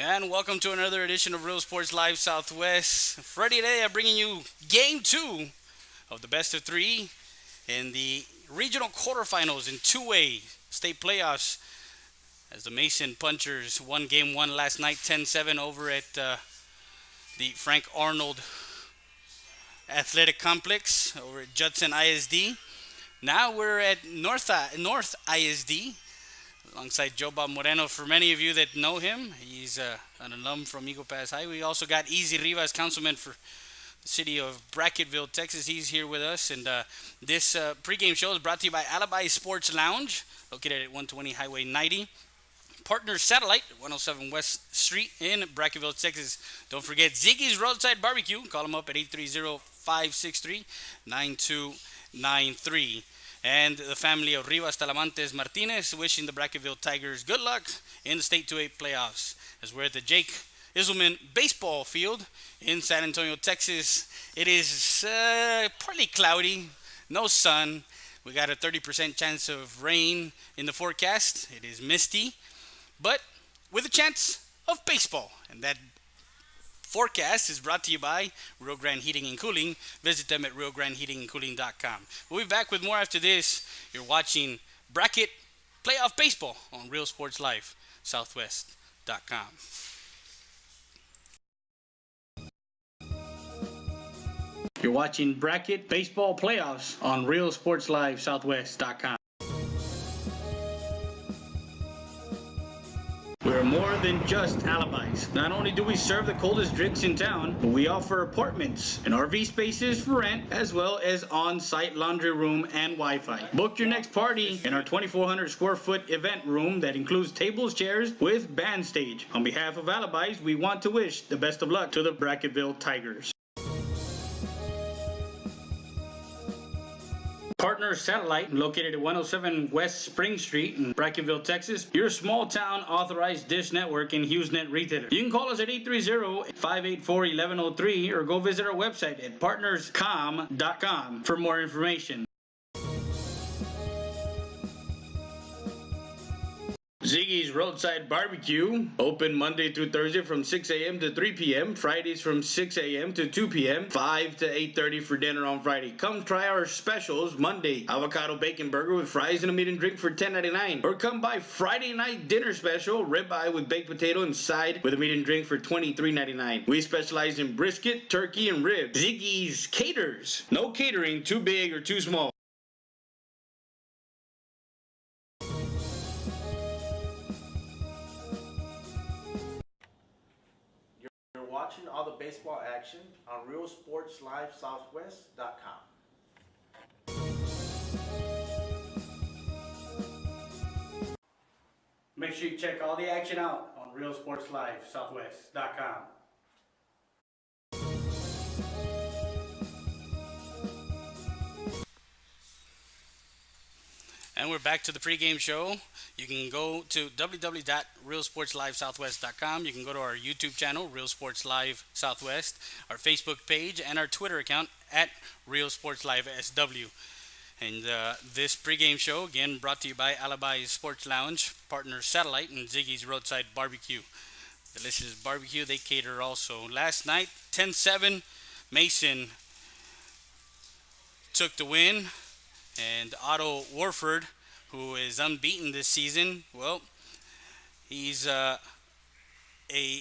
And welcome to another edition of Real Sports Live Southwest. Friday today, I'm bringing you game two of the best of three in the regional quarterfinals in two-way state playoffs as the Mason Punchers won game one last night 10-7 over at the Frank Arnold Athletic Complex over at Judson ISD. Now we're at North ISD alongside Joe Bob Moreno. For many of you that know him, he's an alum from Eagle Pass High. We also got Easy Rivas, councilman for the city of Bracketville, Texas. He's here with us. And this pregame show is brought to you by Alibi Sports Lounge, located at 120 Highway 90. Partner Satellite, 107 West Street in Bracketville, Texas. Don't forget Ziggy's Roadside Barbecue. Call them up at 830-563-9293. And the family of Rivas Talamantes Martinez wishing the Brackettville Tigers good luck in the State 2A playoffs. As we're at the Jake Iselman baseball field in San Antonio, Texas. It is partly cloudy, no sun. We got a 30% chance of rain in the forecast. It is misty, but with a chance of baseball. And that forecast is brought to you by Rio Grande Heating and Cooling. Visit them at riograndeheatingandcooling.com. We'll be back with more after this. You're watching Bracket Playoff Baseball on Real Sports Live, Southwest.com. You're watching Bracket Baseball Playoffs on Real Sports Live, Southwest.com. We're more than just alibis. Not only do we serve the coldest drinks in town, but we offer apartments and RV spaces for rent, as well as on-site laundry room and Wi-Fi. Book your next party in our 2,400 square foot event room that includes tables, chairs, with band stage. On behalf of Alibis, we want to wish the best of luck to the Bracketville Tigers. Partner Satellite, located at 107 West Spring Street in Bracketville, Texas. Your small town authorized dish network and HughesNet retailer. You can call us at 830-584-1103 or go visit our website at partnerscom.com for more information. Ziggy's Roadside Barbecue, open Monday through Thursday from 6 a.m. to 3 p.m., Fridays from 6 a.m. to 2 p.m., 5 to 8:30 for dinner on Friday. Come try our specials. Monday, avocado bacon burger with fries and a meat and drink for $10.99. Or come by Friday night dinner special, ribeye with baked potato and side with a meat and drink for $23.99. We specialize in brisket, turkey, and ribs. Ziggy's Caters. No catering too big or too small. Watching all the baseball action on RealSportsLiveSouthwest.com. Make sure you check all the action out on RealSportsLiveSouthwest.com. And we're back to the pregame show. You can go to www.realsportslivesouthwest.com. You can go to our YouTube channel, Real Sports Live Southwest, our Facebook page, and our Twitter account at Real Sports Live SW. And this pregame show, again, brought to you by Alibi Sports Lounge, Partner Satellite, and Ziggy's Roadside Barbecue. Delicious barbecue, they cater also. Last night, 10-7, Mason took the win. And Otto Warford, who is unbeaten this season, well, he's a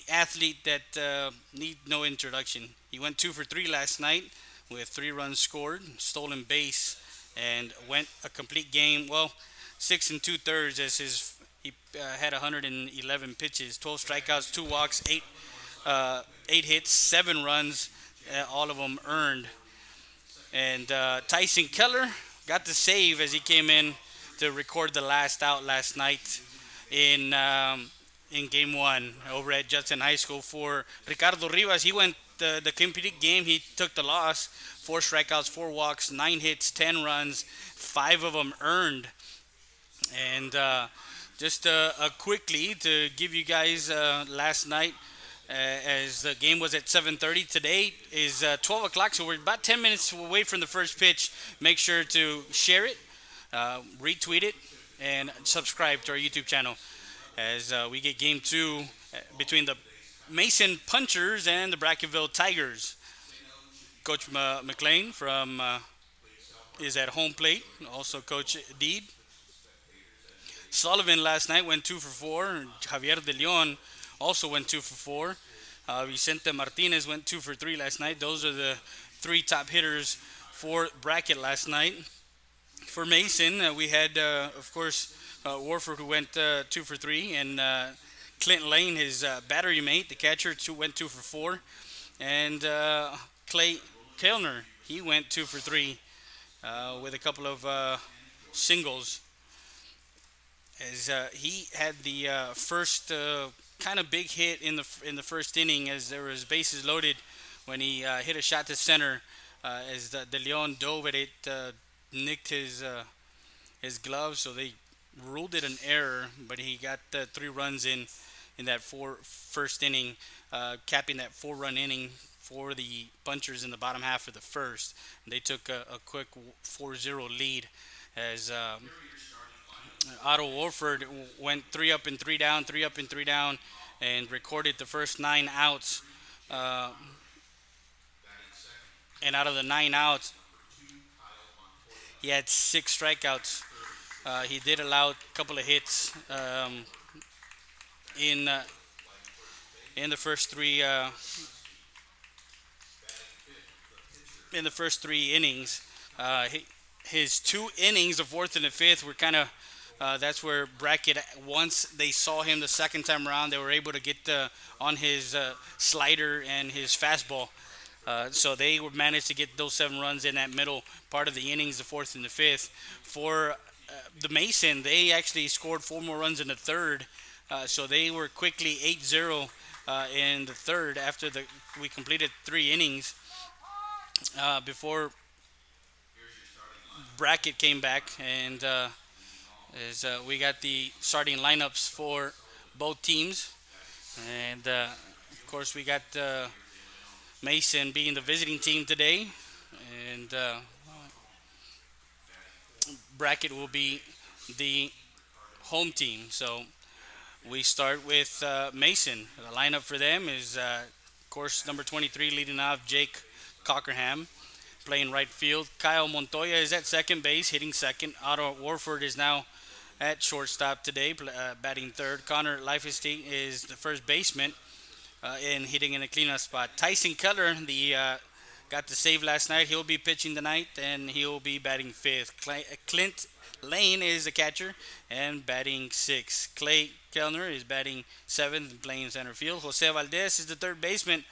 athlete that need no introduction. He went 2 for 3 last night with 3 runs scored, stolen base, and went a complete game. Well, 6 2/3 as he had 111 pitches, 12 strikeouts, 2 walks, 8 hits, 7 runs, all of them earned. And Tyson Keller got the save as he came in to record the last out last night in game one over at Judson High School. For Ricardo Rivas, he went the complete game. He took the loss. 4 strikeouts, 4 walks, 9 hits, 10 runs, 5 of them earned. And just quickly to give you guys last night, as the game was at 7:30. Today is 12 o'clock, so we're about 10 minutes away from the first pitch. Make sure to share it, retweet it, and subscribe to our YouTube channel as we get game 2 between the Mason Punchers and the Bracketville Tigers. Coach McLean from is at home plate. Also, Coach Deed. Sullivan last night went 2 for 4. Javier De Leon also went 2 for 4. Vicente Martinez went 2 for 3 last night. Those are the three top hitters for Brackett last night. For Mason, we had, of course, Warford who went 2 for 3, and Clint Lane, his battery mate, the catcher, went 2 for 4, and Clay Kellner, he went 2 for 3 with a couple of singles. As he had the first kind of big hit in the first inning, as there was bases loaded when he hit a shot to center, as De Leon dove at it, nicked his glove, so they ruled it an error. But he got 3 runs in that first inning, capping that 4-run inning for the Punchers in the bottom half of the first. And they took a quick 4-0 lead as Otto Warford went 3 up and 3 down, 3 up and 3 down, and recorded the first 9 outs. And out of the 9 outs, he had 6 strikeouts. He did allow a couple of hits in the first three innings. His 2 innings, the fourth and the fifth, were kind of that's where Brackett, once they saw him the second time around, they were able to get on his slider and his fastball. So they were managed to get those 7 runs in that middle part of the innings, the fourth and the fifth. For the Mason, they actually scored 4 more runs in the third. So they were quickly 8-0 in the third after we completed 3 innings before Brackett came back. And as we got the starting lineups for both teams. And of course, we got Mason being the visiting team today, and Brackett will be the home team. So we start with Mason. The lineup for them is, of course, number 23 leading off, Jake Cockerham, playing right field. Kyle Montoya is at second base, hitting second. Otto Warford is now at shortstop today, batting third. Connor Leifestein is the first baseman and hitting in a cleanup spot. Tyson Keller, got the save last night. He'll be pitching tonight, and he'll be batting fifth. Clint Lane is the catcher and batting sixth. Clay Kellner is batting seventh and playing center field. Jose Valdez is the third baseman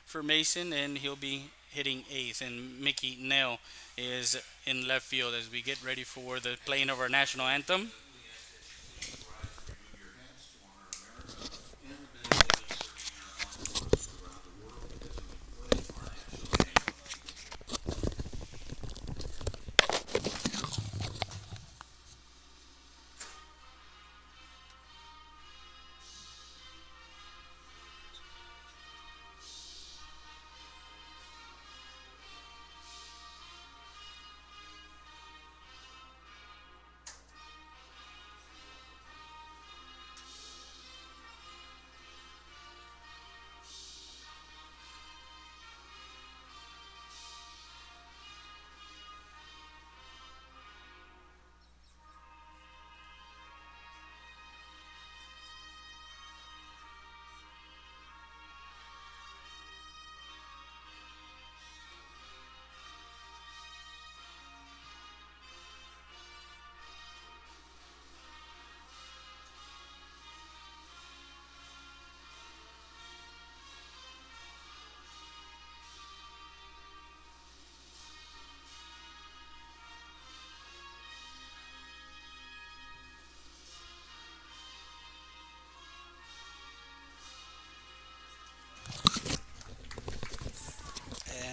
for Mason, and he'll be hitting eighth. And Mickey Nell is in left field as we get ready for the playing of our national anthem.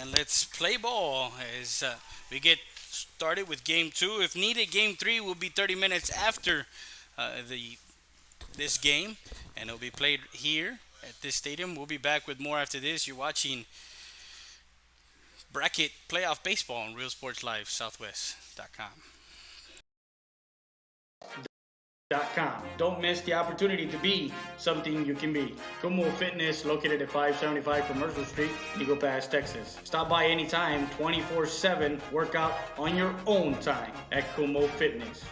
And let's play ball as we get started with game two. If needed, game three will be 30 minutes after the this game, and it'll be played here at this stadium. We'll be back with more after this. You're watching Bracket Playoff Baseball on Real Sports Live Southwest.com. Don't miss the opportunity to be something you can be. Kumo Fitness, located at 575 Commercial Street, Eagle Pass, Texas. Stop by anytime, 24/7. Work out on your own time at Kumo Fitness.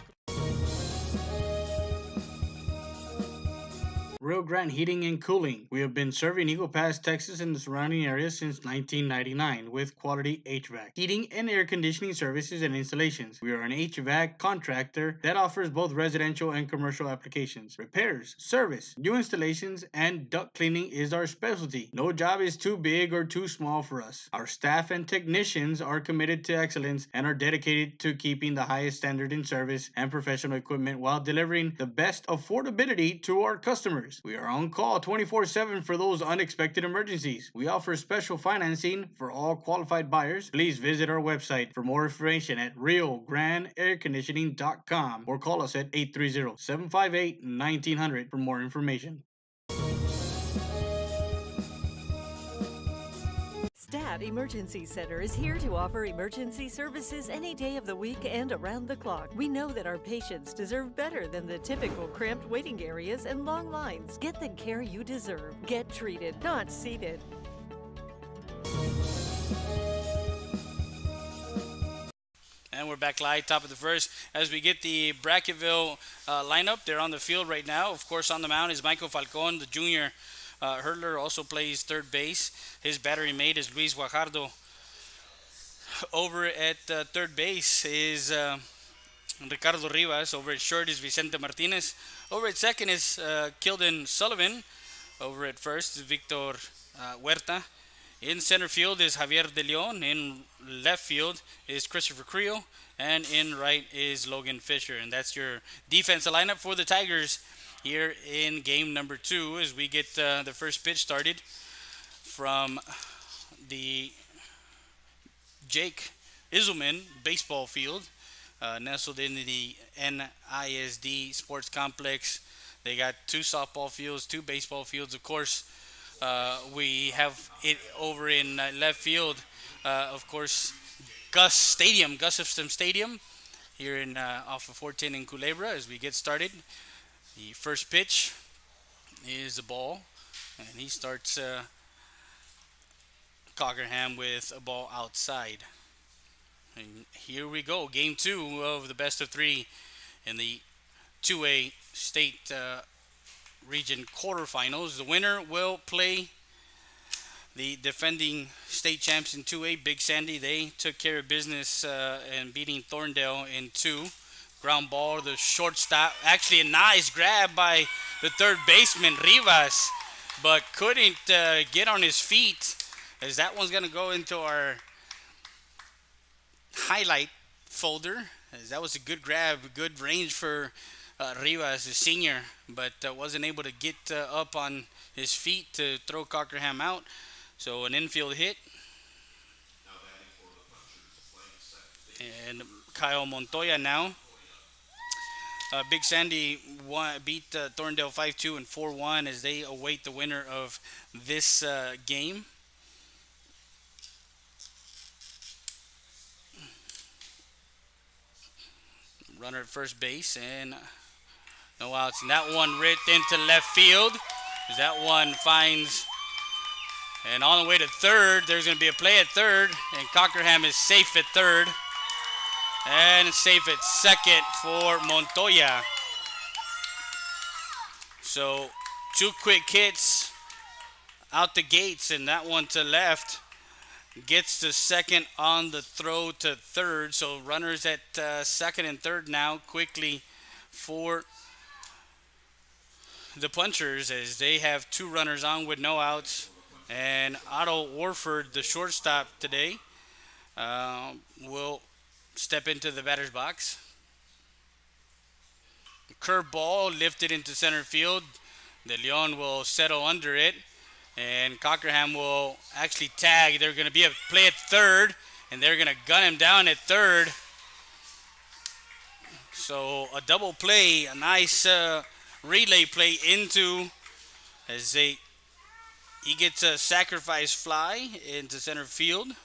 Rio Grande Heating and Cooling. We have been serving Eagle Pass, Texas and the surrounding areas since 1999 with quality HVAC, heating and air conditioning services and installations. We are an HVAC contractor that offers both residential and commercial applications. Repairs, service, new installations, and duct cleaning is our specialty. No job is too big or too small for us. Our staff and technicians are committed to excellence and are dedicated to keeping the highest standard in service and professional equipment while delivering the best affordability to our customers. We are on call 24/7 for those unexpected emergencies. We offer special financing for all qualified buyers. Please visit our website for more information at RioGrandeAirConditioning.com or call us at 830-758-1900 for more information. Stat Emergency Center is here to offer emergency services any day of the week and around the clock. We know that our patients deserve better than the typical cramped waiting areas and long lines. Get the care you deserve. Get treated, not seated. And we're back live, top of the first, as we get the Brackettville lineup. They're on the field right now. Of course, on the mound is Michael Falcon, the junior hurdler, also plays third base. His battery mate is Luis Guajardo. Over at third base is Ricardo Rivas. Over at short is Vicente Martinez. Over at second is Kilden Sullivan. Over at first is Victor Huerta. In center field is Javier De Leon. In left field is Christopher Creel. And in right is Logan Fisher. And that's your defensive lineup for the Tigers here in game number 2 as we get the first pitch started from the Jake Iselman baseball field, nestled in the NISD Sports Complex. They got 2 softball fields, 2 baseball fields. Of course, we have it over in left field, of course, Gustafson Stadium here in off of 410 in Culebra as we get started. The first pitch is a ball, and he starts Cockerham with a ball outside. And here we go, game 2 of the best of 3 in the 2A state region quarterfinals. The winner will play the defending state champs in 2A, Big Sandy. They took care of business and beating Thorndale in 2. Ground ball, the shortstop. Actually, a nice grab by the third baseman, Rivas, but couldn't get on his feet, as that one's going to go into our highlight folder, as that was a good grab, good range for Rivas, the senior, but wasn't able to get up on his feet to throw Cockerham out. So an infield hit. And Kyle Montoya now. Big Sandy beat Thorndale 5-2 and 4-1 as they await the winner of this game. Runner at first base and no outs. And that one ripped into left field as that one finds. And on the way to third, there's going to be a play at third, and Cockerham is safe at third. And safe at second for Montoya. So 2 quick hits out the gates, and that one to left gets to second on the throw to third. So runners at second and third now quickly for the Punchers as they have 2 runners on with no outs. And Otto Warford, the shortstop today, will step into the batter's box. Curveball lifted into center field. De Leon will settle under it, and Cockerham will actually tag. They're going to be a play at third, and they're going to gun him down at third. So a double play, a nice relay play into as he gets a sacrifice fly into center field.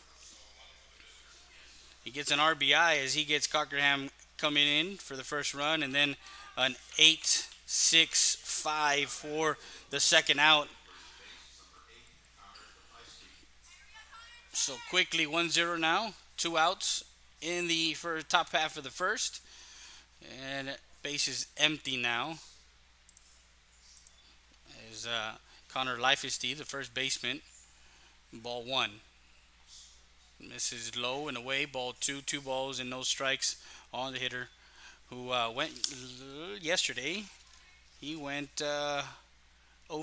He gets an RBI as he gets Cockerham coming in for the first run, and then an 8-6-5 for the second out. So quickly 1-0 now. 2 outs in the top half of the first. And base is empty now. As Connor Leifesty, the first baseman. Ball 1. Misses low and away. Ball 2. 2 balls and no strikes on the hitter who went yesterday. He went 0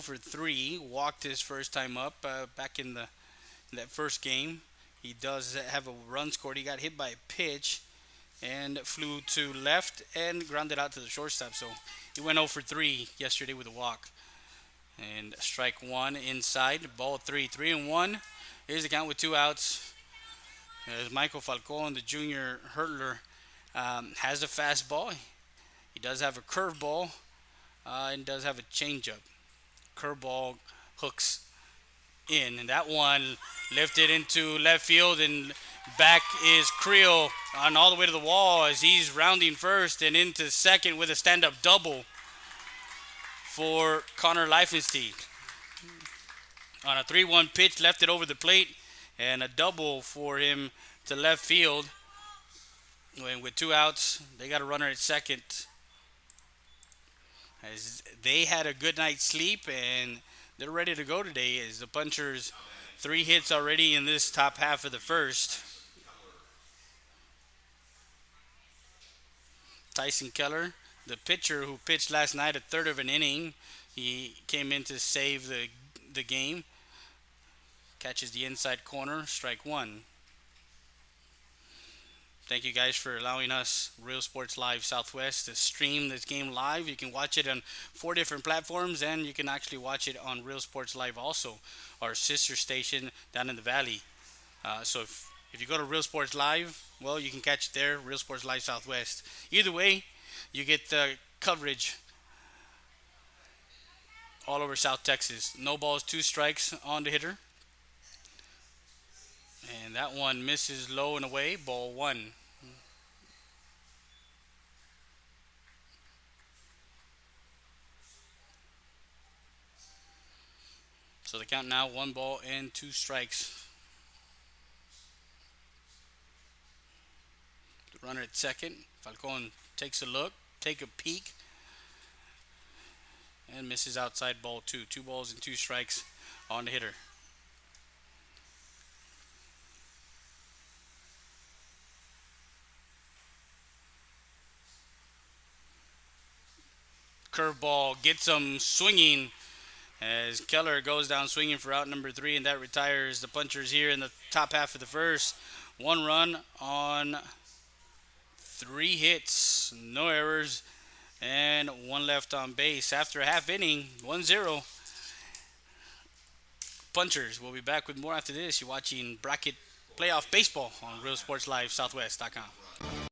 for 3. Walked his first time up back in that first game. He does have a run scored. He got hit by a pitch and flew to left and grounded out to the shortstop. So he went 0 for 3 yesterday with a walk. And strike 1 inside. Ball 3. 3-1. Here's the count with 2 outs. As Michael Falcon, the junior hurtler, has a fastball. He does have a curveball and does have a changeup. Curveball hooks in, and that one lifted into left field, and back is Creel on all the way to the wall as he's rounding first and into second with a stand-up double for Connor Leifenstein. On a 3-1 pitch, left it over the plate, and a double for him to left field. And with 2 outs, they got a runner at second. As they had a good night's sleep, and they're ready to go today as the punchers 3 hits already in this top half of the first. Tyson Keller, the pitcher who pitched last night, a third of an inning. He came in to save the game. Catches the inside corner, strike 1. Thank you guys for allowing us, Real Sports Live Southwest, to stream this game live. You can watch it on 4 different platforms, and you can actually watch it on Real Sports Live also, our sister station down in the valley. So if you go to Real Sports Live, well, you can catch it there, Real Sports Live Southwest. Either way, you get the coverage all over South Texas. No balls, 2 strikes on the hitter. And that one misses low and away, ball 1. So the count now, 1 ball and 2 strikes. The runner at second. Falcon takes a look, take a peek, and misses outside, ball 2. 2 balls and 2 strikes on the hitter. Curveball gets him swinging as Keller goes down swinging for out number 3, and that retires the punchers here in the top half of the first. 1 run on 3 hits, no errors, and 1 left on base. After a half inning, 1-0. Punchers. We'll be back with more after this. You're watching Brackett Playoff Baseball on RealSportsLiveSouthwest.com.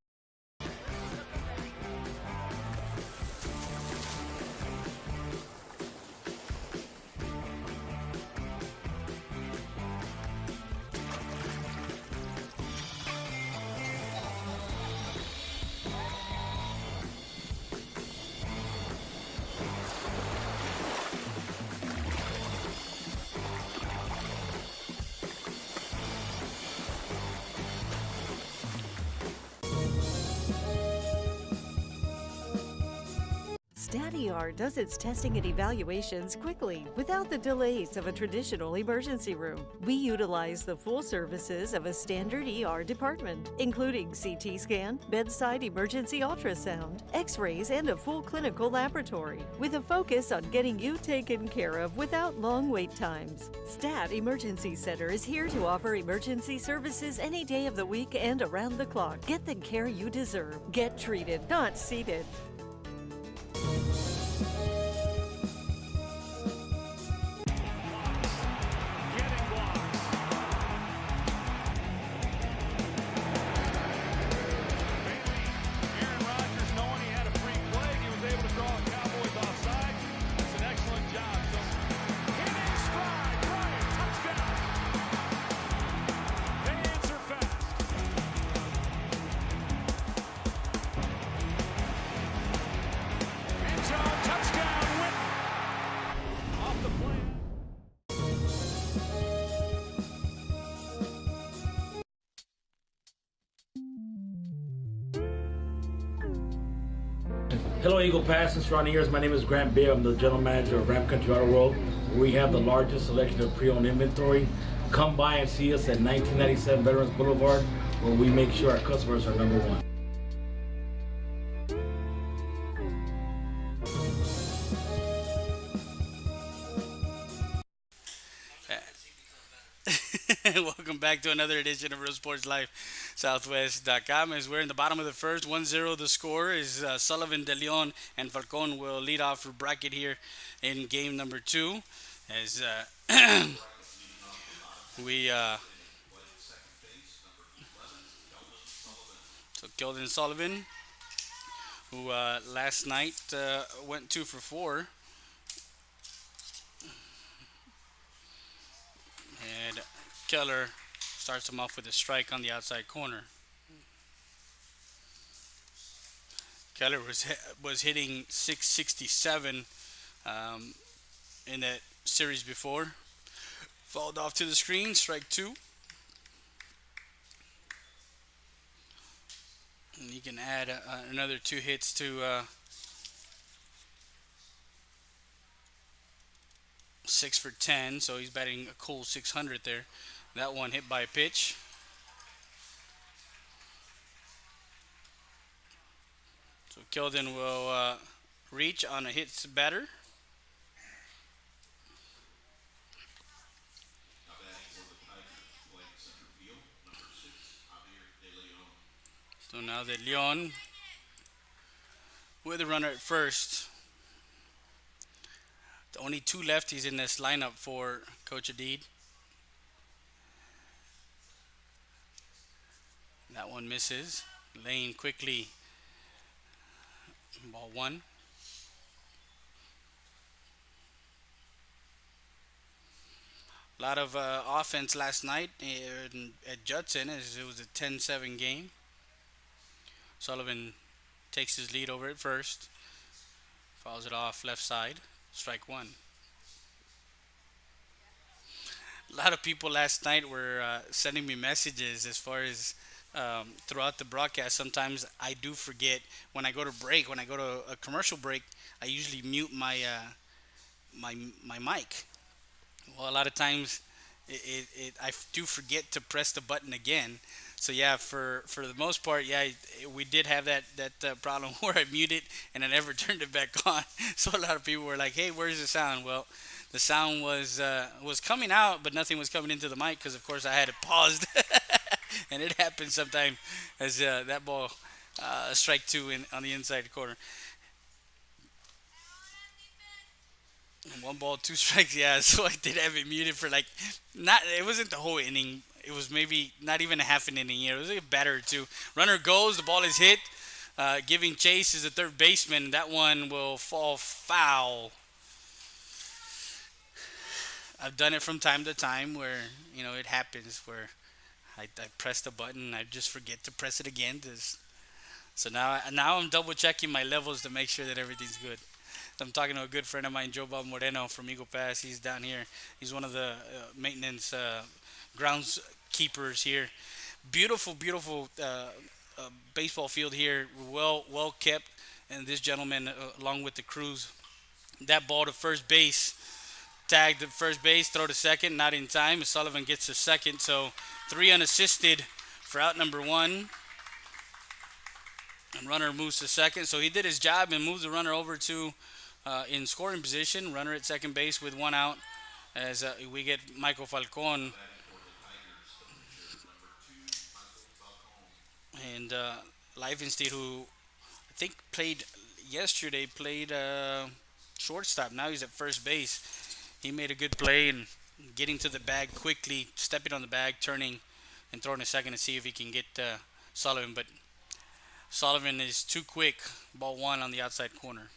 StatER does its testing and evaluations quickly, without the delays of a traditional emergency room. We utilize the full services of a standard ER department, including CT scan, bedside emergency ultrasound, x-rays, and a full clinical laboratory, with a focus on getting you taken care of without long wait times. Stat Emergency Center is here to offer emergency services any day of the week and around the clock. Get the care you deserve. Get treated, not seated. Hello, Eagle Pass and surrounding areas. My name is Grant Bibb. I'm the general manager of Ram Country Auto World. We have the largest selection of pre-owned inventory. Come by and see us at 1997 Veterans Boulevard, where we make sure our customers are number one. Welcome back to another edition of Real Sports Life Southwest.com. As we're in the bottom of the first, 1-0 the score is Sullivan, De Leon, and Falcon will lead off for Brackett here in game number 2. As we so Keldon Sullivan, who last night went 2 for 4. And Keller starts him off with a strike on the outside corner. Keller was hitting 667 in that series before. Fouled off to the screen, strike 2. And you can add another 2 hits to 6 for 10, so he's batting a cool 600 there. That one hit by a pitch. So Keldon will reach on a hit batter. So now that Leon with a runner at first. The only 2 lefties in this lineup for Coach Adid. That one misses. Lane quickly. Ball 1. A lot of offense last night at Judson as it was a 10-7 game. Sullivan takes his lead over at first. Fouls it off left side. Strike 1. A lot of people last night were sending me messages as far as throughout the broadcast. Sometimes I do forget when I go to break. When I go to a commercial break, I usually mute my mic. Well, a lot of times I do forget to press the button again. So yeah, for the most part, yeah, we did have that problem where I muted and I never turned it back on. So a lot of people were like, "Hey, where's the sound?" Well, the sound was coming out, but nothing was coming into the mic because, of course, I had it paused, and it happens sometimes as that ball strike 2 on the inside corner. 1 ball, 2 strikes. Yeah, so I did have it muted for like not. It wasn't the whole inning. It was maybe not even a half an inning here. It was like a batter or 2. Runner goes. The ball is hit. Giving chase is the third baseman. That one will fall foul. I've done it from time to time where it happens where I press the button. I just forget to press it again. So now I'm double checking my levels to make sure that everything's good. I'm talking to a good friend of mine, Joe Bob Moreno from Eagle Pass. He's down here. He's one of the maintenance groundskeepers here. Beautiful, beautiful baseball field here. Well kept. And this gentleman, along with the crews, that ball to first base. Tagged at first base, throw to second, not in time. Sullivan gets to second, so 3 unassisted for out number 1. And runner moves to second, so he did his job and moved the runner over to in scoring position. Runner at second base with 1 out as we get Michael Falcon. And Leifenstein, who I think played shortstop. Now he's at first base. He made a good play and getting to the bag quickly, stepping on the bag, turning, and throwing a second to see if he can get Sullivan. But Sullivan is too quick. Ball 1 on the outside corner.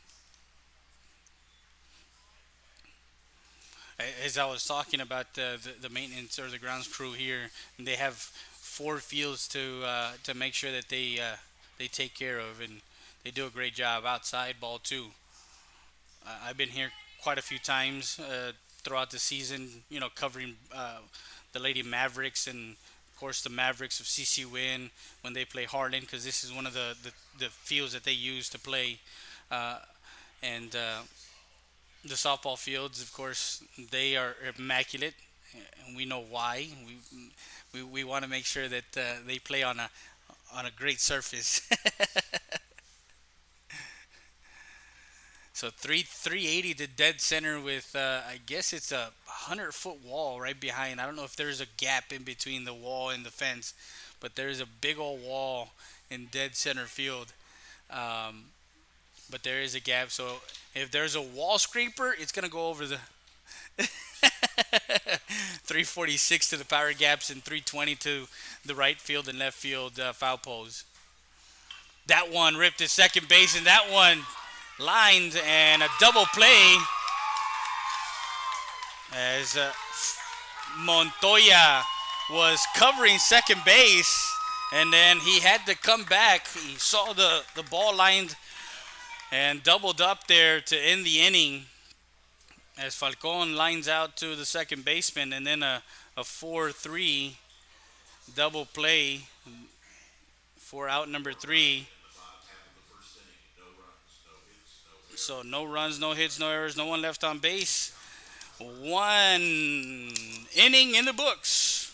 As I was talking about the maintenance or the grounds crew here, they have 4 fields to make sure that they take care of, and they do a great job. Outside, ball 2. I've been here quite a few times throughout the season, covering the Lady Mavericks and, of course, the Mavericks of CC Win when they play Harlan, because this is one of the fields that they use to play And the softball fields, of course, they are immaculate, and we know why. We want to make sure that they play on a great surface. So 380 to dead center with I guess it's a 100-foot wall right behind. I don't know if there's a gap in between the wall and the fence, but there's a big old wall in dead center field. Um, but there is a gap, so if there's a wall scraper, it's gonna go over the 346 to the power gaps and 320 to the right field and left field foul poles. That one ripped to second base, and that one lined, and a double play as Montoya was covering second base, and then he had to come back. He saw the ball lined and doubled up there to end the inning as Falcon lines out to the second baseman, and then a 4-3 double play for out number 3. So no runs, no hits, no errors, no one left on base. One inning in the books.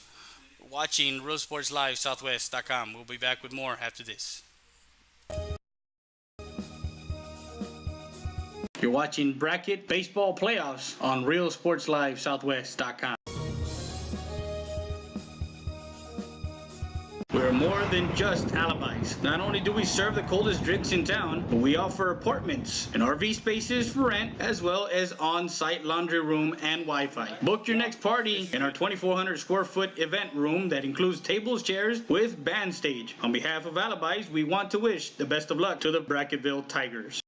Watching Real Sports Live, Southwest.com. We'll be back with more after this. You're watching Brackett Baseball Playoffs on Real Sports Live, Southwest.com. We're more than just alibis. Not only do we serve the coldest drinks in town, but we offer apartments and RV spaces for rent, as well as on-site laundry room and Wi-Fi. Book your next party in our 2,400 square foot event room that includes tables, chairs, with band stage. On behalf of alibis, we want to wish the best of luck to the Brackettville Tigers.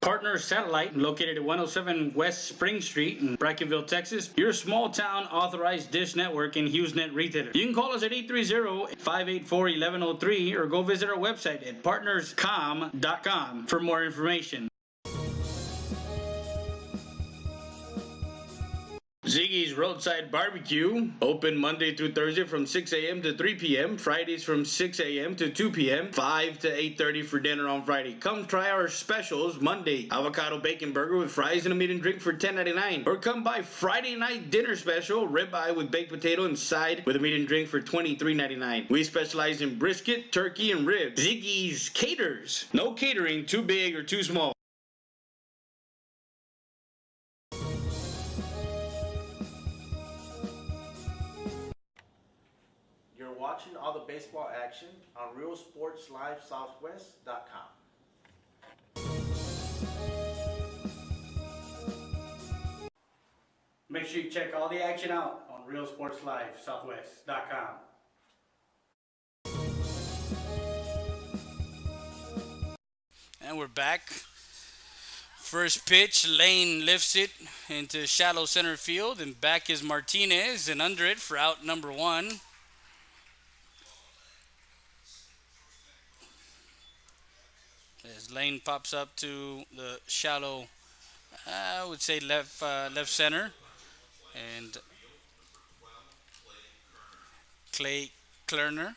Partners Satellite, located at 107 West Spring Street in Brackettville, Texas. Your small town authorized dish network and HughesNet retailer. You can call us at 830-584-1103 or go visit our website at partnerscom.com for more information. Ziggy's Roadside Barbecue, open Monday through Thursday from 6 a.m. to 3 p.m., Fridays from 6 a.m. to 2 p.m., 5 to 8:30 for dinner on Friday. Come try our specials. Monday, avocado bacon burger with fries and a meat and drink for $10.99. Or come by Friday night dinner special, ribeye with baked potato and side with a meat and drink for $23.99. We specialize in brisket, turkey, and ribs. Ziggy's Caters. No catering too big or too small. You're watching all the baseball action on RealSportsLiveSouthwest.com. Make sure you check all the action out on RealSportsLiveSouthwest.com. And we're back. First pitch, Lane lifts it into shallow center field, and back is Martinez, and under it for out number 1. As Lane pops up to the shallow, I would say left center, and Clay Klerner.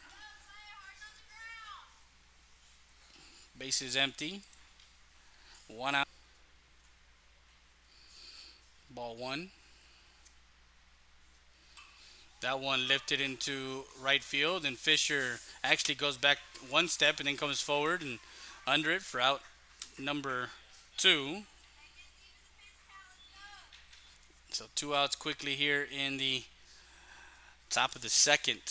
Base is empty. 1 out. Ball 1. That one lifted into right field, and Fisher actually goes back one step and then comes forward and under it for out number 2. So 2 outs quickly here in the top of the second.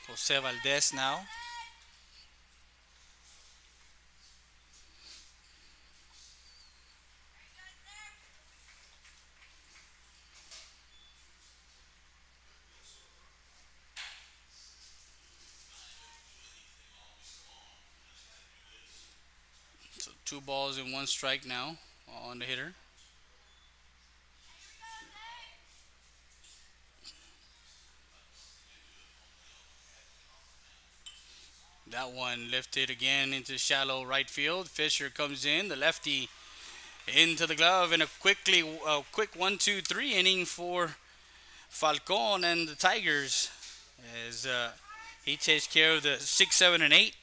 Jose Valdez now. So 2 balls and 1 strike now on the hitter. That one lifted again into shallow right field. Fisher comes in, the lefty into the glove, and a quick 1-2-3 inning for Falcon and the Tigers as he takes care of the 6, 7, and 8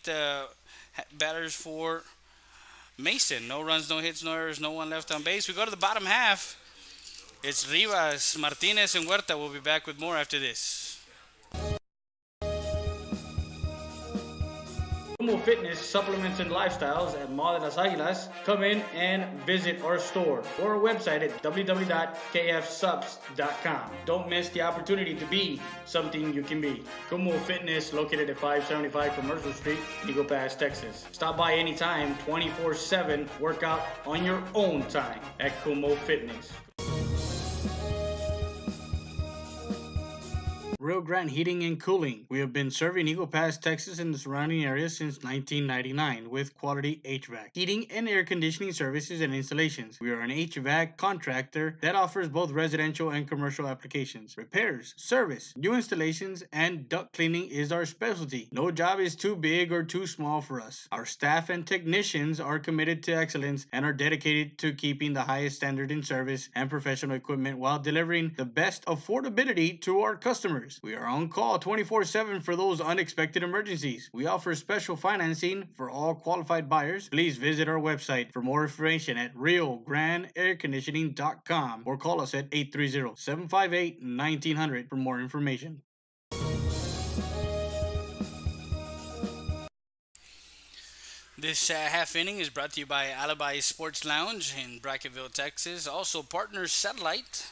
batters for Mason. No runs, no hits, no errors, no one left on base. We go to the bottom half. It's Rivas, Martinez, and Huerta. We'll be back with more after this. Kumo Fitness Supplements and Lifestyles at Mall de las Águilas. Come in and visit our store or our website at www.kfsubs.com. Don't miss the opportunity to be something you can be. Kumo Fitness, located at 575 Commercial Street, Eagle Pass, Texas. Stop by anytime, 24/7. Work out on your own time at Kumo Fitness. Rio Grande Heating and Cooling. We have been serving Eagle Pass, Texas and the surrounding areas since 1999 with quality HVAC, heating and air conditioning services and installations. We are an HVAC contractor that offers both residential and commercial applications. Repairs, service, new installations, and duct cleaning is our specialty. No job is too big or too small for us. Our staff and technicians are committed to excellence and are dedicated to keeping the highest standard in service and professional equipment while delivering the best affordability to our customers. We are on call 24/7 for those unexpected emergencies. We offer special financing for all qualified buyers. Please visit our website for more information at riograndeairconditioning.com or call us at 830-758-1900 for more information. This half inning is brought to you by Alibi Sports Lounge in Bracketville, Texas. Also, Partners Satellite,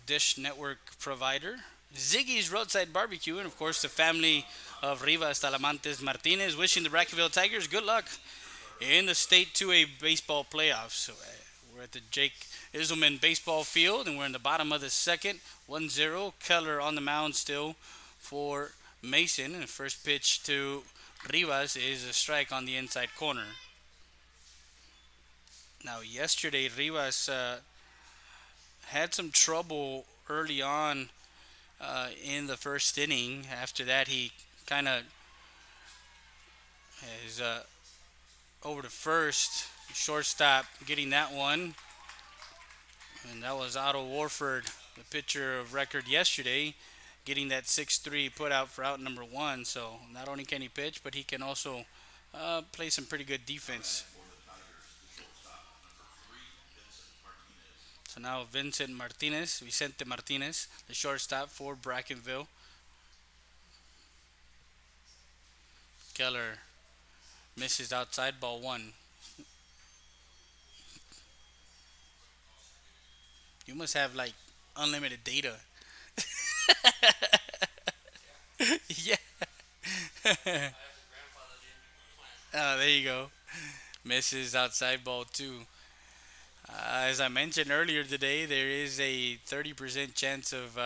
Dish Network provider, Ziggy's Roadside Barbecue, and of course the family of Rivas Talamantes Martinez, wishing the Bracketville Tigers good luck in the State 2A baseball playoffs. So we're at the Jake Iselman baseball field, and we're in the bottom of the second. 1-0. Keller on the mound still for Mason, and the first pitch to Rivas is a strike on the inside corner. Now, yesterday Rivas had some trouble early on in the first inning. After that, he kind of is over to first, shortstop getting that one. And that was Otto Warford, the pitcher of record yesterday, getting that 6-3 put out for out number one. So not only can he pitch, but he can also play some pretty good defense. So now Vicente Martinez, the shortstop for Brackenville. Keller misses outside, ball one. You must have like unlimited data. Yeah. Oh, there you go. Misses outside, ball two. As I mentioned earlier today, there is a 30% chance of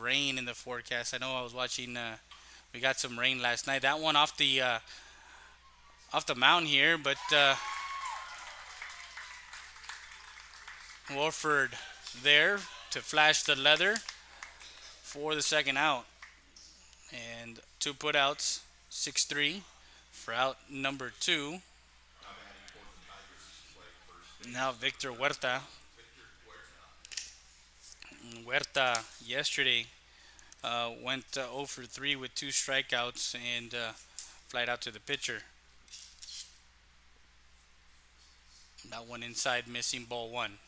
rain in the forecast. I know I was watching. We got some rain last night. That one off the mound here, but Warford there to flash the leather for the second out, and two putouts, 6-3 for out number two. Now Victor Huerta. Huerta yesterday went 0 for 3 with two strikeouts and flied out to the pitcher. That one inside, missing, ball one.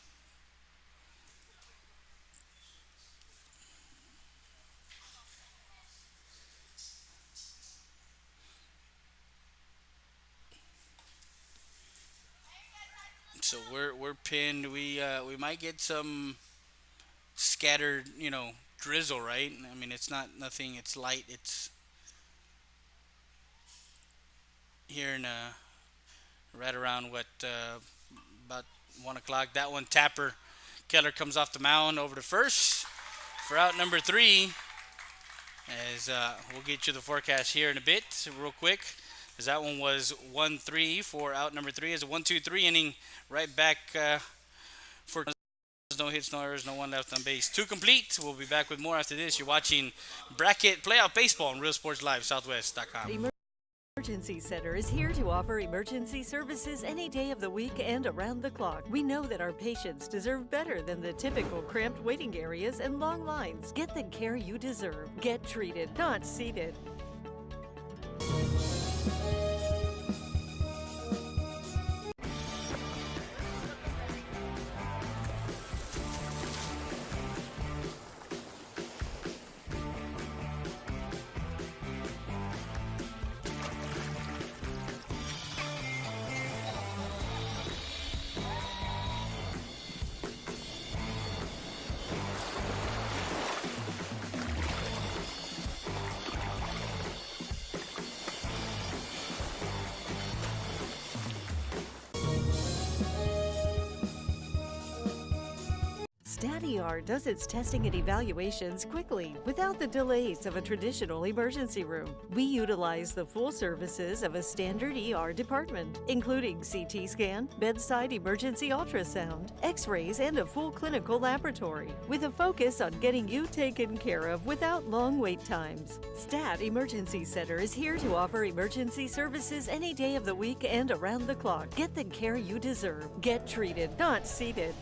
So we're pinned. We might get some scattered, drizzle, right? I mean, it's not nothing. It's light. It's here in right around about 1 o'clock. That one, Tapper. Keller comes off the mound over to first for out number three. As we'll get you the forecast here in a bit, real quick. As that one was 1-3 for out number three. As a 1-2-3 inning, right back for no hits, no errors, no one left on base. Two complete. We'll be back with more after this. You're watching Bracket Playoff Baseball on Real Sports Live, Southwest.com. Emergency Center is here to offer emergency services any day of the week and around the clock. We know that our patients deserve better than the typical cramped waiting areas and long lines. Get the care you deserve. Get treated, not seated. StatER does its testing and evaluations quickly without the delays of a traditional emergency room. We utilize the full services of a standard ER department, including CT scan, bedside emergency ultrasound, x-rays, and a full clinical laboratory, with a focus on getting you taken care of without long wait times. Stat Emergency Center is here to offer emergency services any day of the week and around the clock. Get the care you deserve. Get treated, not seated.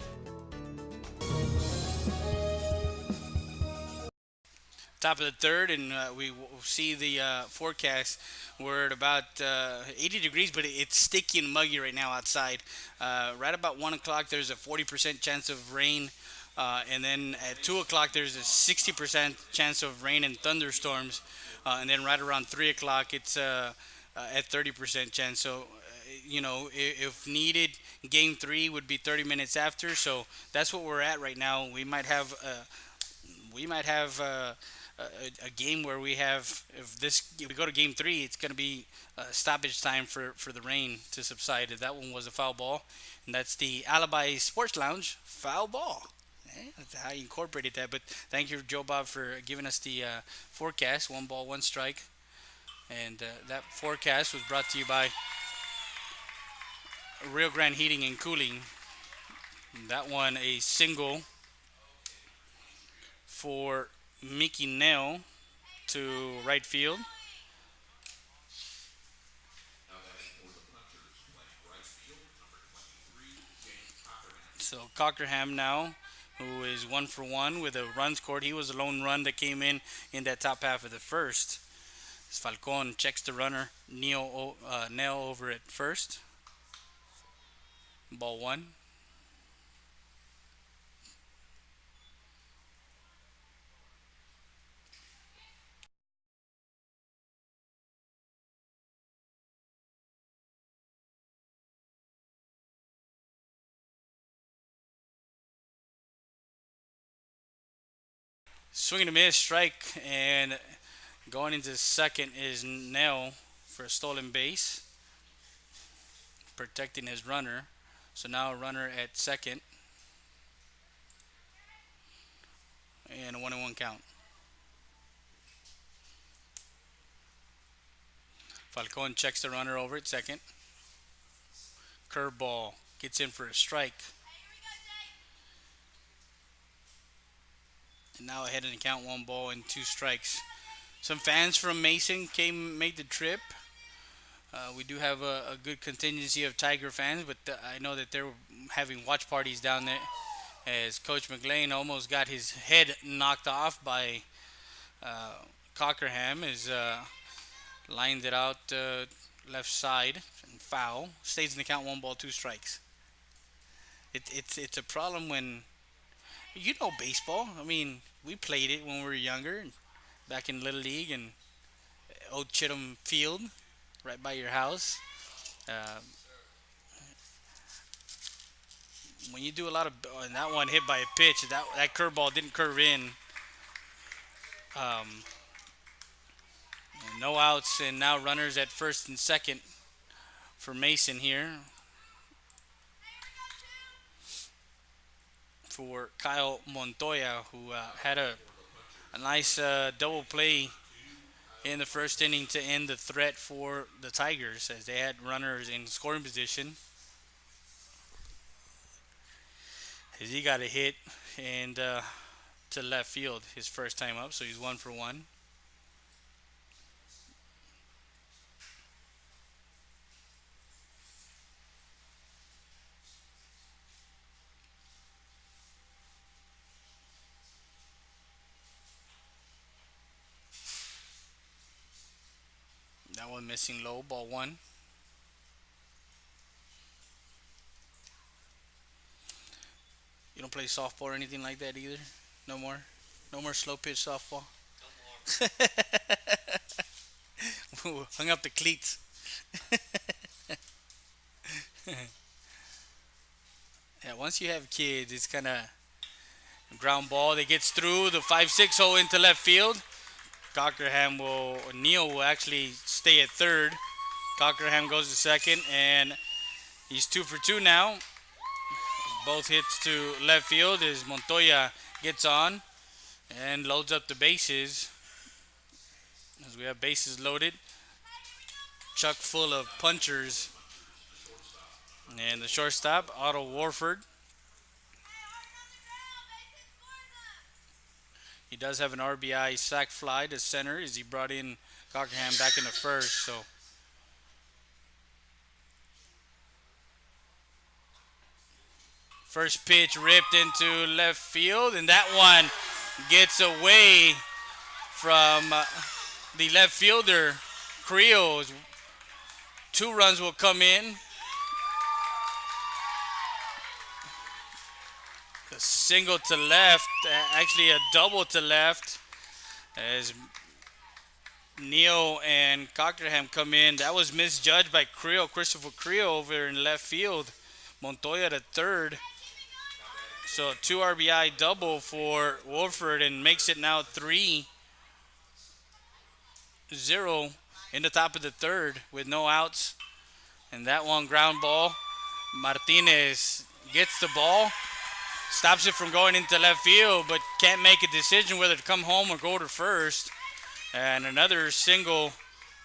Top of the third, and we see the forecast. We're at about 80 degrees, but it's sticky and muggy right now outside. Right about 1 o'clock, there's a 40% chance of rain. And then at 2 o'clock, there's a 60% chance of rain and thunderstorms. And then right around 3 o'clock, it's at 30% chance. So, if needed, game 3 would be 30 minutes after. So that's what we're at right now. We might have a game where we have, if we go to game 3, it's going to be stoppage time for the rain to subside. That one was a foul ball, and that's the Alibi Sports Lounge foul ball. That's how you incorporated that. But thank you, Joe Bob, for giving us the forecast. 1 ball, 1 strike, and that forecast was brought to you by Rio Grande Heating and Cooling. That one, a single for Mickey Nell to right field. So Cockerham now, who is 1 for 1 with a run scored. He was a lone run that came in that top half of the first. Falcon checks the runner. Nell over at first. Ball 1. Swing and a miss, strike, and going into second is Nell for a stolen base, protecting his runner. So now a runner at second, and a 1-1 count. Falcon checks the runner over at second. Curveball gets in for a strike. And now ahead in the count, 1 ball and 2 strikes. Some fans from Mason made the trip. We do have a good contingency of Tiger fans, but I know that they're having watch parties down there as Coach McLean almost got his head knocked off by Cockerham as lined it out left side and foul. Stays in the count, 1 ball, 2 strikes. It's a problem when baseball. I mean, we played it when we were younger, back in Little League and Old Chittum Field, right by your house. When you do a lot of, and that one hit by a pitch, that curveball didn't curve in. No outs, and now runners at first and second for Mason here. For Kyle Montoya, who had a nice double play in the first inning to end the threat for the Tigers, as they had runners in scoring position. As he got a hit and to left field his first time up, so he's 1 for 1. one missing low, ball one. You don't play softball or anything like that either? No more? No more slow pitch softball? Ooh, hung up the cleats. Yeah, once you have kids, it's kind of ground ball that gets through the 5-6 into left field. Neal will actually stay at third. Cockerham goes to second, and he's 2 for 2 now. Both hits to left field as Montoya gets on and loads up the bases. As we have bases loaded, chuck full of punchers. And the shortstop, Otto Warford. He does have an RBI sac fly to center as he brought in Cockerham back into first. So first pitch ripped into left field, and that one gets away from the left fielder, Creel. 2 runs will come in. A single to left, actually a double to left, as Neal and Cockerham come in. That was misjudged by Christopher Creel over in left field. Montoya to third. So 2 RBI double for Wolford and makes it now 3-0 in the top of the third with no outs. And that one ground ball. Martinez gets the ball. Stops it from going into left field, but can't make a decision whether to come home or go to first. And another single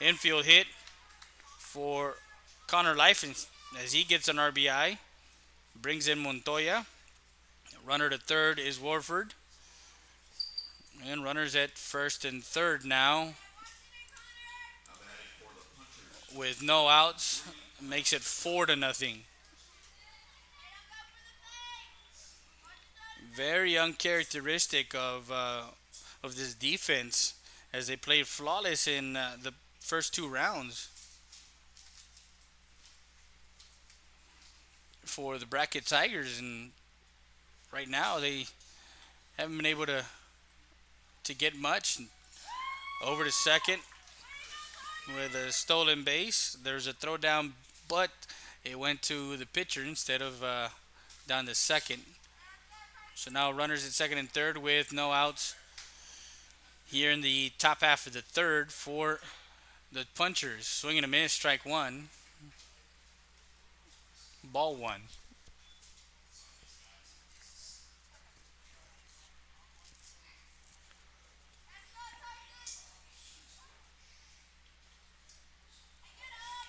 infield hit for Connor Lifen as he gets an RBI. Brings in Montoya. Runner to third is Warford. And runners at first and third now. With no outs, makes it 4-0. Very uncharacteristic of this defense as they played flawless in the first 2 rounds for the Brackett Tigers, and right now they haven't been able to get much. Over to second with a stolen base. There's a throw down, but it went to the pitcher instead of down to second. So now runners at second and third with no outs here in the top half of the third for the Punchers. Swing and a miss, strike 1. Ball 1.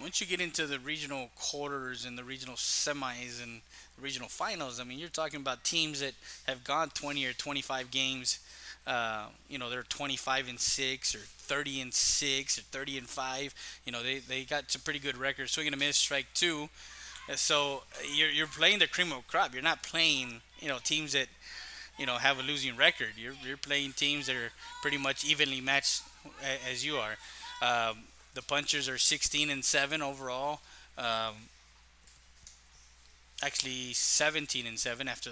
Once you get into the regional quarters and the regional semis and the regional finals, I mean, you're talking about teams that have gone 20 or 25 games. They're 25-6 or 30-6 or 30-5. They got some pretty good records. Swing and a miss, strike 2. So you're playing the cream of crop. You're not playing teams that have a losing record. You're playing teams that are pretty much evenly matched as you are. The Punchers are 16-7 overall. Actually 17-7 after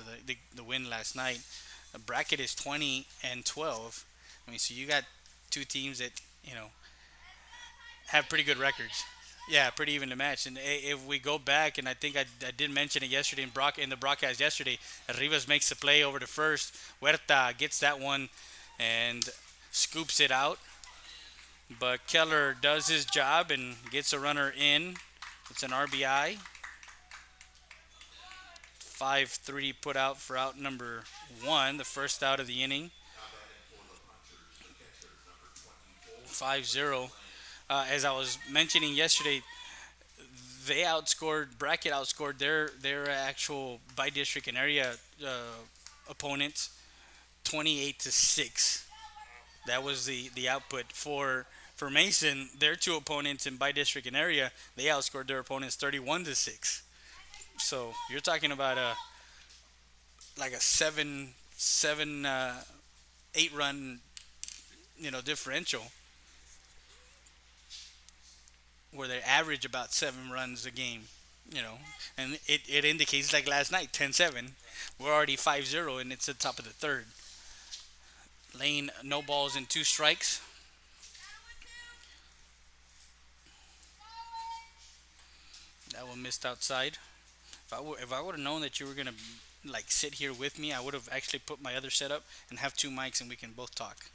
the win last night. Brackett is 20-12. I mean, so you got 2 teams that have pretty good records. Yeah, pretty even to match. And if we go back, and I think I did mention it yesterday in the broadcast yesterday, Rivas makes the play over to first. Huerta gets that one and scoops it out. But Keller does his job and gets a runner in. It's an RBI. 5-3 put out for out number 1, the first out of the inning. 5-0. As I was mentioning yesterday, Brackett outscored their actual by district and area opponents 28-6. That was the output for Mason. Their 2 opponents in by district and area, they outscored their opponents 31-6. So you're talking about a 8 run differential. where they average about 7 runs a game, you know, and it indicates like last night 10-7. We're already 5-0 and it's the top of the third. Lane, no balls and 2 strikes. That one missed outside. If I would have known that you were gonna like sit here with me, I would have actually put my other setup and have 2 mics and we can both talk.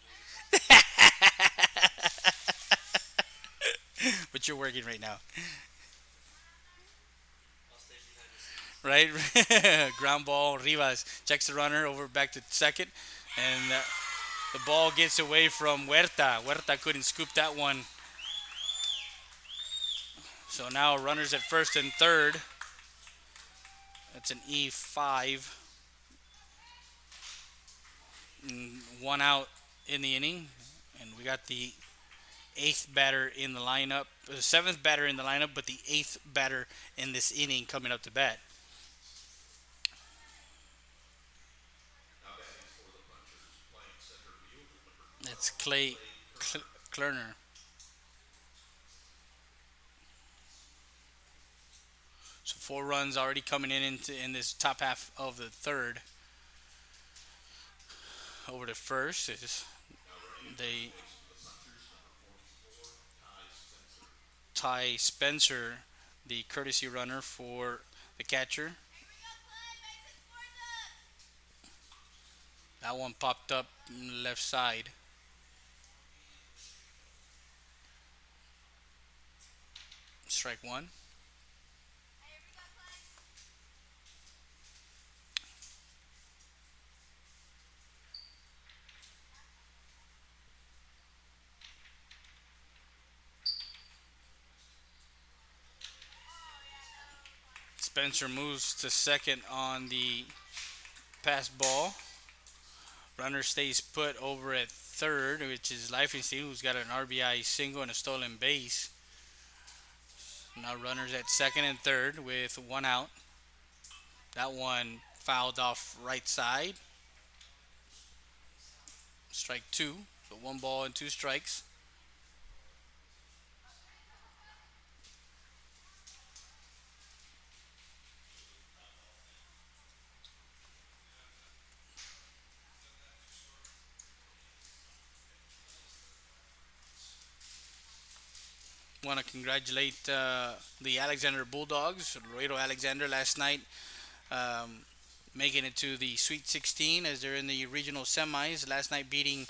But you're working right now, right? Ground ball. Rivas checks the runner over back to second, and the ball gets away from Huerta. Huerta couldn't scoop that one. So now runners at first and third. That's an E5. And 1 out in the inning. And we got the 8th batter in the lineup. The 7th batter in the lineup, but the 8th batter in this inning coming up to bat. That's Clay Klerner. So 4 runs already coming in this top half of the third. Over to first is they Ty Spencer, the courtesy runner for the catcher. That one popped up left side. Strike one. Spencer moves to second on the pass ball. Runner stays put over at third, which is Leifenstein, who's got an RBI single and a stolen base. Now runners at second and third with 1 out. That one fouled off right side. Strike 2. So 1 ball and 2 strikes. Want to congratulate the Alexander Bulldogs. Laredo Alexander last night making it to the Sweet 16 as they're in the regional semis. Last night beating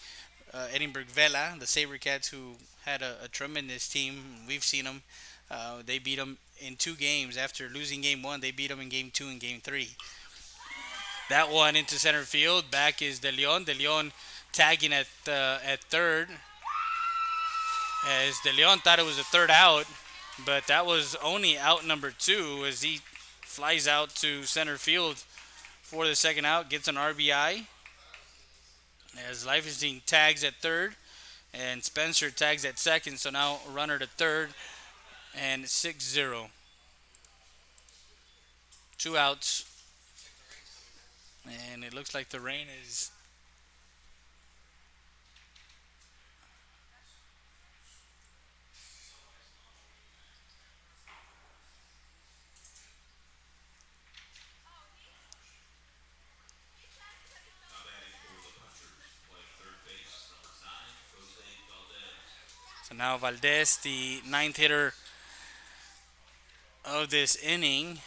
Edinburgh Vela, the SaberCats, who had a tremendous team. We've seen them. They beat them in 2 games. After losing game 1, they beat them in game 2 and game 3. That one into center field. Back is De Leon. De Leon tagging at third. As De Leon thought it was a 3rd out, but that was only out number 2 as he flies out to center field for the 2nd out, gets an RBI. As Leifenstein tags at 3rd and Spencer tags at 2nd, so now runner to 3rd and 6-0. 2 outs. And it looks like the rain is So now Valdez, the 9th hitter of this inning.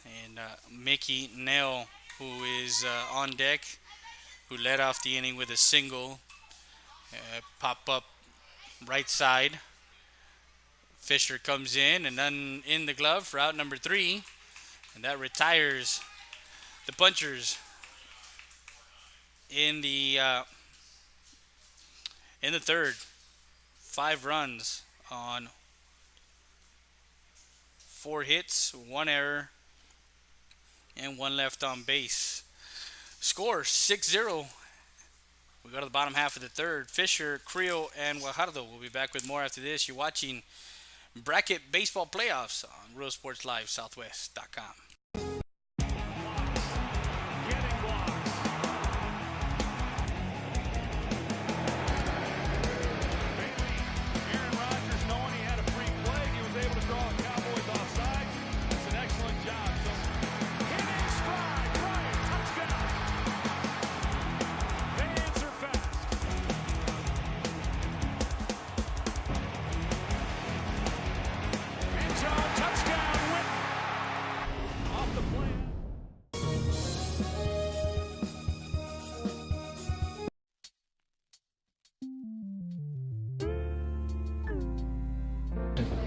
And Mickey Nell, who is on deck, who led off the inning with a single. Pop up right side. Fisher comes in and then in the glove for out number 3. And that retires the punchers in the 3rd. 5 runs on 4 hits, 1 error, and 1 left on base. Score 6-0. We go to the bottom half of the 3rd. Fisher, Creel, and Guajardo will be back with more after this. You're watching Bracket Baseball Playoffs on RealSportsLiveSouthwest.com.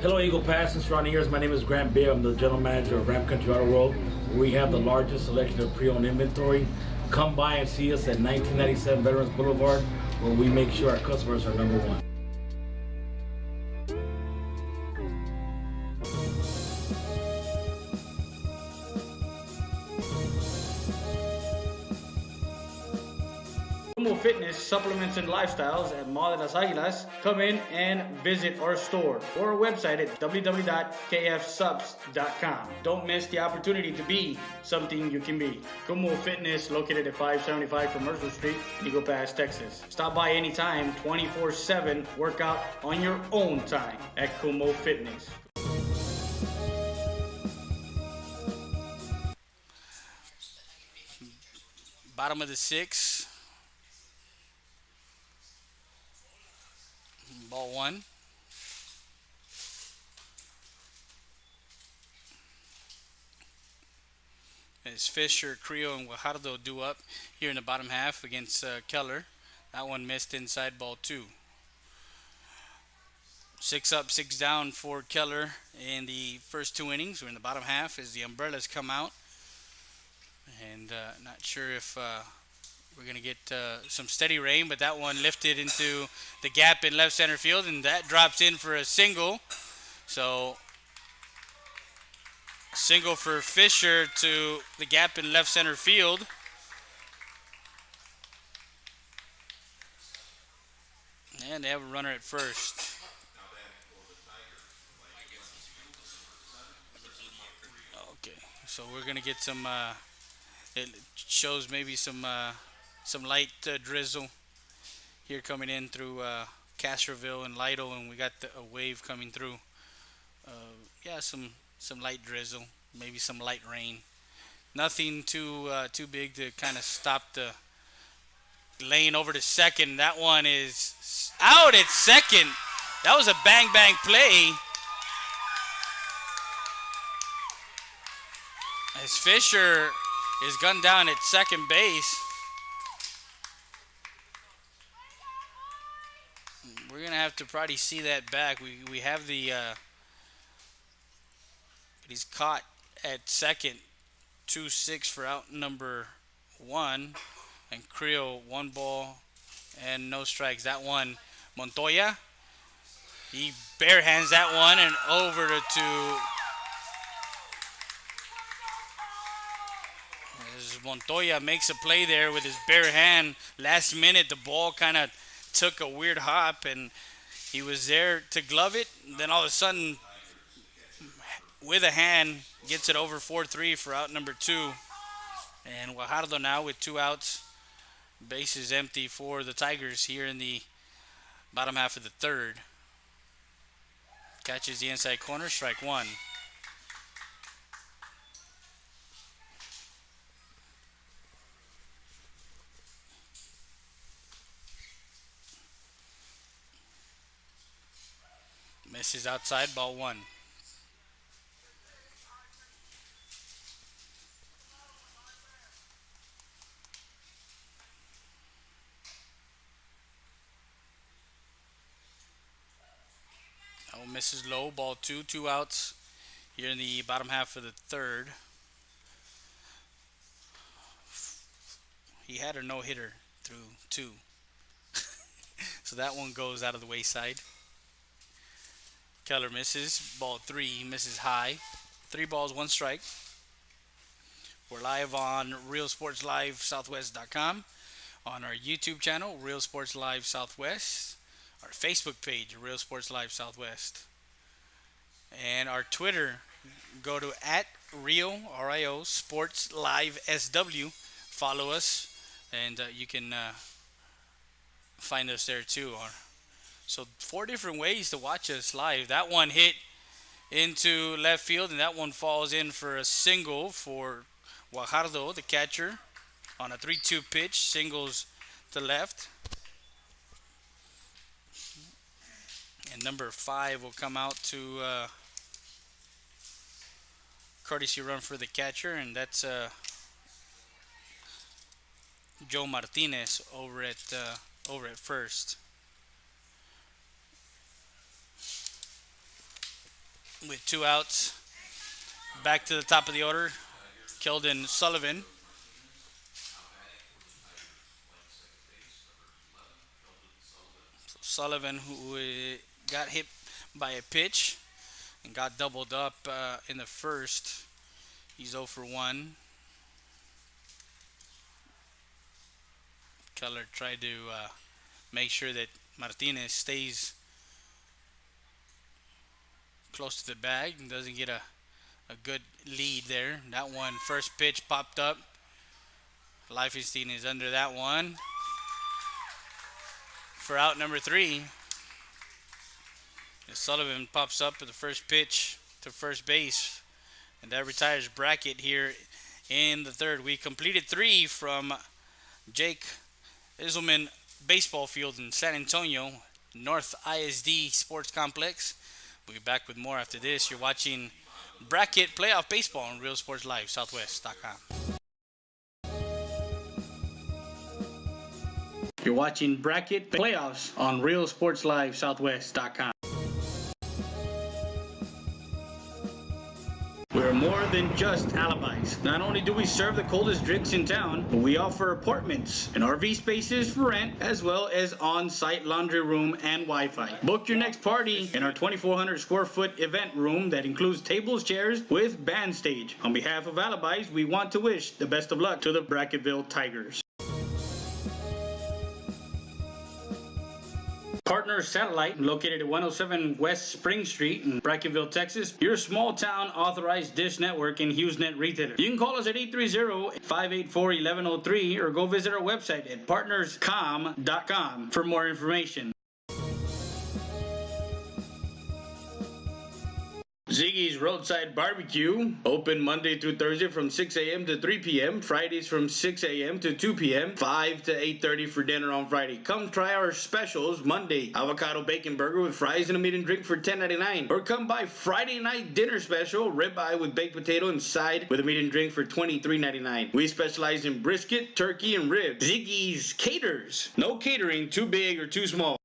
Hello, Eagle Pass and surrounding areas. My name is Grant Beer. I'm the general manager of Ramp Country Auto World. We have the largest selection of pre-owned inventory. Come by and see us at 1997 Veterans Boulevard, where we make sure our customers are number one. Kumo Fitness Supplements and Lifestyles at Mall de las Águilas. Come in and visit our store or our website at www.kfsubs.com. Don't miss the opportunity to be something you can be. Kumo Fitness, located at 575 Commercial Street, Eagle Pass, Texas. Stop by anytime, 24/7. Work out on your own time at Kumo Fitness. Bottom of the sixth. Ball one. As Fisher, Creo, and Guajardo do up here in the bottom half against Keller. That one missed inside, ball two. 6 up, 6 down for Keller in the first two innings. We're in the bottom half as the umbrellas come out. And not sure if we're going to get some steady rain, but that one lifted into the gap in left center field, and that drops in for a single. So, single for Fisher to the gap in left center field. And they have a runner at first. Okay, so we're going to get some, it shows maybe some light drizzle here coming in through Castroville and Lido, and we got a wave coming through. Yeah, some light drizzle, maybe some light rain. Nothing too big to kind of stop the lane over to second. That one is out at second. That was a bang play. As Fisher is gunned down at second base. We're going to have to probably see that back. We have the he's caught at second, 2-6 for out number one, and Creo 1 ball and no strikes. That one, Montoya, he bare hands that one and over to as Montoya makes a play there with his bare hand. Last minute, the ball kind of took a weird hop, and he was there to glove it. Then all of a sudden, with a hand, gets it over 4-3 for out number two. And Guajardo now with 2 outs. Bases empty for the Tigers here in the bottom half of the third. Catches the inside corner, strike one. Misses outside, ball one. Oh, misses low, ball two. 2 outs here in the bottom half of the third. He had a no-hitter through 2. So that one goes out of the wayside. Keller misses, ball 3, he misses high. 3 balls, 1 strike. We're live on RealSportsLiveSouthwest.com, on our YouTube channel, Real Sports Live Southwest, our Facebook page, Real Sports Live Southwest, and our Twitter. Go to @Real RIO Sports Live SW. Follow us, and you can find us there too. So 4 different ways to watch us live. That one hit into left field, and that one falls in for a single for Guajardo, the catcher, on a 3-2 pitch. Singles to left. And number 5 will come out to courtesy run for the catcher, and that's Joe Martinez over at first. with 2 outs. Back to the top of the order, Keldon Sullivan. Sullivan, who got hit by a pitch and got doubled up in the first. He's 0 for 1. Keller tried to make sure that Martinez stays close to the bag and doesn't get a good lead there. That one, first pitch popped up. Leifenstein is under that one for out number 3. And Sullivan pops up with the first pitch to first base, and that retires Brackett here in the third. We completed 3 from Jake Iselman Baseball Field in San Antonio, North ISD Sports Complex. We'll be back with more after this. You're watching Bracket Playoff Baseball on Real Sports Live, Southwest.com. You're watching Bracket Playoffs on Real Sports Live, Southwest.com. We're more than just alibis. Not only do we serve the coldest drinks in town, but we offer apartments and RV spaces for rent, as well as on-site laundry room and Wi-Fi. Book your next party in our 2,400 square foot event room that includes tables, chairs, with band stage. On behalf of alibis, we want to wish the best of luck to the Brackettville Tigers. Partner Satellite, located at 107 West Spring Street in Brackettville, Texas. Your small town authorized dish network and HughesNet retailer. You can call us at 830-584-1103 or go visit our website at partnerscom.com for more information. Ziggy's Roadside Barbecue, open Monday through Thursday from 6 a.m. to 3 p.m., Fridays from 6 a.m. to 2 p.m., 5 to 8:30 for dinner on Friday. Come try our specials. Monday, avocado bacon burger with fries and a meat and drink for $10.99. Or come by Friday night dinner special, ribeye with baked potato and side with a meat and drink for $23.99. We specialize in brisket, turkey, and ribs. Ziggy's Caters. No catering too big or too small.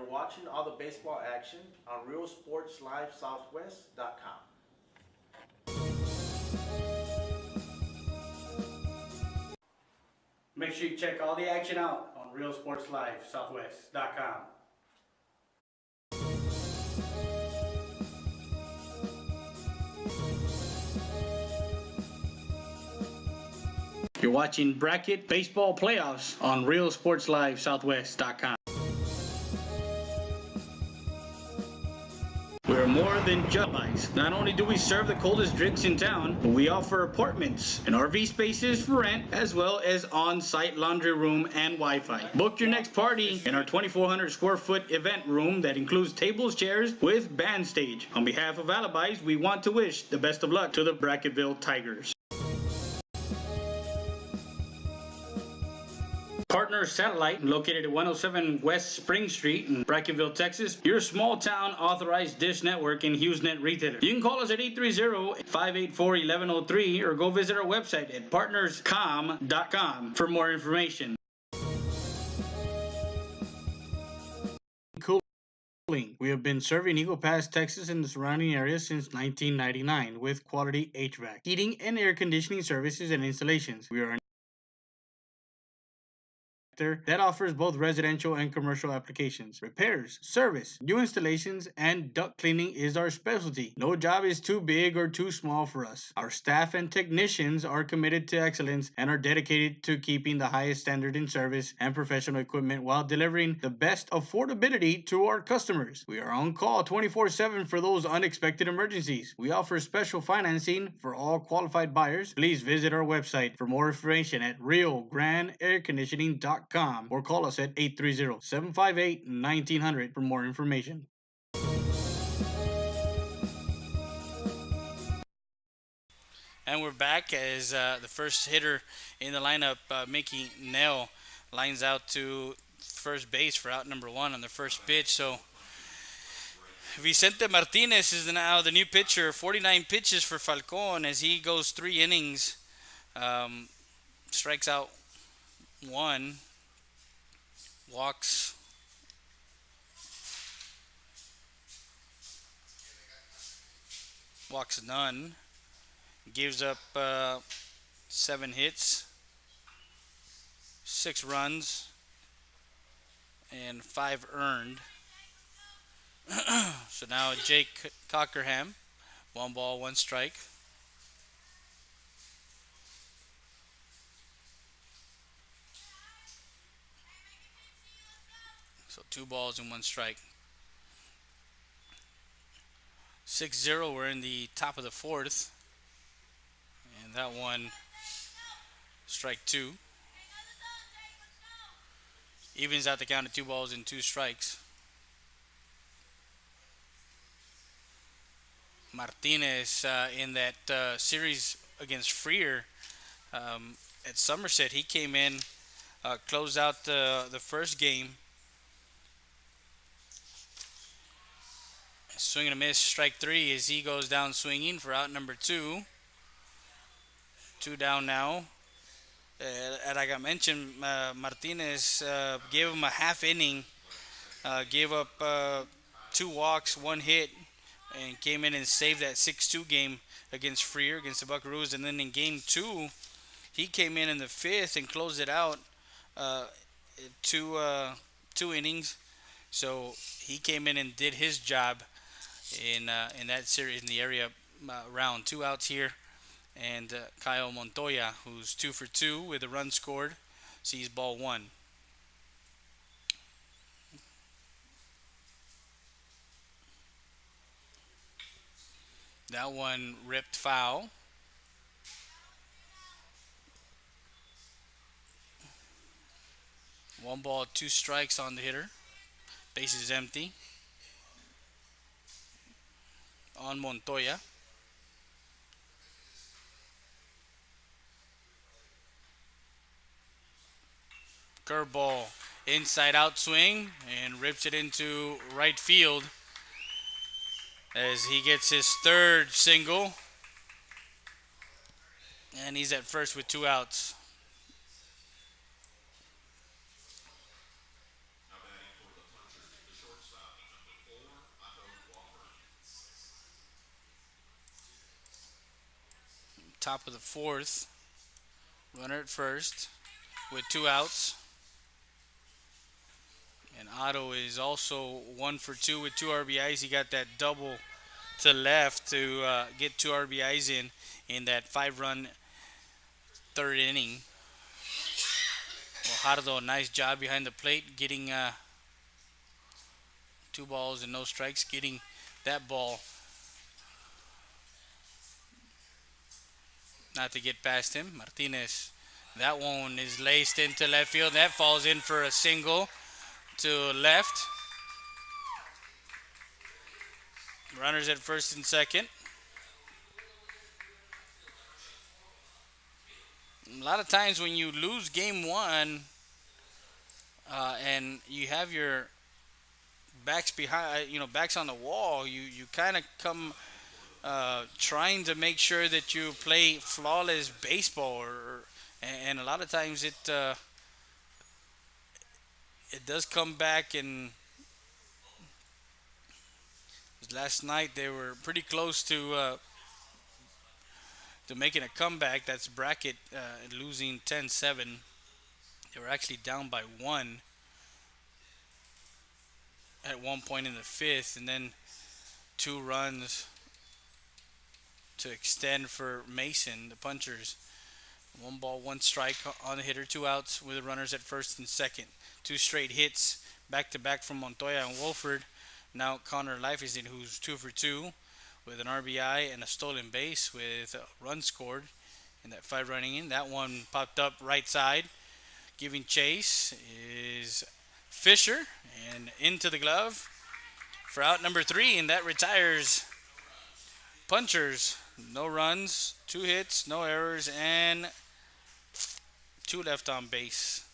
Watching all the baseball action on RealSportsLiveSouthwest.com. Make sure you check all the action out on RealSportsLiveSouthwest.com. You're watching Bracket Baseball Playoffs on Real Sports Live Southwest.com. We're more than just alibis. Not only do we serve the coldest drinks in town, but we offer apartments and RV spaces for rent, as well as on-site laundry room and Wi-Fi. Book your next party in our 2,400 square foot event room that includes tables, chairs, with band stage. On behalf of alibis, we want to wish the best of luck to the Brackettville Tigers. Partner Satellite, located at 107 West Spring Street in Brackettville, Texas. Your small town authorized dish network and HughesNet retailer. You can call us at 830-584-1103 or go visit our website at partnerscom.com for more information. Cooling. We have been serving Eagle Pass, Texas and the surrounding area since 1999 with quality HVAC, heating and air conditioning services and installations. We are an that offers both residential and commercial applications. Repairs, service, new installations, and duct cleaning is our specialty. No job is too big or too small for us. Our staff and technicians are committed to excellence and are dedicated to keeping the highest standard in service and professional equipment while delivering the best affordability to our customers. We are on call 24/7 for those unexpected emergencies. We offer special financing for all qualified buyers. Please visit our website for more information at realgrandairconditioning.com or call us at 830-758-1900 for more information. And we're back as the first hitter in the lineup, Mickey Nell, lines out to first base for out number 1 on the first pitch. So Vicente Martinez is now the new pitcher. 49 pitches for Falcon as he goes 3 innings, strikes out one, walks none, gives up 7 hits, 6 runs, and 5 earned. So now Jake Cockerham, 1 ball, 1 strike. So 2 balls and 1 strike. 6-0. We're in the top of the fourth. And that one, strike 2. Evens out the count of 2 balls and 2 strikes. Martinez in that series against Freer at Somerset, he came in, closed out the first game. Swing and a miss, strike 3 as he goes down swinging for out number 2. 2 down now. Like I mentioned, Martinez gave him a half inning, gave up 2 walks, 1 hit, and came in and saved that 6-2 game against Freer, against the Buckaroos. And then in game 2, he came in the 5th and closed it out, uh, 2 innings. So he came in and did his job in that series in the area round. 2 outs here, and Kyle Montoya, who's 2 for 2 with a run scored, sees ball 1. That one ripped foul. One ball, 2 strikes on the hitter. Base is empty on Montoya. Curveball, inside out swing, and rips it into right field as he gets his 3rd single. And he's at first with 2 outs. Top of the 4th. Runner at first with 2 outs. And Otto is also 1 for 2 with 2 RBIs. He got that double to left to get 2 RBIs in that 5-run 3rd inning. Fajardo, nice job behind the plate, getting 2 balls and no strikes, getting that ball not to get past him. Martinez, that one is laced into left field. That falls in for a single to left. Runners at first and second. A lot of times when you lose game 1 and you have your backs behind, backs on the wall, you kind of come trying to make sure that you play flawless baseball, and a lot of times it does come back. And last night they were pretty close to making a comeback. That's Brackett losing 10-7. They were actually down by 1 at one point in the 5th, and then 2 runs to extend for Mason, the punchers. 1 ball, 1 strike on the hitter, 2 outs with the runners at first and second. 2 straight hits back-to-back from Montoya and Wolford. Now Connor Liefeisen, who's 2 for 2 with an RBI and a stolen base with a run scored in that 5-run inning. That one popped up right side. Giving chase is Fisher, and into the glove for out number 3, and that retires punchers. No runs, 2 hits, no errors, and 2 left on base.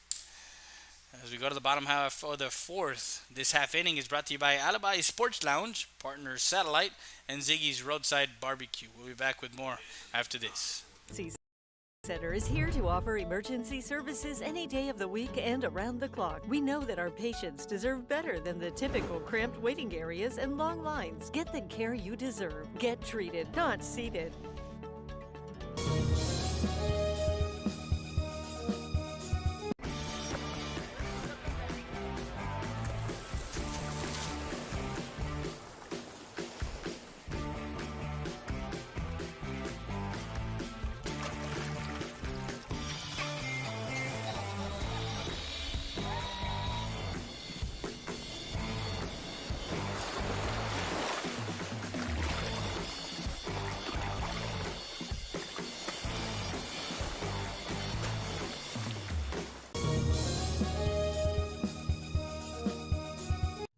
As we go to the bottom half of the 4th, this half inning is brought to you by Alibi Sports Lounge, Partners Satellite, and Ziggy's Roadside Barbecue. We'll be back with more after this. Center is here to offer emergency services any day of the week and around the clock. We know that our patients deserve better than the typical cramped waiting areas and long lines. Get the care you deserve. Get treated, not seated.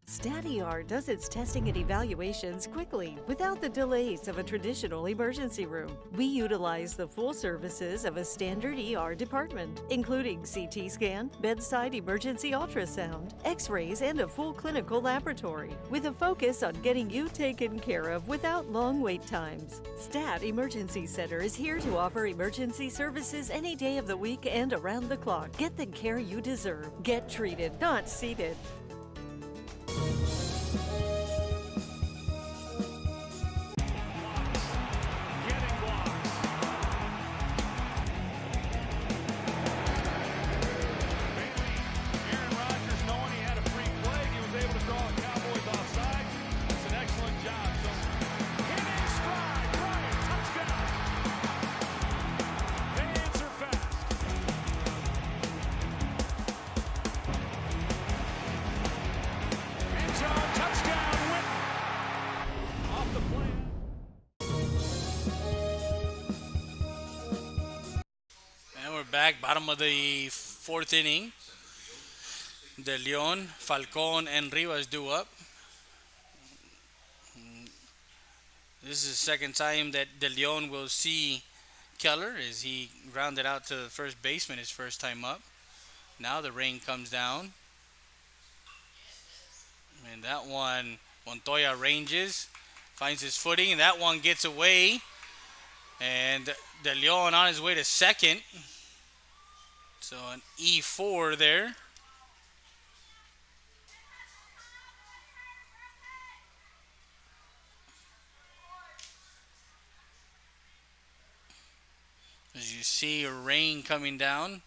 StatER does its testing and evaluations quickly without the delays of a traditional emergency room. We utilize the full services of a standard ER department, including CT scan, bedside emergency ultrasound, x-rays, and a full clinical laboratory, with a focus on getting you taken care of without long wait times. Stat Emergency Center is here to offer emergency services any day of the week and around the clock. Get the care you deserve. Get treated, not seated. And we're back, bottom of the fourth inning. De Leon, Falcon, and Rivas due up. This is the second time that De Leon will see Keller as he grounded out to the first baseman his first time up. Now the rain comes down. And that one, Montoya ranges, finds his footing, and that one gets away. And De Leon on his way to second. So an E4 there. As you see rain coming down.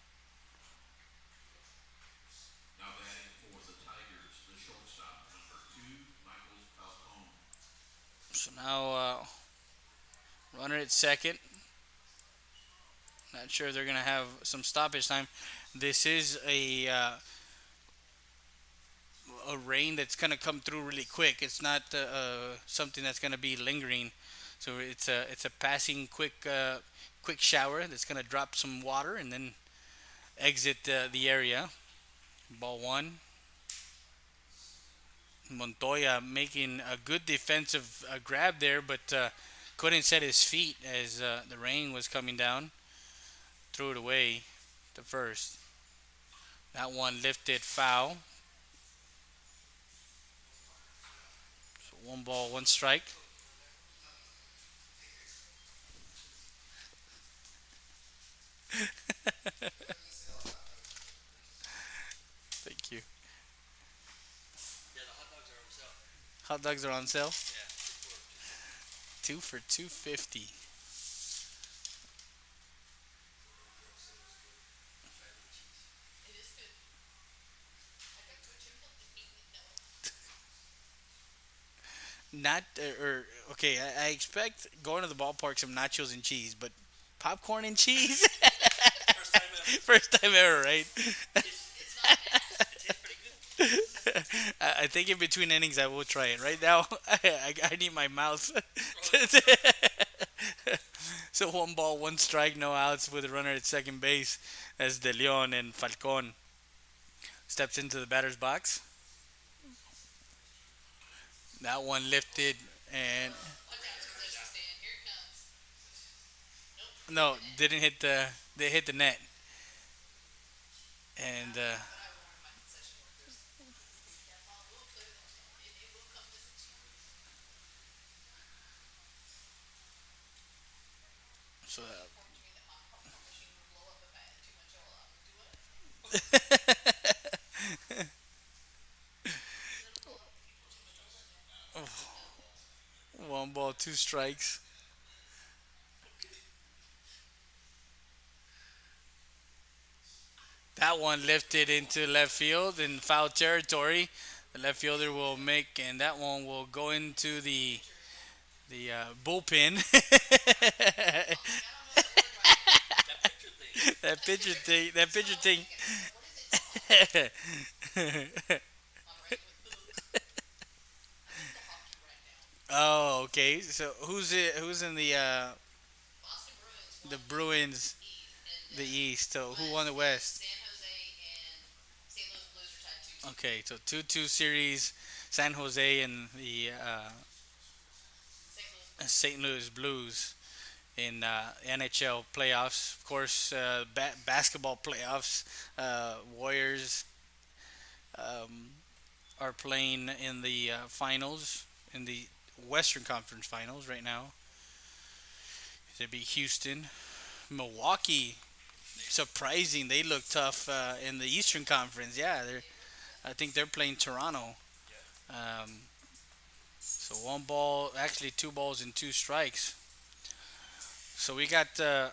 Now batting for the Tigers, the shortstop, number 2, Michael Falcone. So now runner at second. Not sure they're going to have some stoppage time. This is a rain that's going to come through really quick. It's not something that's going to be lingering. So it's a passing quick shower that's going to drop some water and then exit the area. Ball one. Montoya making a good defensive grab there, but couldn't set his feet as the rain was coming down. Threw it away to first. That one lifted foul. So 1 ball, 1 strike. Thank you. Yeah, the hot dogs are on sale. Hot dogs are on sale. Yeah, 2 for $2.50. it is good. I got good chicken. Not okay. I expect going to the ballpark some nachos and cheese, but popcorn and cheese. First time ever. First time ever, right? It's not bad. It tastes pretty good. I think in between innings I will try it. Right now, I need my mouth. So 1 ball, 1 strike, no outs with a runner at second base as De Leon, and Falcon steps into the batter's box. That one lifted and no, didn't hit they hit the net. And so two strikes. That one lifted into left field in foul territory. The left fielder will make, and that one will go into the bullpen. That pitcher thing. That pitcher thing. Oh, okay. So who's it? Who's in Boston Bruins the won Bruins? the The East, East. So and who won the West? San Jose and St. Louis Blues are tied 2-2. Okay, so 2-2 series. San Jose and the St. Louis Blues. St. Louis Blues in NHL playoffs. Of course, basketball playoffs. Warriors um, are playing in the finals in the Western Conference Finals right now. They beat Houston, Milwaukee. Surprising, they look tough in the Eastern Conference. Yeah, they're. I think they're playing Toronto. Um, so one ball, actually two balls and two strikes. So we got NBA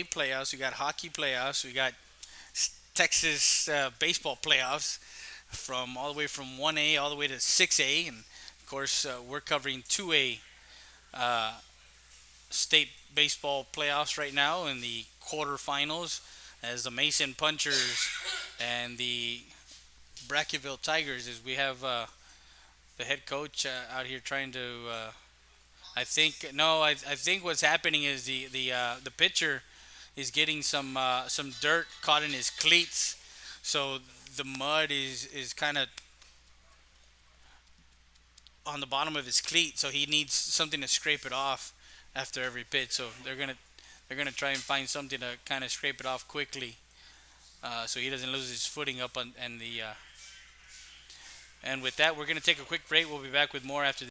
playoffs, we got hockey playoffs, we got Texas baseball playoffs from all the way from 1A all the way to 6A, and of course we're covering 2A uh, state baseball playoffs right now in the quarterfinals as the Mason Punchers and the Bracketville Tigers. As we have the head coach out here trying to. I think no. I think what's happening is the pitcher is getting some dirt caught in his cleats, so the mud is kind of on the bottom of his cleat, so he needs something to scrape it off after every pitch. So they're gonna try and find something to kind of scrape it off quickly, so he doesn't lose his footing up on and the. And with that, we're gonna take a quick break. We'll be back with more after.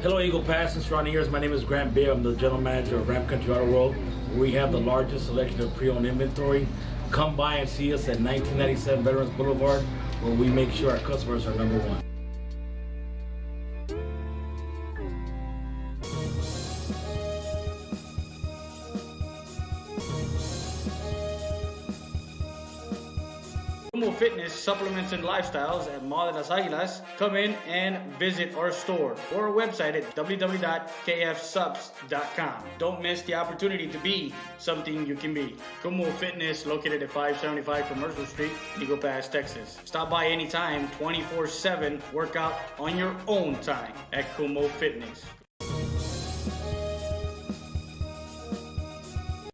Hello, Eagle Pass and surrounding areas. My name is Grant Beer. I'm the general manager of Ramp Country Auto World. We have the largest selection of pre-owned inventory. Come by and see us at 1997 Veterans Boulevard, where we make sure our customers are number one. Como Fitness Supplements and Lifestyles at Mall de las Águilas. Come in and visit our store or our website at www.kfsubs.com. Don't miss the opportunity to be something you can be. Como Fitness, located at 575 Commercial Street, Eagle Pass, Texas. Stop by anytime, 24/7. Work out on your own time at Como Fitness.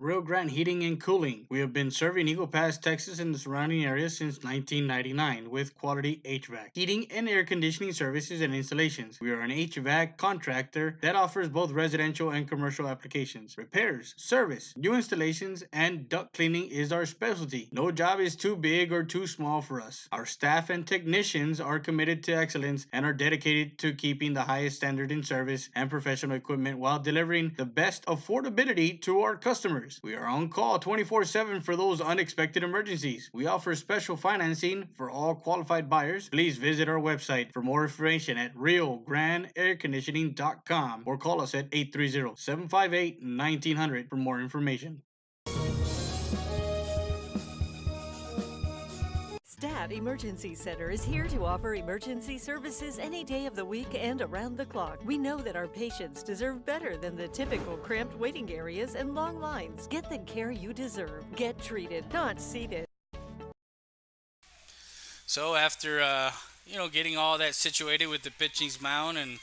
Rio Grande Heating and Cooling. We have been serving Eagle Pass, Texas and the surrounding areas since 1999 with quality HVAC, heating and air conditioning services and installations. We are an HVAC contractor that offers both residential and commercial applications. Repairs, service, new installations, and duct cleaning is our specialty. No job is too big or too small for us. Our staff and technicians are committed to excellence and are dedicated to keeping the highest standard in service and professional equipment while delivering the best affordability to our customers. We are on call 24/7 for those unexpected emergencies. We offer special financing for all qualified buyers. Please visit our website for more information at riograndeairconditioning.com or call us at 830-758-1900 for more information. Stat Emergency Center is here to offer emergency services any day of the week and around the clock. We know that our patients deserve better than the typical cramped waiting areas and long lines. Get the care you deserve. Get treated, not seated. So after getting all that situated with the pitching's mound and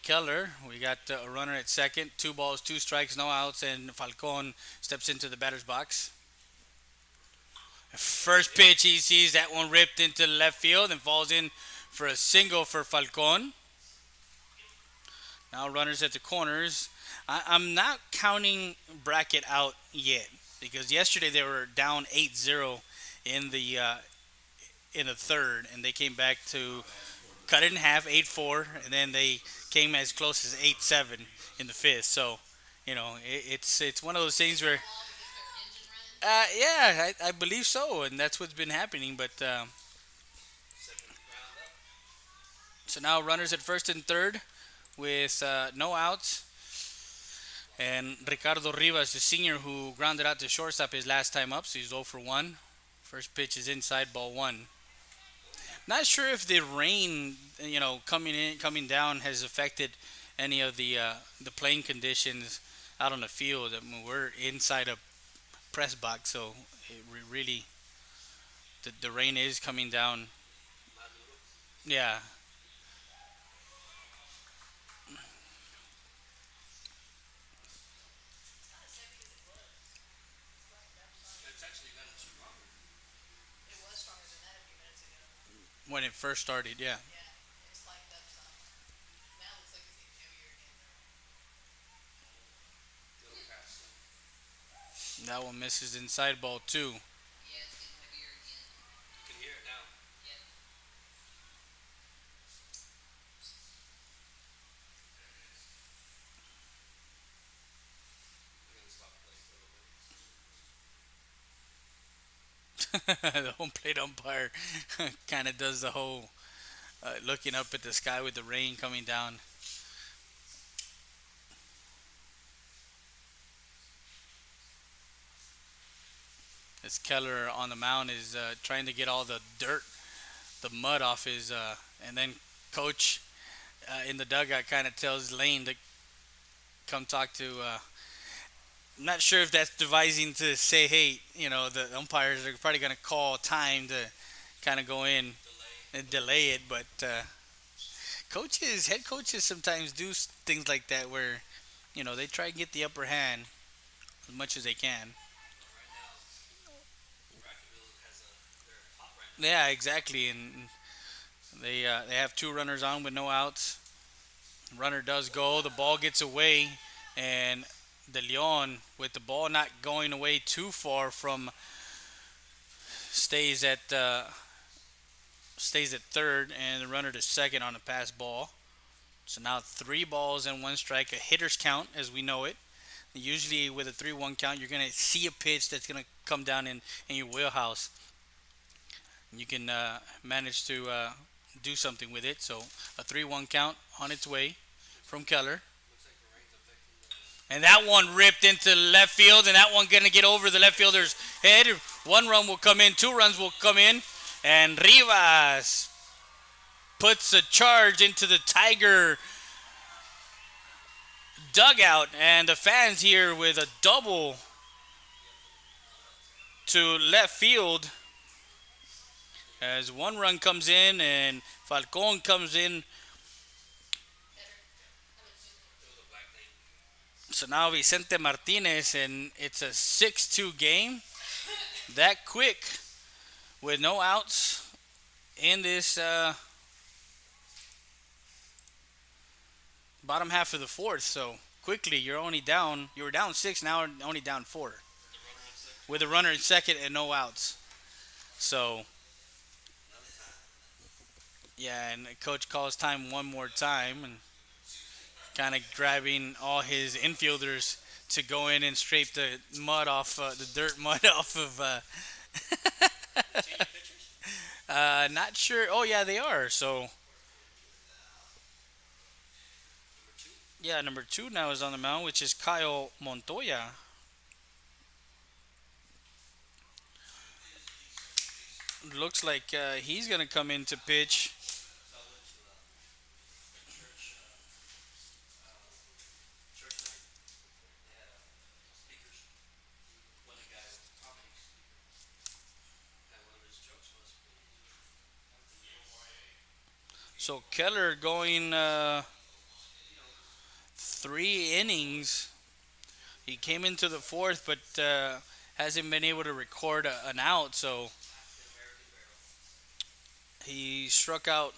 Keller, we got a runner at second, 2 balls, 2 strikes, no outs, and Falcon steps into the batter's box. First pitch, he sees that one ripped into left field and falls in for a single for Falcon. Now runners at the corners. I'm not counting Brackett out yet because yesterday they were down 8-0 in the third, and they came back to cut it in half, 8-4, and then they came as close as 8-7 in the fifth. So, it's one of those things where Yeah, I believe so, and that's what's been happening. But so now runners at first and third with no outs, and Ricardo Rivas, the senior who grounded out to shortstop his last time up, so he's 0 for 1. First pitch is inside, ball one. Not sure if the rain, coming in, coming down, has affected any of the playing conditions out on the field. I mean, we're inside a press box, so really the rain is coming down. Yeah, Not as heavy as it was. It's like that side. It's actually gotten stronger. It was stronger than that a few minutes ago. when it first started, yeah. Yeah, it's lightened up some. Now it looks like it's getting heavier again Little past them. That one misses inside, ball two. Yeah, it's getting heavier again. You can hear it now. Yep. I'm gonna stop playing for a little bit. The home plate umpire kind of does the whole looking up at the sky with the rain coming down. As Keller on the mound is trying to get all the dirt, the mud off his, and then coach in the dugout kind of tells Lane to come talk to. I'm not sure if that's devising to say, hey, the umpires are probably going to call time to kind of go in and delay it, but head coaches sometimes do things like that where, they try and get the upper hand as much as they can. But right now, Bracketville they're hot right now. Yeah, exactly, and they have two runners on with no outs. Runner does go, the ball gets away, and De Leon, with the ball not going away too far from, stays at third, and the runner to second on a pass ball. So now 3 balls and 1 strike, a hitter's count as we know it. Usually with a 3-1 count, you're gonna see a pitch that's gonna come down in your wheelhouse. You can manage to do something with it. So a 3-1 count on its way from Keller. Looks like the rain's affecting And that one ripped into left field, and that one gonna get over the left fielder's head. 1 run will come in, 2 runs will come in, and Rivas puts a charge into the Tiger dugout, and the fans here with a double to left field as 1 run comes in and Falcon comes in. So now Vicente Martinez, and it's a 6-2 game. That quick with no outs in this bottom half of the fourth. So quickly, you were down 6, now only down 4. With a runner in second and no outs. So, yeah, and the coach calls time one more time and kind of grabbing all his infielders to go in and scrape the mud off, the dirt mud off of. Not sure. Oh, yeah, they are. So, yeah, number 2 now is on the mound, which is Kyle Montoya. Looks like he's going to come in to pitch. So Keller going 3 innings. He came into the fourth, but hasn't been able to record an out. So he struck out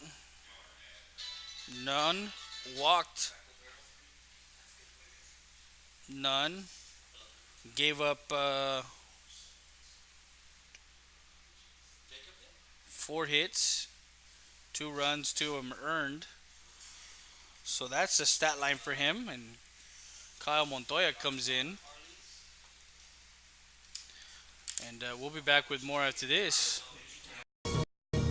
none, walked none, gave up 4 hits, 2 runs, 2 of them earned. So that's the stat line for him. And Kyle Montoya comes in. And we'll be back with more after this.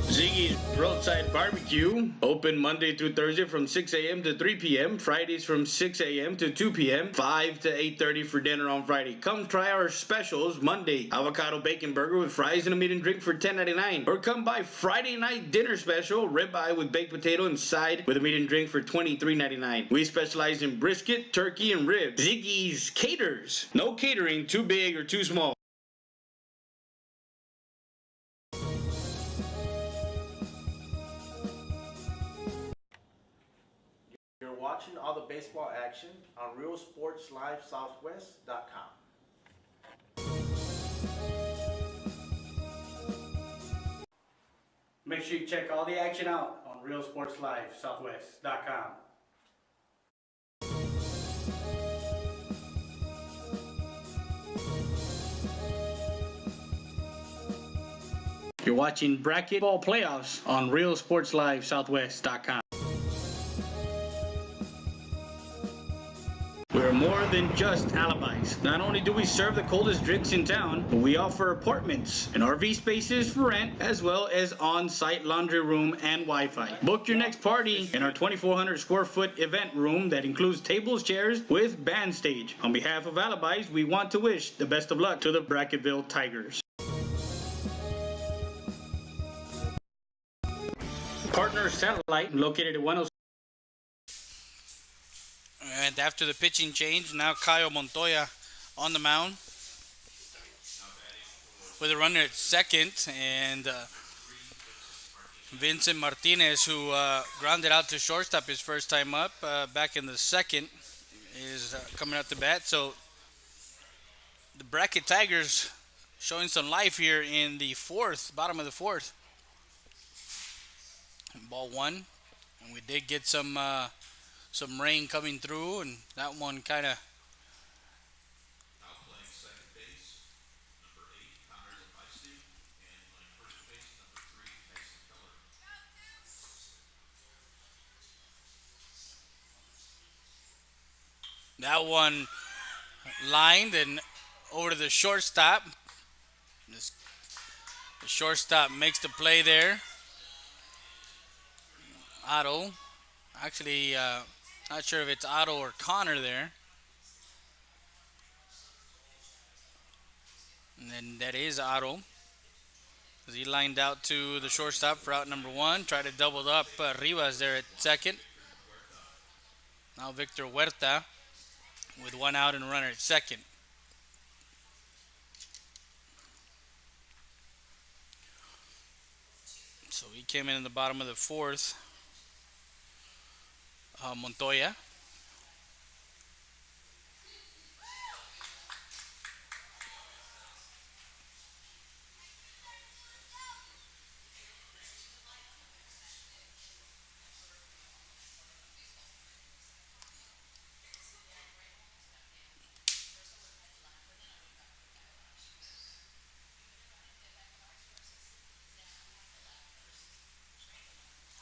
Ziggy's Roadside Barbecue, open Monday through Thursday from 6 a.m. to 3 p.m., Fridays from 6 a.m. to 2 p.m., 5 to 8:30 for dinner on Friday. Come try our specials. Monday, avocado bacon burger with fries and a meat and drink for $10.99. Or come by Friday night dinner special, ribeye with baked potato and side with a meat and drink for $23.99. We specialize in brisket, turkey, and ribs. Ziggy's Caters. No catering too big or too small. You're watching all the baseball action on RealSportsLiveSouthwest.com. Make sure you check all the action out on RealSportsLiveSouthwest.com. You're watching Brackett Ball Playoffs on RealSportsLiveSouthwest.com. We're more than just alibis. Not only do we serve the coldest drinks in town, but we offer apartments and RV spaces for rent, as well as on-site laundry room and Wi-Fi. Book your next party in our 2,400 square foot event room that includes tables, chairs, with band stage. On behalf of alibis, we want to wish the best of luck to the Brackettville Tigers. Partner Satellite, located at 106. And after the pitching change, now Kyle Montoya on the mound with a runner at second, and Vincent Martinez, who grounded out to shortstop his first time up back in the second, is coming up to bat. So the Brackett Tigers showing some life here in the fourth, bottom of the fourth. Ball one, and we did get some rain coming through, and that one kind of. Now playing second base, number 8, Connor Levici, and playing first base, number 3, Mason Keller. That one lined and over to the shortstop. The shortstop makes the play there. Otto. Actually, not sure if it's Otto or Connor there. And then that is Otto. As he lined out to the shortstop for out number one. Tried to double up Rivas there at second. Now Victor Huerta with one out and a runner at second. So he came in the bottom of the fourth. Montoya.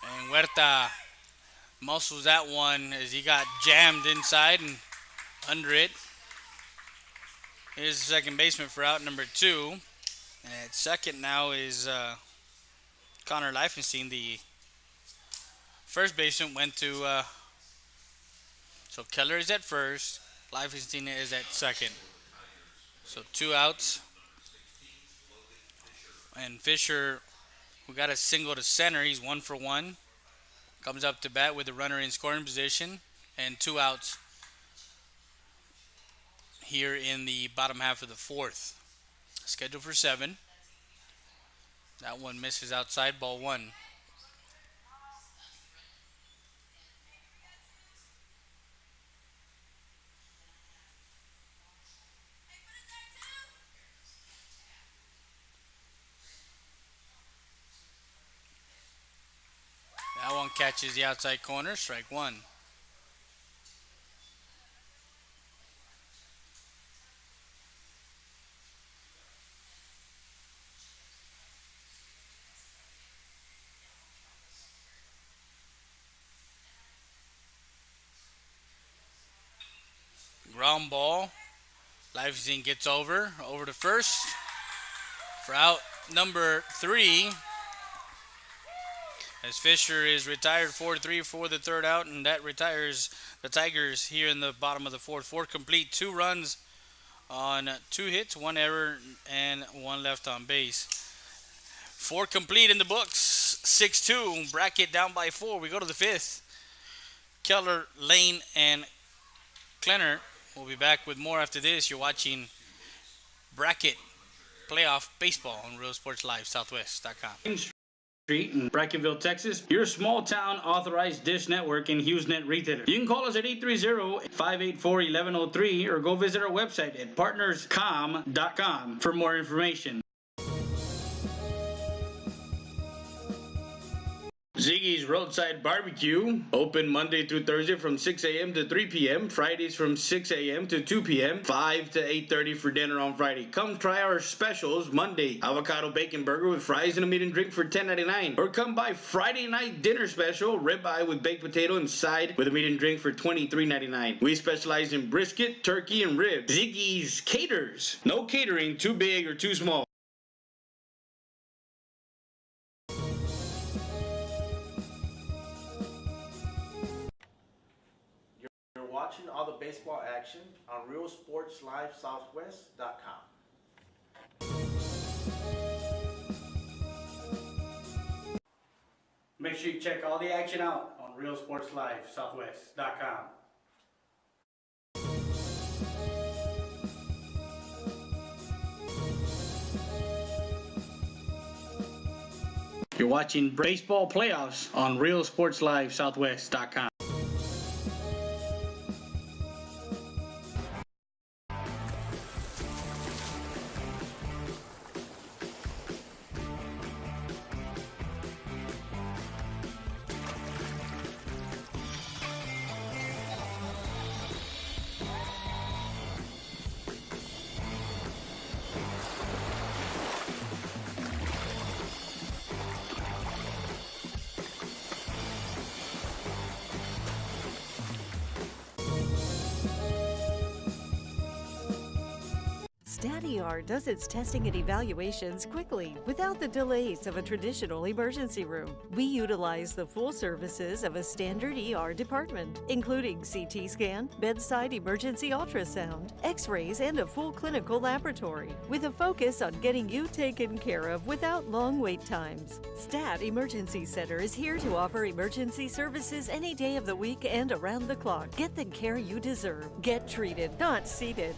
And Huerta muscles that one as he got jammed inside and under it. Here's the second baseman for out number two. And at second now is Connor Leifenstein. The first baseman went to. So Keller is at first. Leifenstein is at second. So two outs. And Fisher, who got a single to center, he's 1 for 1. Comes up to bat with a runner in scoring position and two outs here in the bottom half of the fourth. Scheduled for 7. That one misses outside, ball 1. That one catches the outside corner, strike 1. Ground ball. Leifenstein gets over to first. For out number 3, as Fisher is retired 4-3 for the third out, and that retires the Tigers here in the bottom of the fourth. 4 complete, 2 runs on 2 hits, 1 error, and 1 left on base. 4 complete in the books. 6-2. Brackett down by 4. We go to the 5th. Keller, Lane, and Klenner will be back with more after this. You're watching Brackett Playoff Baseball on RealSportsLiveSouthwest.com. Street in Brackentville, Texas, your small town authorized dish network and HughesNet retailer. You can call us at 830-584-1103 or go visit our website at partnerscom.com for more information. Ziggy's Roadside Barbecue, open Monday through Thursday from 6 a.m. to 3 p.m., Fridays from 6 a.m. to 2 p.m., 5 to 8:30 for dinner on Friday. Come try our specials. Monday, avocado bacon burger with fries and a meat and drink for $10.99. Or come by Friday night dinner special, ribeye with baked potato and side with a meat and drink for $23.99. We specialize in brisket, turkey, and ribs. Ziggy's Caters. No catering too big or too small. You're watching all the baseball action on RealSportsLiveSouthwest.com. Make sure you check all the action out on RealSportsLiveSouthwest.com. You're watching baseball playoffs on RealSportsLiveSouthwest.com. StatER does its testing and evaluations quickly without the delays of a traditional emergency room. We utilize the full services of a standard ER department, including CT scan, bedside emergency ultrasound, x-rays, and a full clinical laboratory, with a focus on getting you taken care of without long wait times. Stat Emergency Center is here to offer emergency services any day of the week and around the clock. Get the care you deserve. Get treated, not seated.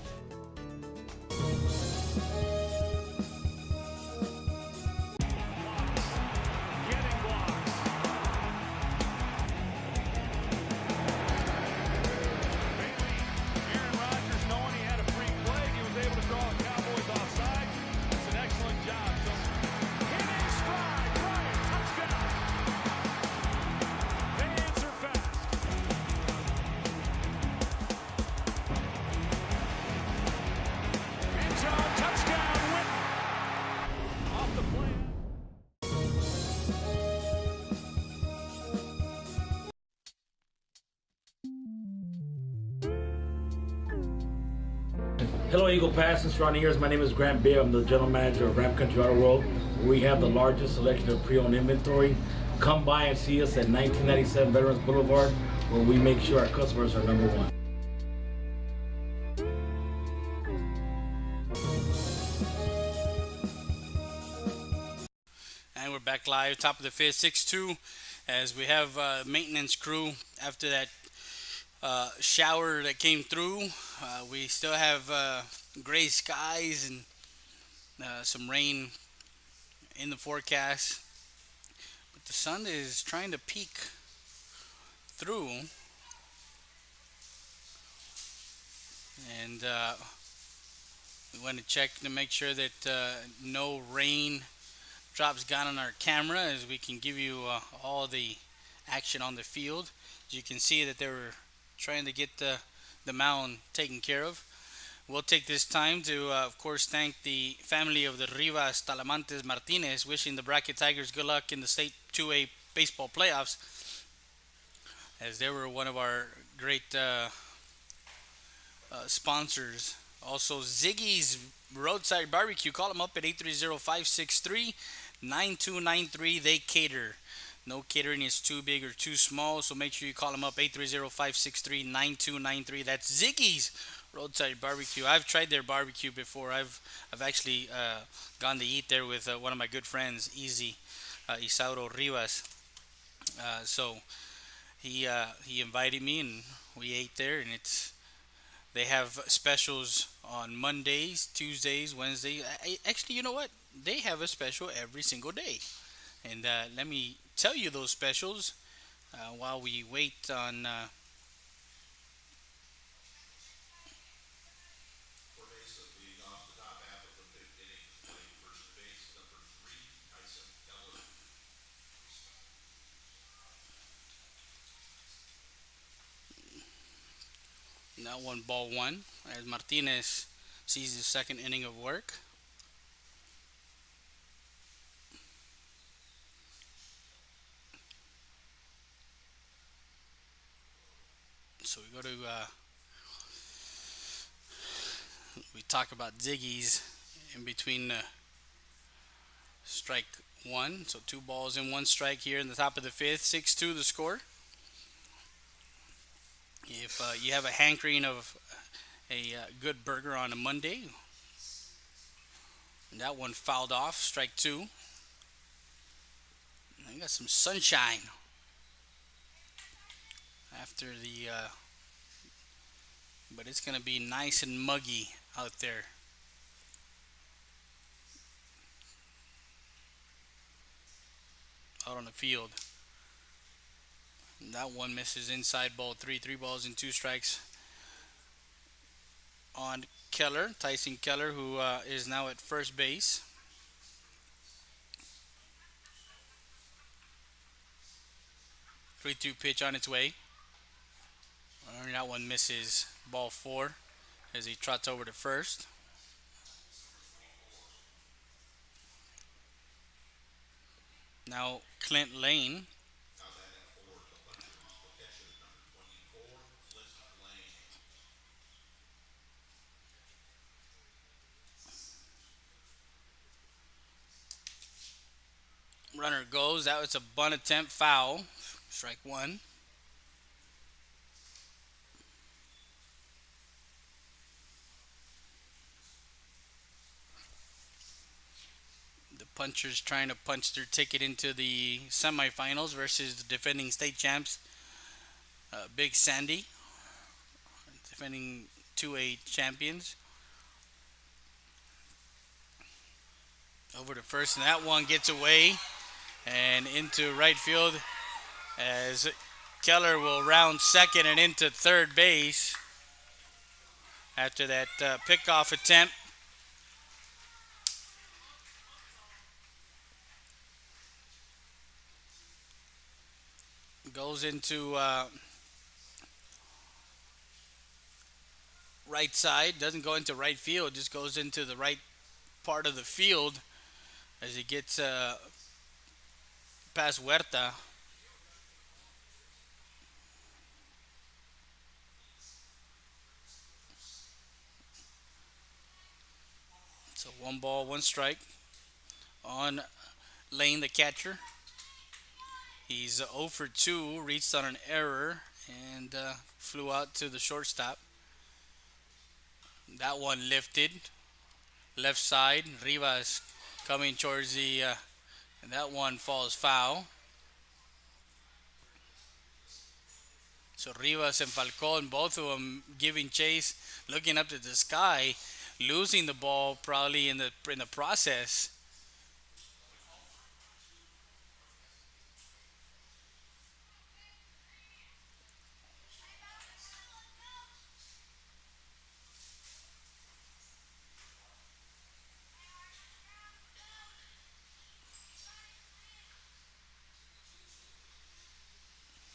Hello, Eagle Pass and surrounding areas. My name is Grant Beer. I'm the general manager of Ramp Country Auto World. We have the largest selection of pre-owned inventory. Come by and see us at 1997 Veterans Boulevard, where we make sure our customers are number one. And we're back live, top of the 5th, 6-2, as we have maintenance crew after that shower that came through. We still have gray skies and some rain in the forecast, but the sun is trying to peek through, and we want to check to make sure that no rain drops down on our camera, as we can give you all the action on the field. As you can see that they were trying to get the mound taken care of. We'll take this time to, of course, thank the family of the Rivas Talamantes Martinez, wishing the Brackett Tigers good luck in the State 2A baseball playoffs, as they were one of our great sponsors Also, Ziggy's Roadside Barbecue. Call them up at 830-563-9293. They cater. No catering is too big or too small, so make sure you call them up 830-563-9293. That's Ziggy's Roadside Barbecue. I've tried their barbecue before. I've actually gone to eat there with one of my good friends, Easy Isauro Rivas. So he invited me and we ate there, and they have specials on Mondays, Tuesdays, Wednesdays. Actually, you know what? They have a special every single day. And let me tell you those specials while we wait on. For base, leading off the top half of the fifth inning, playing first base, number 3, Tyson Keller. That one, ball one, as Martinez sees his second inning of work. So we go to. We talk about Ziggy's in between strike one. So 2 balls and 1 strike here in the top of the fifth. 6-2 the score. If you have a hankering of a good burger on a Monday, that one fouled off. Strike two. I got some sunshine after the. But it's going to be nice and muggy out there. Out on the field. That one misses inside, ball three. 3 balls and 2 strikes on Keller, Tyson Keller, who is now at first base. Three-two pitch on its way. That one misses, ball 4 as he trots over to first. Now Clint Lane. Now batting for the Punchers, the catcher, number 24, Clint Lane. Runner goes. That was a bunt attempt, foul. Strike one. The Punchers trying to punch their ticket into the semifinals versus the defending state champs, Big Sandy, defending 2A champions. Over to first, and that one gets away and into right field as Keller will round second and into third base after that pickoff attempt. Goes into right side, doesn't go into right field, just goes into the right part of the field as he gets past Huerta. So 1 ball, 1 strike on Lane, the catcher. He's 0 for 2, reached on an error and flew out to the shortstop. That one lifted left side. Rivas coming towards the and that one falls foul. So Rivas and Falcon, both of them giving chase, looking up to the sky, losing the ball probably in the process.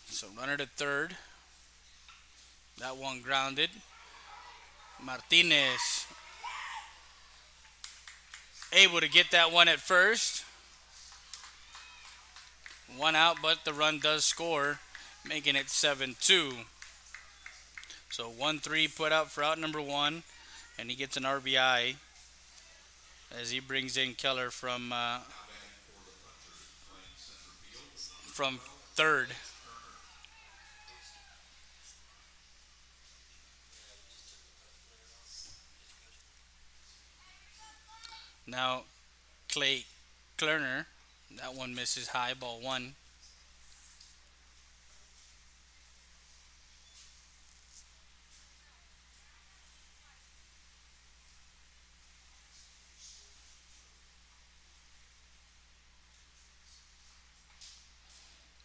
So runner to third. That one grounded. Martinez able to get that one at first. 1 out, but the run does score, making it 7-2. So 1-3 put up for out number 1, and he gets an RBI as he brings in Keller Now batting for the punchers, playing center field, number from 12, third. Turner. Now Clay Klerner, that one misses high, ball one.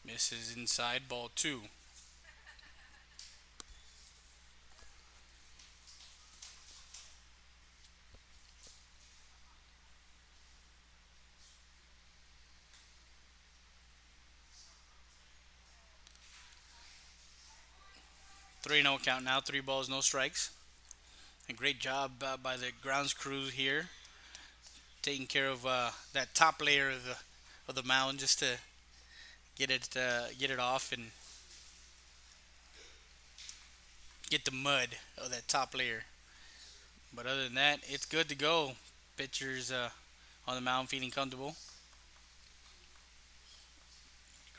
Misses inside, ball two. Three no count now, 3 balls, no strikes. A great job by the grounds crew here, taking care of that top layer of the mound just to get it off and get the mud of that top layer. But other than that, it's good to go. Pitchers on the mound feeling comfortable.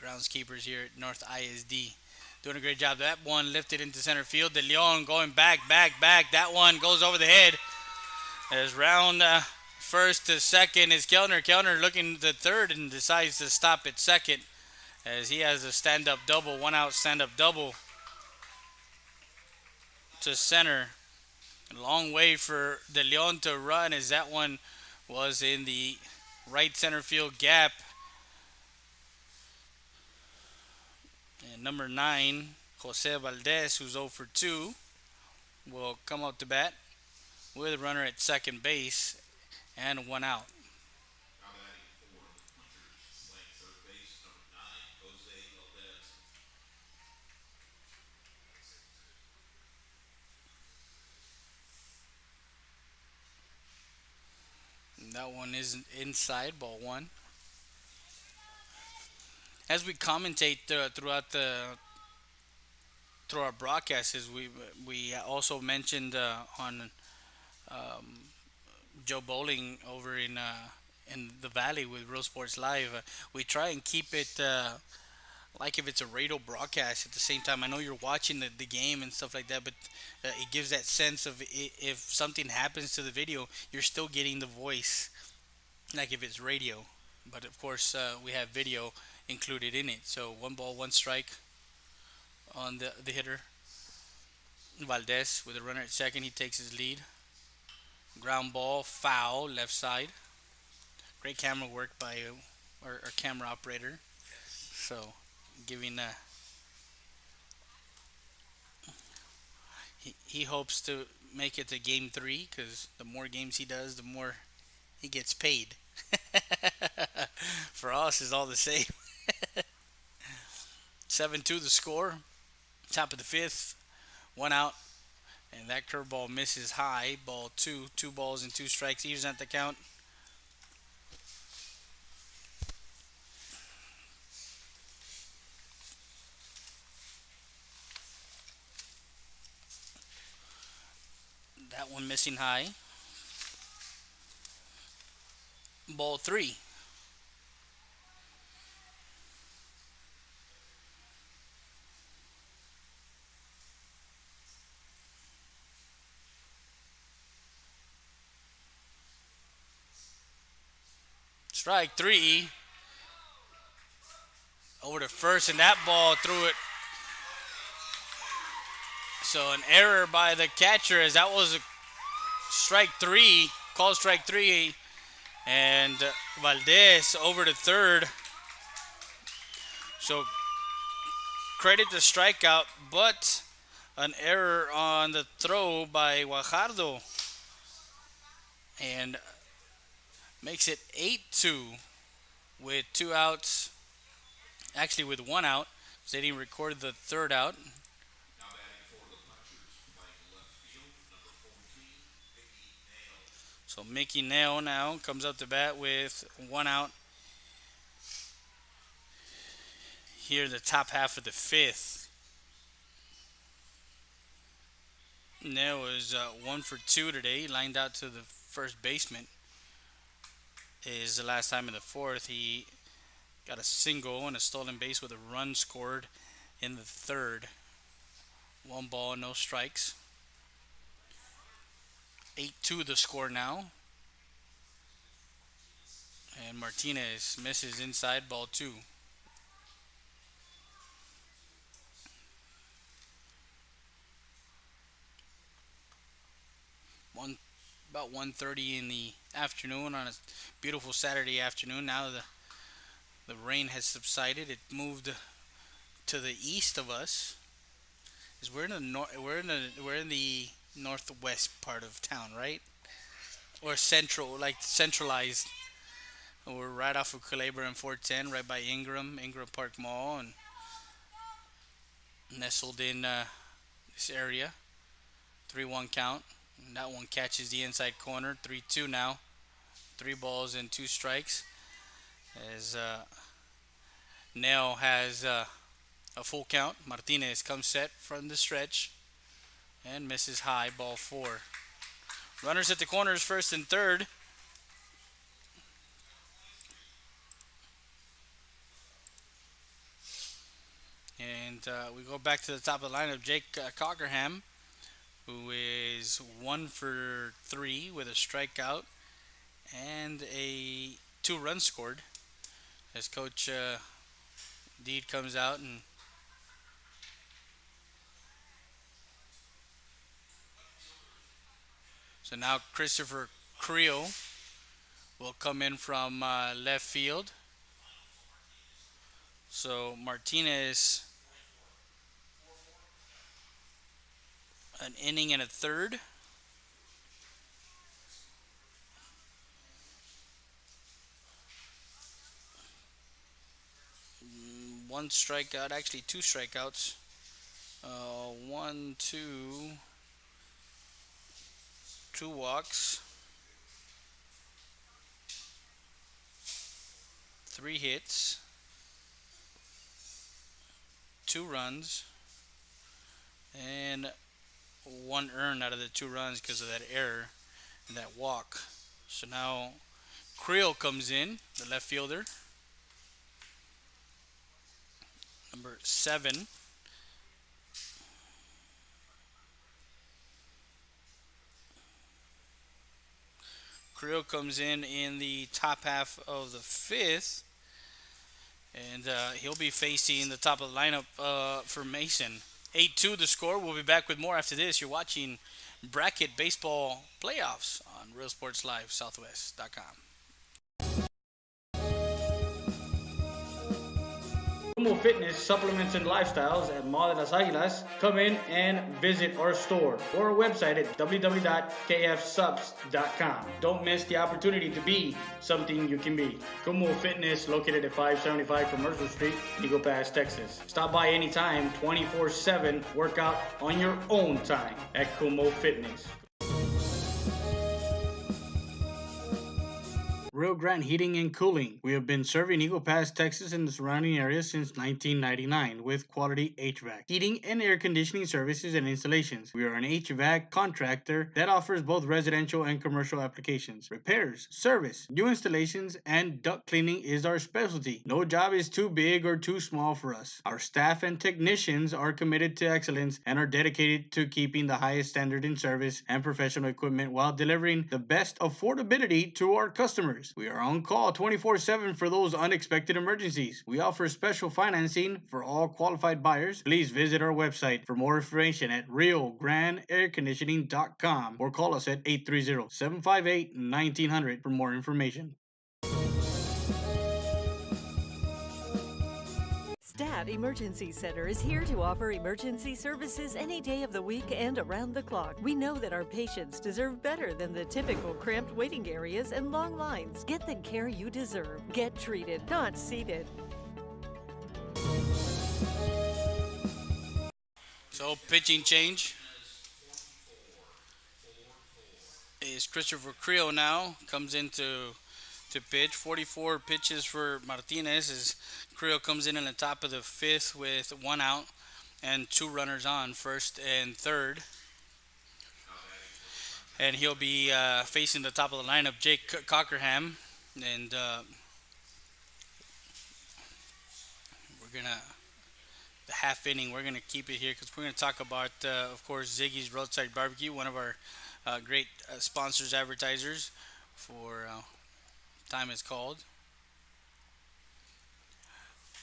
Groundskeepers here at North ISD doing a great job. That one lifted into center field. De Leon going back. That one goes over the head. As round first to second is Kellner. Kellner looking to third and decides to stop at second as he has a stand-up double, 1 out stand-up double to center. A long way for De Leon to run as that one was in the right center field gap. And number 9, Jose Valdez, who's 0 for 2, will come up to bat with a runner at second base and 1 out. Now batting for the punchers, playing third base, number 9, Jose Valdez. And that one is inside, ball one. As we commentate through our broadcasts, we also mentioned on Joe Bowling over in the Valley with Real Sports Live. We try and keep it like if it's a radio broadcast at the same time. I know you're watching the game and stuff like that, but it gives that sense of if something happens to the video, you're still getting the voice, like if it's radio. But of course, we have video included in it. So 1 ball, 1 strike on the hitter. Valdez with a runner at second. He takes his lead. Ground ball, foul, left side. Great camera work by our camera operator. So giving he hopes to make it to game 3 because the more games he does, the more he gets paid. For us, is all the same. 7-2 the score. Top of the 5th. 1 out. And that curveball misses high. Ball 2. 2 balls and 2 strikes. Evens at the count. That one missing high. Ball 3. Strike 3. Over to first, and that ball threw it. So an error by the catcher, as that was a strike 3, called strike 3, and Valdez over to third. So credit the strikeout, but an error on the throw by Guajardo, and makes it 8-2 with 2 outs. Actually, with 1 out, because they didn't record the third out. Now batting for the punchers, playing left field, number 14, Mickey Nail. So Mickey Nail now comes up to bat with 1 out here in the top half of the 5th. Nell was 1 for 2 today. He lined out to the first baseman. Is the last time in the fourth. He got a single and a stolen base with a run scored in the third. 1 ball, no strikes. 8-2 the score now. And Martinez misses inside, ball two. One about 1:30 in the afternoon on a beautiful Saturday afternoon. Now the rain has subsided. It moved to the east of us. Is we're in the we're in the northwest part of town, right? Or central, like centralized. We're right off of Culebra and 410, right by Ingram Park Mall, and nestled in this area. 3-1 count. And that one catches the inside corner. 3-2 now. 3 balls and 2 strikes. As Nell has a full count. Martinez comes set from the stretch and misses high, ball four. Runners at the corners, first and third. And we go back to the top of the lineup. Jake Cockerham, who is 1 for 3 with a strikeout and a 2 runs scored. As Coach Deed comes out and so now Christopher Creel will come in from left field. So Martinez, an inning and a third. One strikeout, actually 2 strikeouts. One, two walks, 3 hits, 2 runs, and 1 earned out of the 2 runs because of that error and that walk. So now Creel comes in, the left fielder, number 7. Creel comes in the top half of the fifth, and he'll be facing the top of the lineup for Mason. 8-2 the score. We'll be back with more after this. You're watching Brackett Baseball Playoffs on Real Sports Live Southwest.com. Como Fitness Supplements and Lifestyles at Mall de las Águilas. Come in and visit our store or our website at www.kfsubs.com. Don't miss the opportunity to be something you can be. Como Fitness, located at 575 Commercial Street, Eagle Pass, Texas. Stop by anytime, 24/7. Work out on your own time at Como Fitness. Rio Grande Heating and Cooling. We have been serving Eagle Pass, Texas and the surrounding area since 1999 with quality HVAC, heating and air conditioning services and installations. We are an HVAC contractor that offers both residential and commercial applications. Repairs, service, new installations, and duct cleaning is our specialty. No job is too big or too small for us. Our staff and technicians are committed to excellence and are dedicated to keeping the highest standard in service and professional equipment while delivering the best affordability to our customers. We are on call 24/7 for those unexpected emergencies. We offer special financing for all qualified buyers. Please visit our website for more information at RioGrandeAirConditioning.com or call us at 830-758-1900 for more information. Stat Emergency Center is here to offer emergency services any day of the week and around the clock. We know that our patients deserve better than the typical cramped waiting areas and long lines. Get the care you deserve. Get treated, not seated. So pitching change is Christopher Creel now. Comes into to pitch. 44 pitches for Martinez as Creel comes in the top of the fifth with 1 out and 2 runners on, first and third. and he'll be facing the top of the lineup, Jake Cockerham, and we're gonna the half inning. We're gonna keep it here because we're gonna talk about, of course, Ziggy's Roadside Barbecue, one of our great sponsors, advertisers for Time is Called,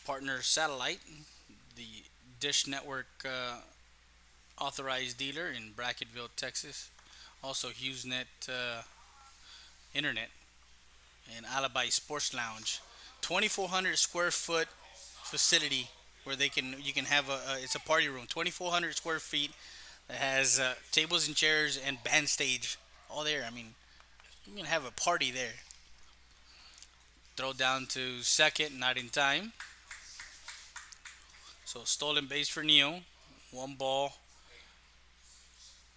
Partner Satellite, the Dish Network authorized dealer in Bracketville, Texas. Also, HughesNet Internet and Alibi Sports Lounge. 2,400 square foot facility where you can have it's a party room. 2,400 square feet that has tables and chairs and band stage all there. I mean, you can have a party there. Throw down to second, not in time. So stolen base for Neo. One ball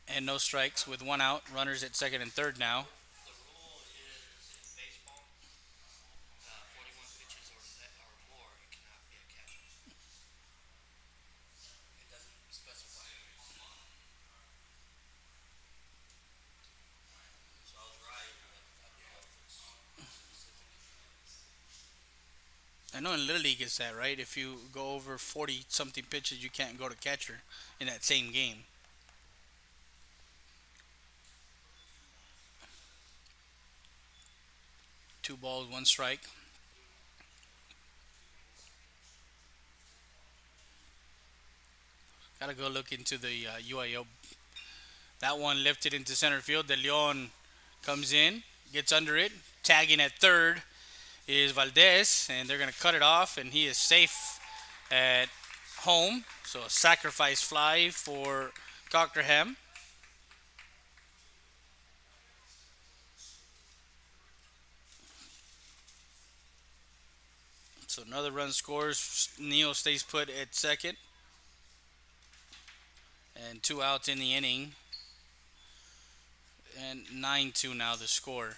and no strikes with one out. Runners at second and third now. The rule is in baseball, 41 pitches or more, it cannot be a catch. It doesn't specify. So I was right. I don't know if it's specific. I know in Little League it's that, right? If you go over 40 something pitches, you can't go to catcher in that same game. Two balls, one strike. Gotta go look into the UIL. That one lifted into center field. De Leon comes in, gets under it. Tagging at third is Valdez, and they're gonna cut it off, and he is safe at home. So a sacrifice fly for Cockerham. So another run scores. Neo stays put at second. And two outs in the inning. And 9-2 now the score.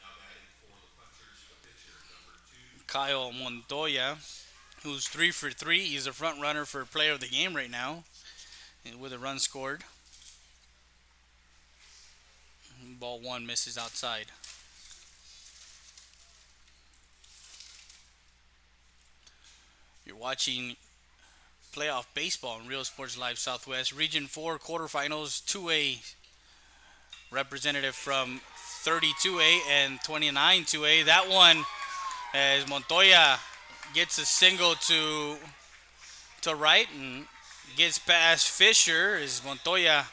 Now batting for the punchers, the pitcher, number 2, Kyle Montoya, who's 3 for 3. He's the front runner for player of the game right now with a run scored. Ball one misses outside. You're watching playoff baseball in Real Sports Live Southwest. Region 4 quarterfinals, 2A representative from 32A and 29-2A. That one, as Montoya gets a single to right and gets past Fisher, as Montoya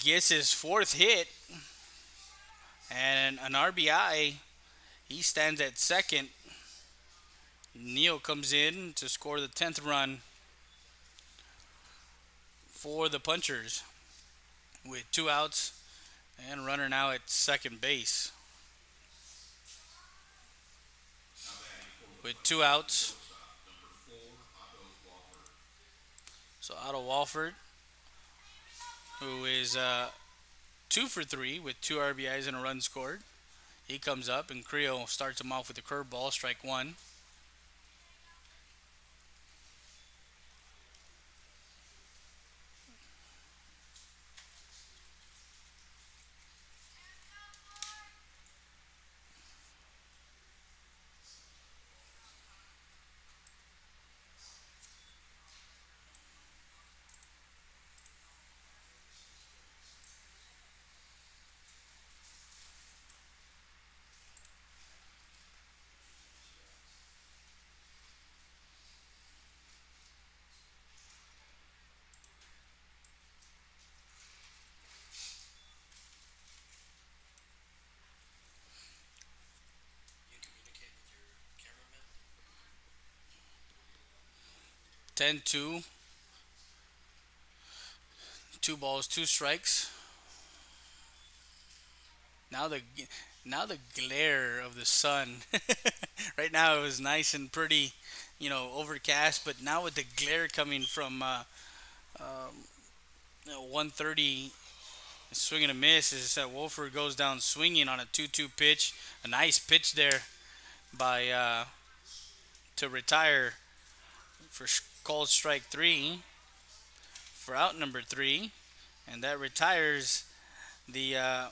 gets his fourth hit and an RBI. He stands at second. Neal comes in to score the 10th run for the Punchers with two outs and a runner now at second base. With two outs. So Otto Walford, who is 2 for 3 with 2 RBIs and a run scored. He comes up and Creel starts him off with a curveball, strike one. You communicate with your cameraman. 10-2. 2 balls, 2 strikes. Now the glare of the sun. Right now it was nice and pretty, overcast, but now with the glare coming from 130 swing and a miss, is that Wolford goes down swinging on a 2-2 pitch. A nice pitch there by to retire for called strike 3 for out number 3, and that retires the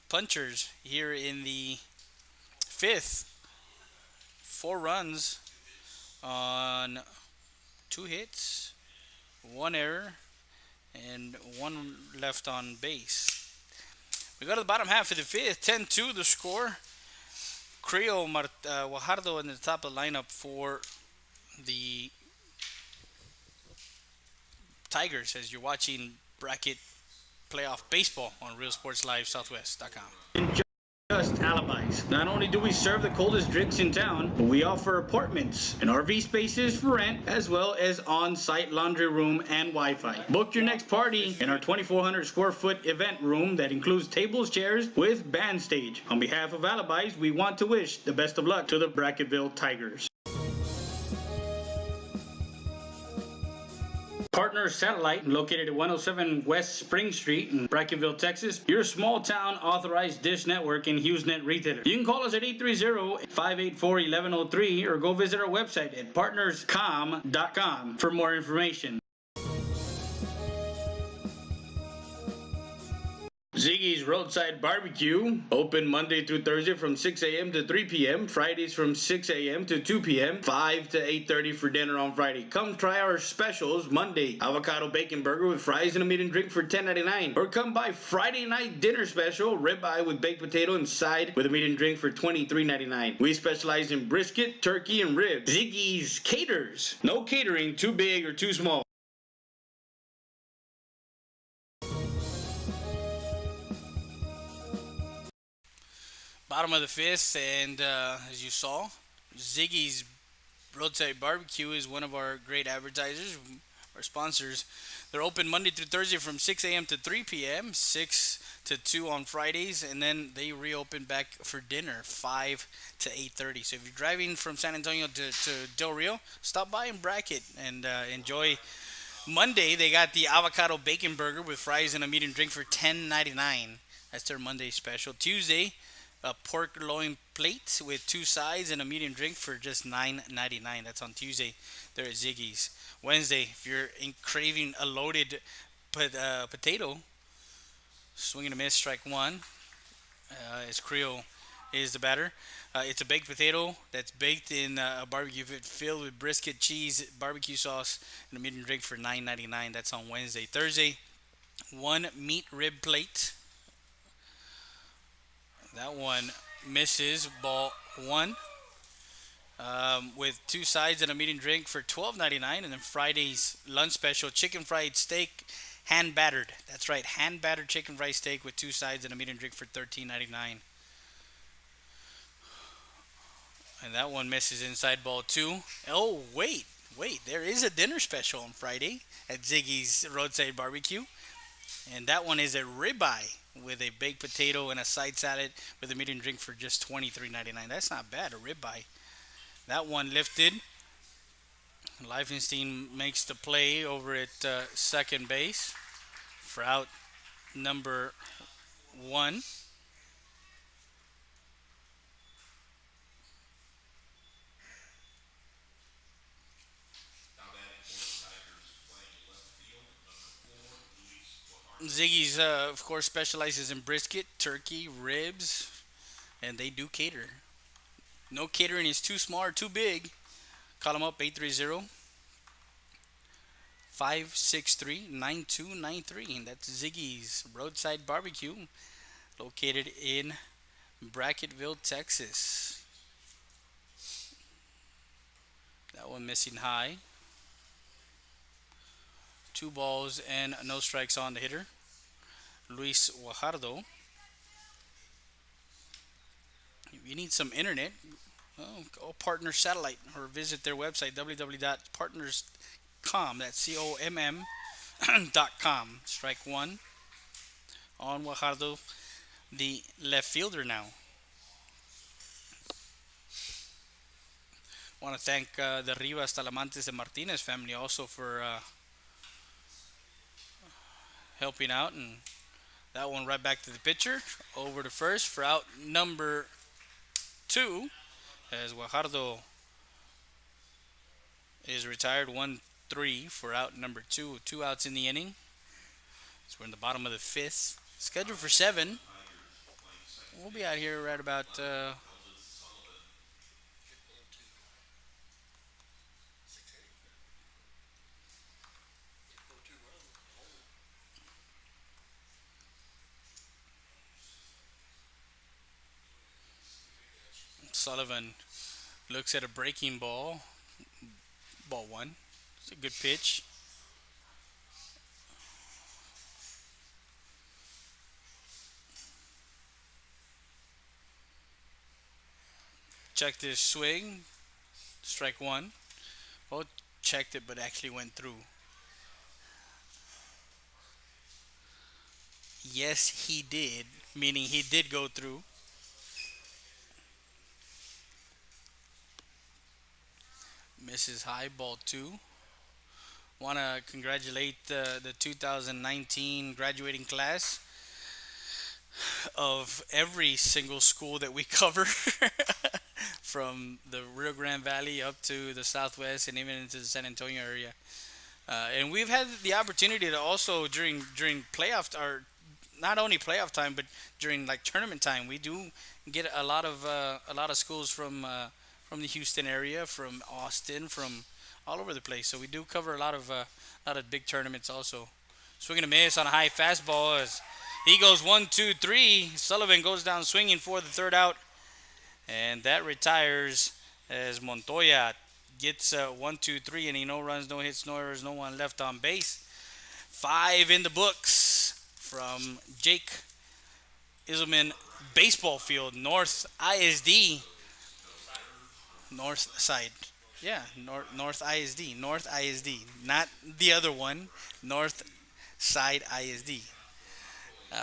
punchers here in the fifth. 4 runs on 2 hits, 1 error, and 1 left on base. We go to the bottom half of the fifth. 10-2 the score. Guajardo in the top of the lineup for the Tigers as you're watching Brackett playoff baseball on RealSportsLiveSouthwest.com. Just alibis. Not only do we serve the coldest drinks in town, but we offer apartments and RV spaces for rent, as well as on-site laundry room and Wi-Fi. Book your next party in our 2,400 square foot event room that includes tables, chairs, with band stage. On behalf of Alibis, we want to wish the best of luck to the Brackettville Tigers. Partner Satellite, located at 107 West Spring Street in Brackettville, Texas. Your small town authorized dish network and HughesNet retailer. You can call us at 830-584-1103 or go visit our website at partnerscom.com for more information. Ziggy's Roadside Barbecue, open Monday through Thursday from 6 a.m. to 3 p.m., Fridays from 6 a.m. to 2 p.m., 5 to 8:30 for dinner on Friday. Come try our specials. Monday, avocado bacon burger with fries and a meat and drink for $10.99. Or come by Friday night dinner special, ribeye with baked potato and side with a meat and drink for $23.99. We specialize in brisket, turkey, and ribs. Ziggy's Caters. No catering too big or too small. Bottom of the fifth, and as you saw, Ziggy's Roadside Barbecue is one of our great advertisers, our sponsors. They're open Monday through Thursday from 6 a.m. to 3 p.m., 6 to 2 on Fridays, and then they reopen back for dinner 5 to 8:30. So if you're driving from San Antonio to Del Rio, stop by in Brackett and enjoy. Monday, they got the avocado bacon burger with fries and a meat and drink for $10.99. That's their Monday special. Tuesday, a pork loin plate with 2 sides and a medium drink for just $9.99. That's on Tuesday. They're at Ziggy's. Wednesday, if you're craving a loaded potato, swing and a miss, strike one. As Creole is the batter. It's a baked potato that's baked in a barbecue filled with brisket, cheese, barbecue sauce, and a medium drink for $9.99. That's on Wednesday. Thursday, 1 meat rib plate. That one misses, ball 1, with 2 sides and a meat and drink for $12.99. And then Friday's lunch special, chicken fried steak, hand battered. That's right, hand battered chicken fried steak with 2 sides and a meat and drink for $13.99. And that one misses inside ball 2. Oh, wait, there is a dinner special on Friday at Ziggy's Roadside Barbecue. And that one is a ribeye with a baked potato and a side salad with a meat and drink for just $23.99. That's not bad, a ribeye. That one lifted. Leifenstein makes the play over at second base for out number 1. Ziggy's, of course, specializes in brisket, turkey, ribs, and they do cater. No catering is too small or too big. Call them up, 830-563-9293. And that's Ziggy's Roadside Barbecue, located in Brackettville, Texas. That one missing high. 2 balls and no strikes on the hitter, Luis Guajardo. If you need some internet, go Partner Satellite or visit their website, www.partners.com. That's COMM.com. Strike 1 on Guajardo, the left fielder now. I want to thank the Rivas, Talamantes, and Martinez family also for helping out, and that one right back to the pitcher, over to first for out number 2, as Guajardo is retired. 1-3 for out number 2. 2 outs in the inning. So we're in the bottom of the 5th. Scheduled for 7. Tigers playing second We'll be base. out here right about Eldon Sullivan. Should pull to 6 innings. You pull 2 runs, hold. Sullivan looks at a breaking ball. Ball one. It's a good pitch. Checked his swing. Strike one. Well, checked it, but actually went through. Yes, he did. Meaning he did go through. Misses high, ball two. Want to congratulate the 2019 graduating class of every single school that we cover from the Rio Grande Valley up to the Southwest and even into the San Antonio area. And we've had the opportunity to also during playoff or not only playoff time but during like tournament time we do get a lot of schools from the Houston area, from Austin, from all over the place. So we do cover a lot of big tournaments also. Swinging a miss on a high fastball as he goes 1, 2, 3. Sullivan goes down swinging for the third out, and that retires as Montoya gets 1, 2, 3, and he no runs, no hits, no errors, no one left on base. 5 in the books from Jake Iselman Baseball Field, North ISD, North Side. Yeah, North ISD, North ISD, not the other one, North Side ISD.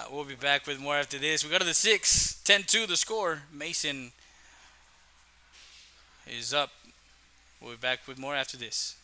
We'll be back with more after this. We go to the 6, 10-2 the score. Mason is up. We'll be back with more after this.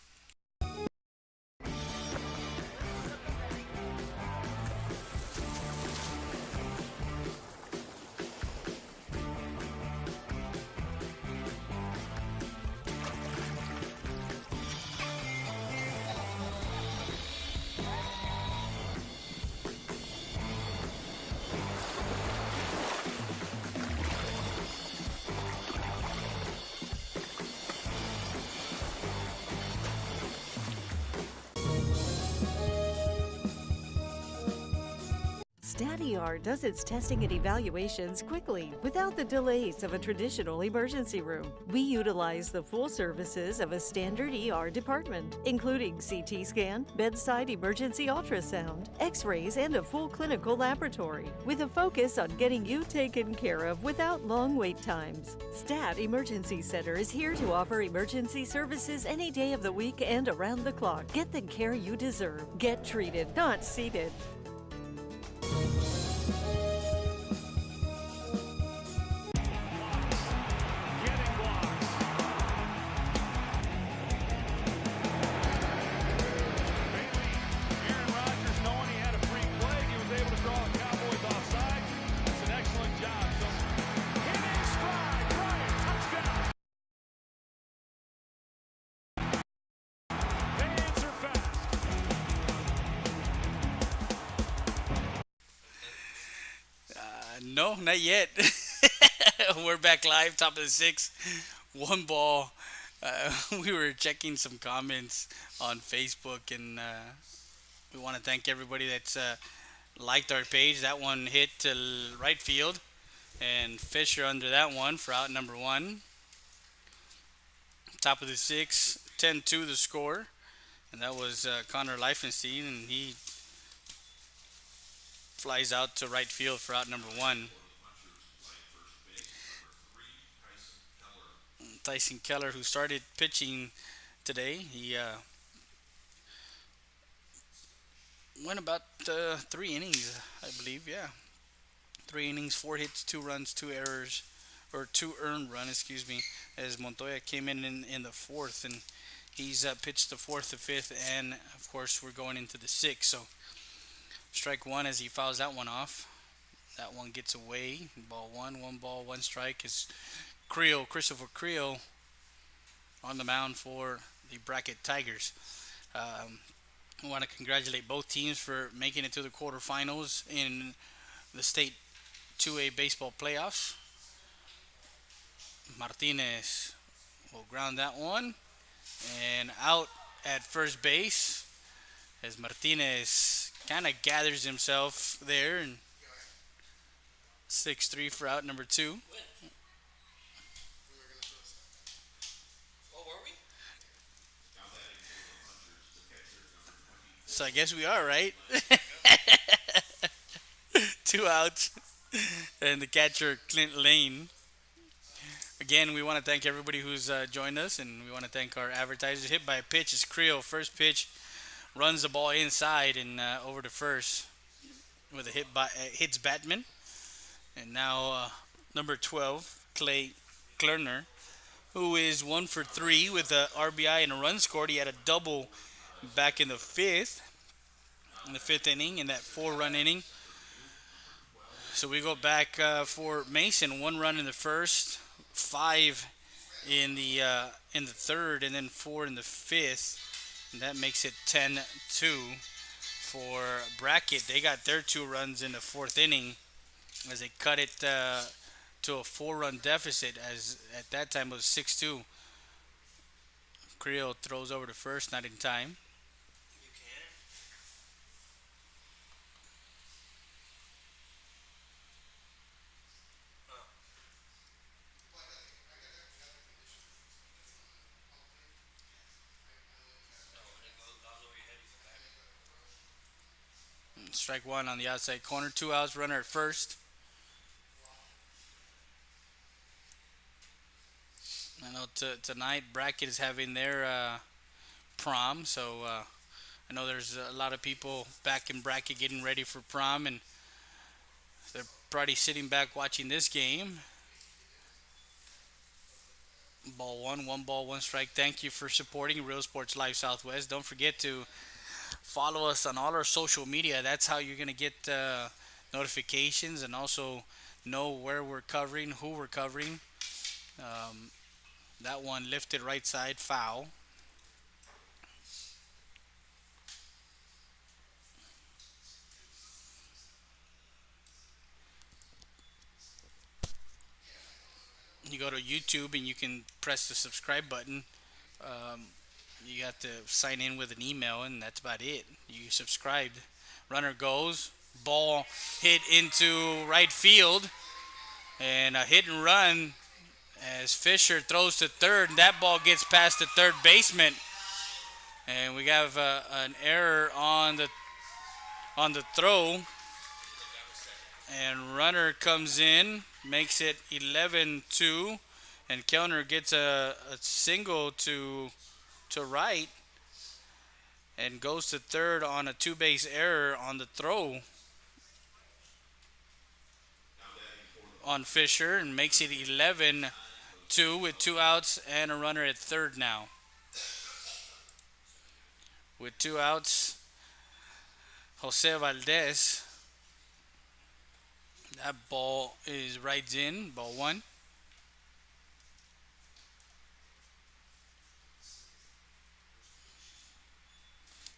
StatER does its testing and evaluations quickly without the delays of a traditional emergency room. We utilize the full services of a standard ER department, including CT scan, bedside emergency ultrasound, x-rays, and a full clinical laboratory, with a focus on getting you taken care of without long wait times. Stat Emergency Center is here to offer emergency services any day of the week and around the clock. Get the care you deserve. Get treated, not seated. No, not yet. We're back live, top of the 6. One ball. We were checking some comments on Facebook, and we want to thank everybody that's liked our page. That one hit to right field, and Fisher under that one for out number 1. Top of the 6, 10-2 the score, and that was Connor Leifenstein, and he flies out to right field for out number 1. Punchers playing first base. Number 3, Tyson Keller. Tyson Keller, who started pitching today, he went about 3 innings, I believe. Yeah, 3 innings, 4 hits, 2 runs, 2 errors, or 2 earned run, excuse me. As Montoya came in the 4th, and he's pitched the 4th, the 5th, and of course we're going into the 6th. So strike 1 as he fouls that one off. That one gets away. Ball 1, 1 ball, 1 strike. Is Christopher Creel on the mound for the Brackett Tigers. I want to congratulate both teams for making it to the quarterfinals in the state 2A baseball playoffs. Martinez will ground that one and out at first base as Martinez kind of gathers himself there and 6-3 for out number two. Oh, were we? So I guess we are right. Two outs and the catcher Clint Lane. Again, we want to thank everybody who's joined us, and we want to thank our advertisers. Hit by a pitch is Creel. First pitch runs the ball inside and over to first with a hit by hits Batman. And now number 12, Clay Klerner, who is 1 for 3 with a RBI and a run scored. He had a double back in the fifth inning, in that 4-run inning. So we go back for Mason. 1 run in the first, 5 in the third, and then 4 in the fifth. And that makes it 10-2 for Brackett. They got their 2 runs in the fourth inning as they cut it to a 4-run deficit. As at that time it was 6-2. Creel throws over to first, not in time. You can. No, when it goes over your head, you go back. Strike one on the outside corner. 2 outs, runner at first. I know tonight Brackett is having their prom, so I know there's a lot of people back in Brackett getting ready for prom, and they're probably sitting back watching this game. Ball one ball, 1 strike. Thank you for supporting Real Sports Live Southwest. Don't forget to follow us on all our social media. That's how you're going to get notifications and also know where we're covering, who we're covering. That one lifted right side, foul. You go to YouTube and you can press the subscribe button. You have to sign in with an email, and that's about it. You subscribed. Runner goes. Ball hit into right field. And a hit and run as Fisher throws to third. And that ball gets past the third baseman. And we have an error on the throw. And runner comes in, makes it 11-2. And Kellner gets a single to right and goes to third on a 2-base error on the throw on Fisher and makes it 11-2 with 2 outs and a runner at third now. With 2 outs, Jose Valdez. That ball is right in, ball 1.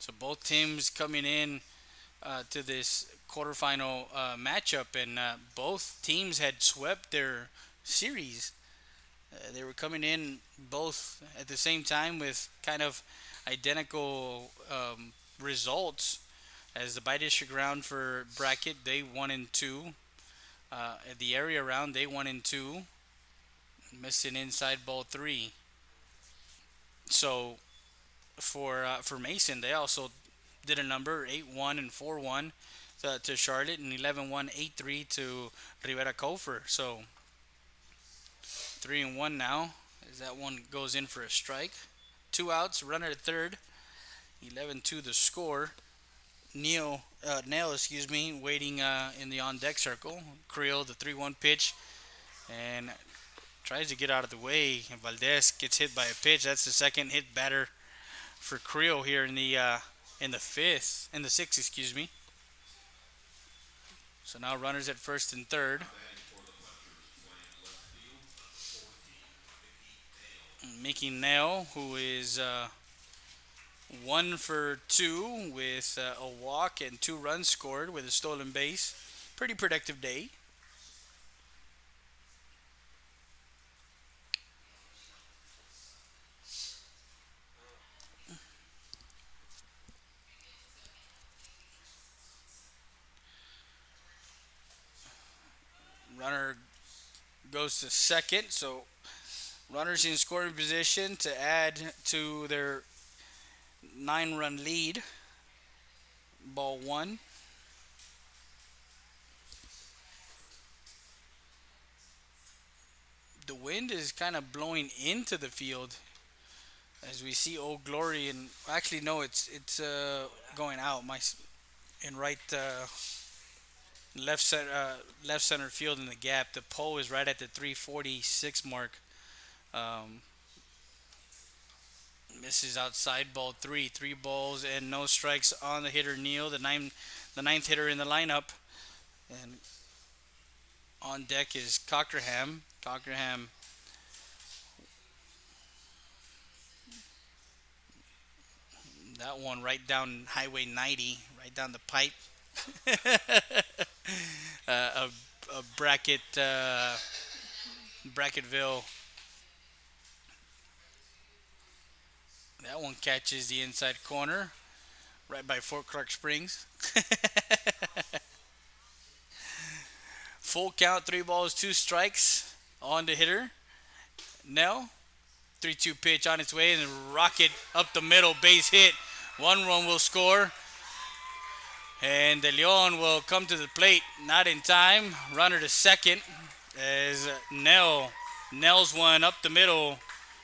So both teams coming in to this quarterfinal matchup, and both teams had swept their series. They were coming in both at the same time with kind of identical results. As the bi-district round for Brackett, they 1-2. At the area round, they 1-2. Missing inside ball 3. So for Mason, they also did a number 8-1 and 4-1 to Charlotte, and 11-1, 8-3 to Rivera Cofer. So 3-1 now, as that one goes in for a strike. 2 outs, runner at third. 11-2 the score. Nail, waiting in the on deck circle. Creel, the 3-1 pitch, and tries to get out of the way. And Valdez gets hit by a pitch. That's the second hit batter for Creel here in the sixth. So now runners at first and third. Mickey Nail, who is 1 for 2 with a walk and 2 runs scored with a stolen base. pretty productive day. Runner goes to second, so runners in scoring position to add to their 9-run lead. Ball one. The wind is kind of blowing into the field as we see Old Glory, and actually no, it's going out. My in right left center field in the gap. The pole is right at the 346 mark. Um, Misses outside, ball three. 3 balls and no strikes on the hitter Neal, the ninth hitter in the lineup. And on deck is Cockerham. Cockerham that one right down Highway 90, right down the pipe. A Brackett, Brackettville. That one catches the inside corner, right by Fort Clark Springs. Full count, 3 balls, 2 strikes on the hitter. Nell, 3-2 pitch on its way, and rocket up the middle, base hit. 1 run will score, and De Leon will come to the plate, not in time. Runner to second as Nell's one up the middle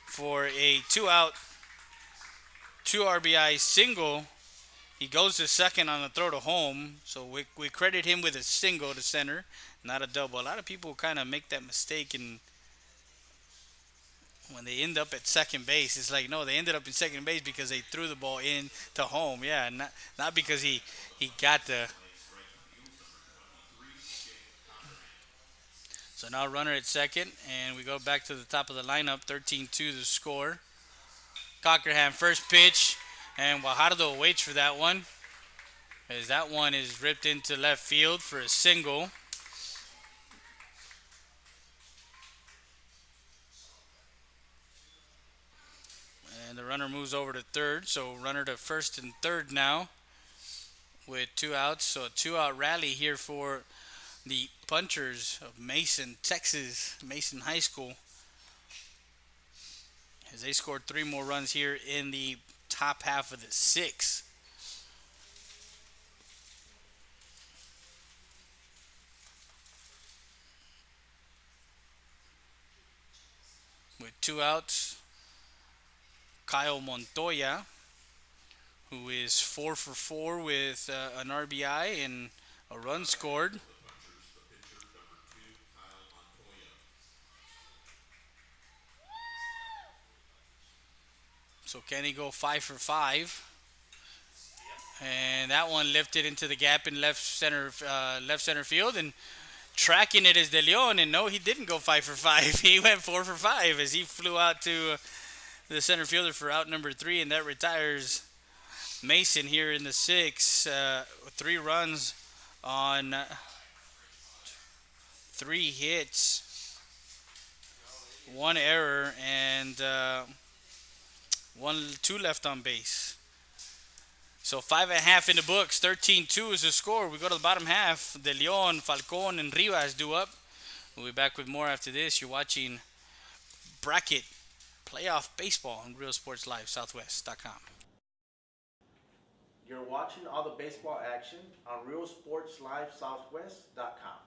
for a 2-out, 2 RBI single. He goes to second on the throw to home, so we credit him with a single to center, not a double. A lot of people kind of make that mistake, and when they end up at second base, it's like, no, they ended up in second base because they threw the ball in to home. Yeah, not because he got the. So now runner at second, and we go back to the top of the lineup. 13-2 the score. Cockerham first pitch, and Guajardo waits for that one, as that one is ripped into left field for a single. And the runner moves over to third, so runner to first and third now with 2 outs. So a 2-out rally here for the Punchers of Mason, Texas, Mason High School, as they scored 3 more runs here in the top half of the 6th. With 2 outs, Kyle Montoya, who is 4 for 4 with an RBI and a run scored. So can he go 5 for 5? And that one lifted into the gap in left center field, and tracking it is De Leon. And no, he didn't go 5 for 5. He went 4 for 5 as he flew out to the center fielder for out number 3, and that retires Mason here in the 6th. 3 runs on 3 hits, 1 error, and 2 left on base. So 5.5 in the books. 13-2 is the score. We go to the bottom half. De Leon, Falcon, and Rivas do up. We'll be back with more after this. You're watching Bracket Playoff Baseball on RealSportsLiveSouthwest.com. You're watching all the baseball action on RealSportsLiveSouthwest.com.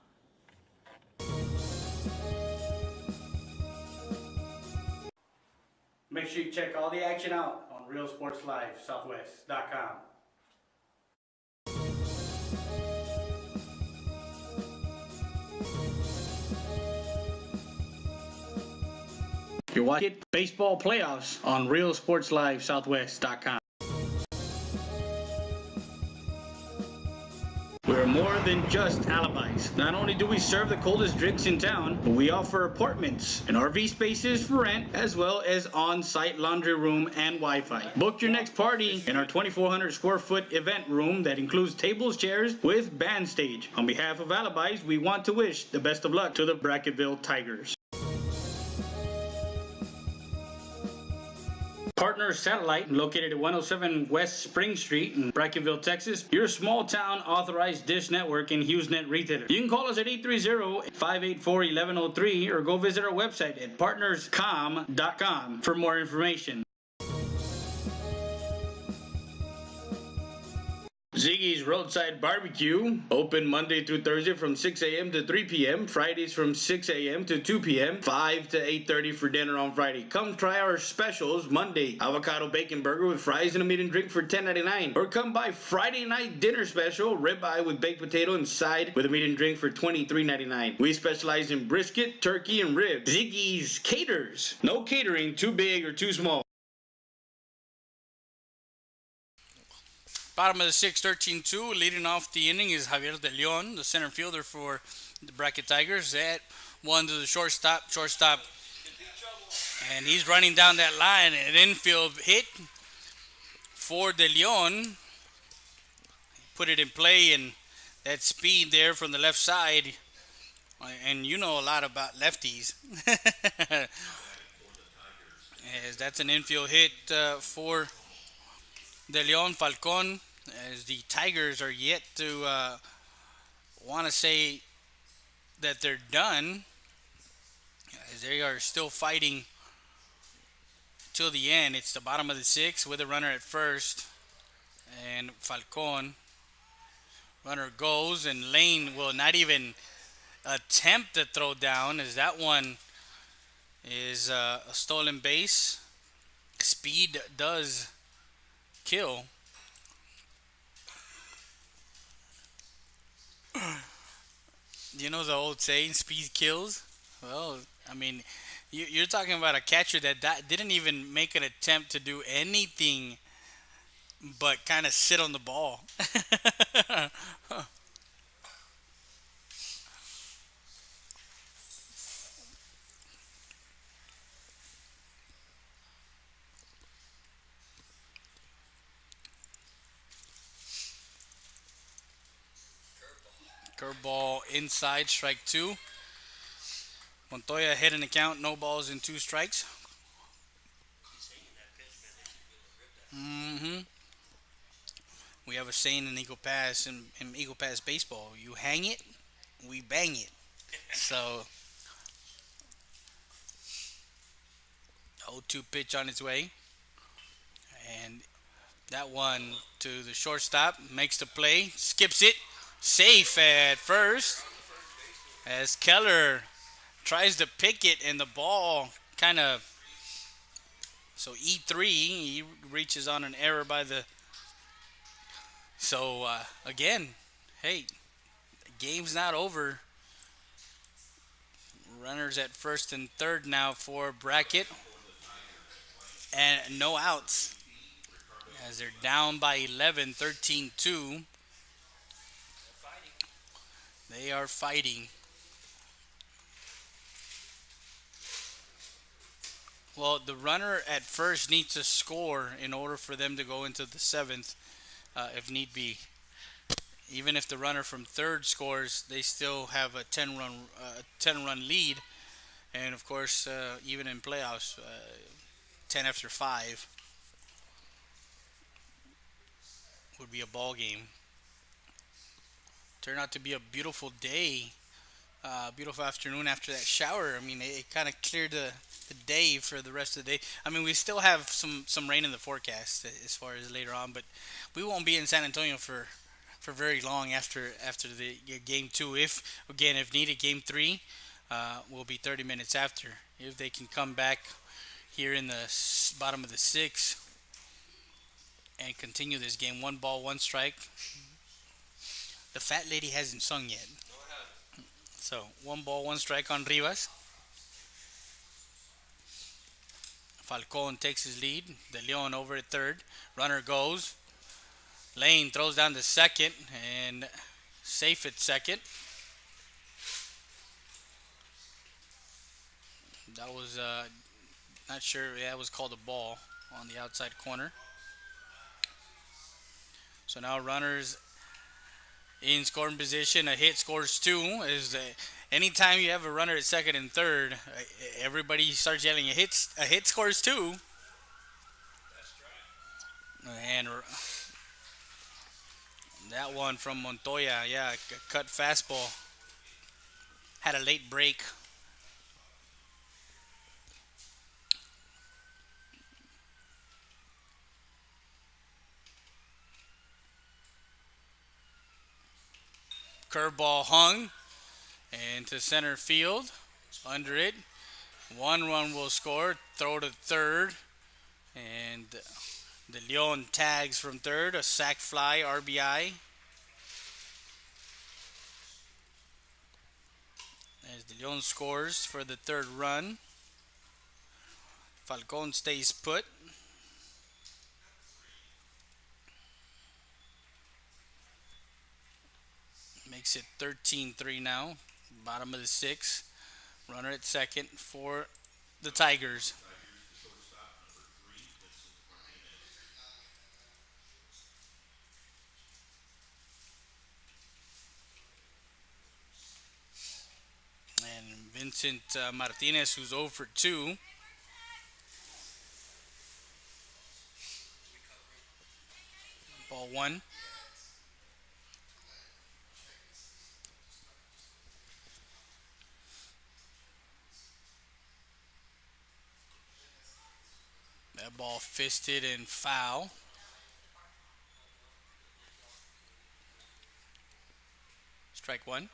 Make sure you check all the action out on RealSportsLiveSouthwest.com. You're watching baseball playoffs on RealSportsLiveSouthwest.com. We're more than just alibis. Not only do we serve the coldest drinks in town, but we offer apartments and RV spaces for rent, as well as on-site laundry room and Wi-Fi. Book your next party in our 2,400 square foot event room that includes tables, chairs with band stage. On behalf of Alibis, we want to wish the best of luck to the Brackettville Tigers. Partner Satellite, located at 107 West Spring Street in Brackettville, Texas, your small town authorized dish network and HughesNet retailer. You can call us at 830-584-1103 or go visit our website at partnerscom.com for more information. Ziggy's Roadside Barbecue, open Monday through Thursday from 6 a.m. to 3 p.m., Fridays from 6 a.m. to 2 p.m., 5 to 8:30 for dinner on Friday. Come try our specials. Monday, avocado bacon burger with fries and a meat and drink for $10.99. Or come by Friday night dinner special, ribeye with baked potato and side with a meat and drink for $23.99. We specialize in brisket, turkey, and ribs. Ziggy's Caters. No catering too big or too small. Bottom of the sixth, 13-2. Leading off the inning is Javier De Leon, the center fielder for the Brackett Tigers. That one to the shortstop, and he's running down that line. An infield hit for De Leon. Put it in play, and that speed there from the left side. And you know a lot about lefties. As that's an infield hit for De Leon Falcon, as the Tigers are yet to want to say that they're done, as they are still fighting till the end. It's the bottom of the sixth with a runner at first, and Falcon, runner goes, and Lane will not even attempt to throw down, as that one is a stolen base. Speed does kill. You know the old saying, speed kills? Well, I mean, you're talking about a catcher that didn't even make an attempt to do anything but kind of sit on the ball. Curveball inside, strike two. Montoya hit an account, no balls and two strikes. We have a saying in Eagle Pass, in Eagle Pass baseball: you hang it, we bang it. So, 0-2 pitch on its way, and that one to the shortstop, makes the play, skips it, safe at first, as Keller tries to pick it, and the ball kind of, so E3, he reaches on an error by the, so again, hey, the game's not over. Runners at first and third now for Brackett, and no outs, as they're down by 11, 13-2. They are fighting. Well, the runner at first needs to score in order for them to go into the seventh, if need be. Even if the runner from third scores, they still have a 10-run lead. And of course, even in playoffs, 10 after 5 would be a ball game. Turned out to be a beautiful day, beautiful afternoon after that shower. I mean, it kind of cleared the day for the rest of the day. I mean, we still have some rain in the forecast as far as later on, but we won't be in San Antonio for very long after the game 2. If needed, game 3 will be 30 minutes after, if they can come back here in the bottom of the 6th and continue this game. 1 ball, 1 strike. The fat lady hasn't sung yet. So 1 ball, 1 strike on Rivas. Falcon takes his lead. De Leon over at third. Runner goes. Lane throws down to second, and safe at second. That was not sure. Yeah, it was called a ball on the outside corner. So now runners in scoring position. A hit scores two. Anytime you have a runner at second and third, everybody starts yelling, A hit scores two." And that one from Montoya, yeah, cut fastball. Had a late break. Curveball hung into center field. Under it. One run will score. Throw to third. And De Leon tags from third. A sac fly, RBI. As De Leon scores for the third run. Falcon stays put. Makes it 13-3 now. Bottom of the sixth. Runner at second for the Tigers. And Vincent Martinez, who's 0 for 2. Ball one. That ball fisted and foul. Strike one.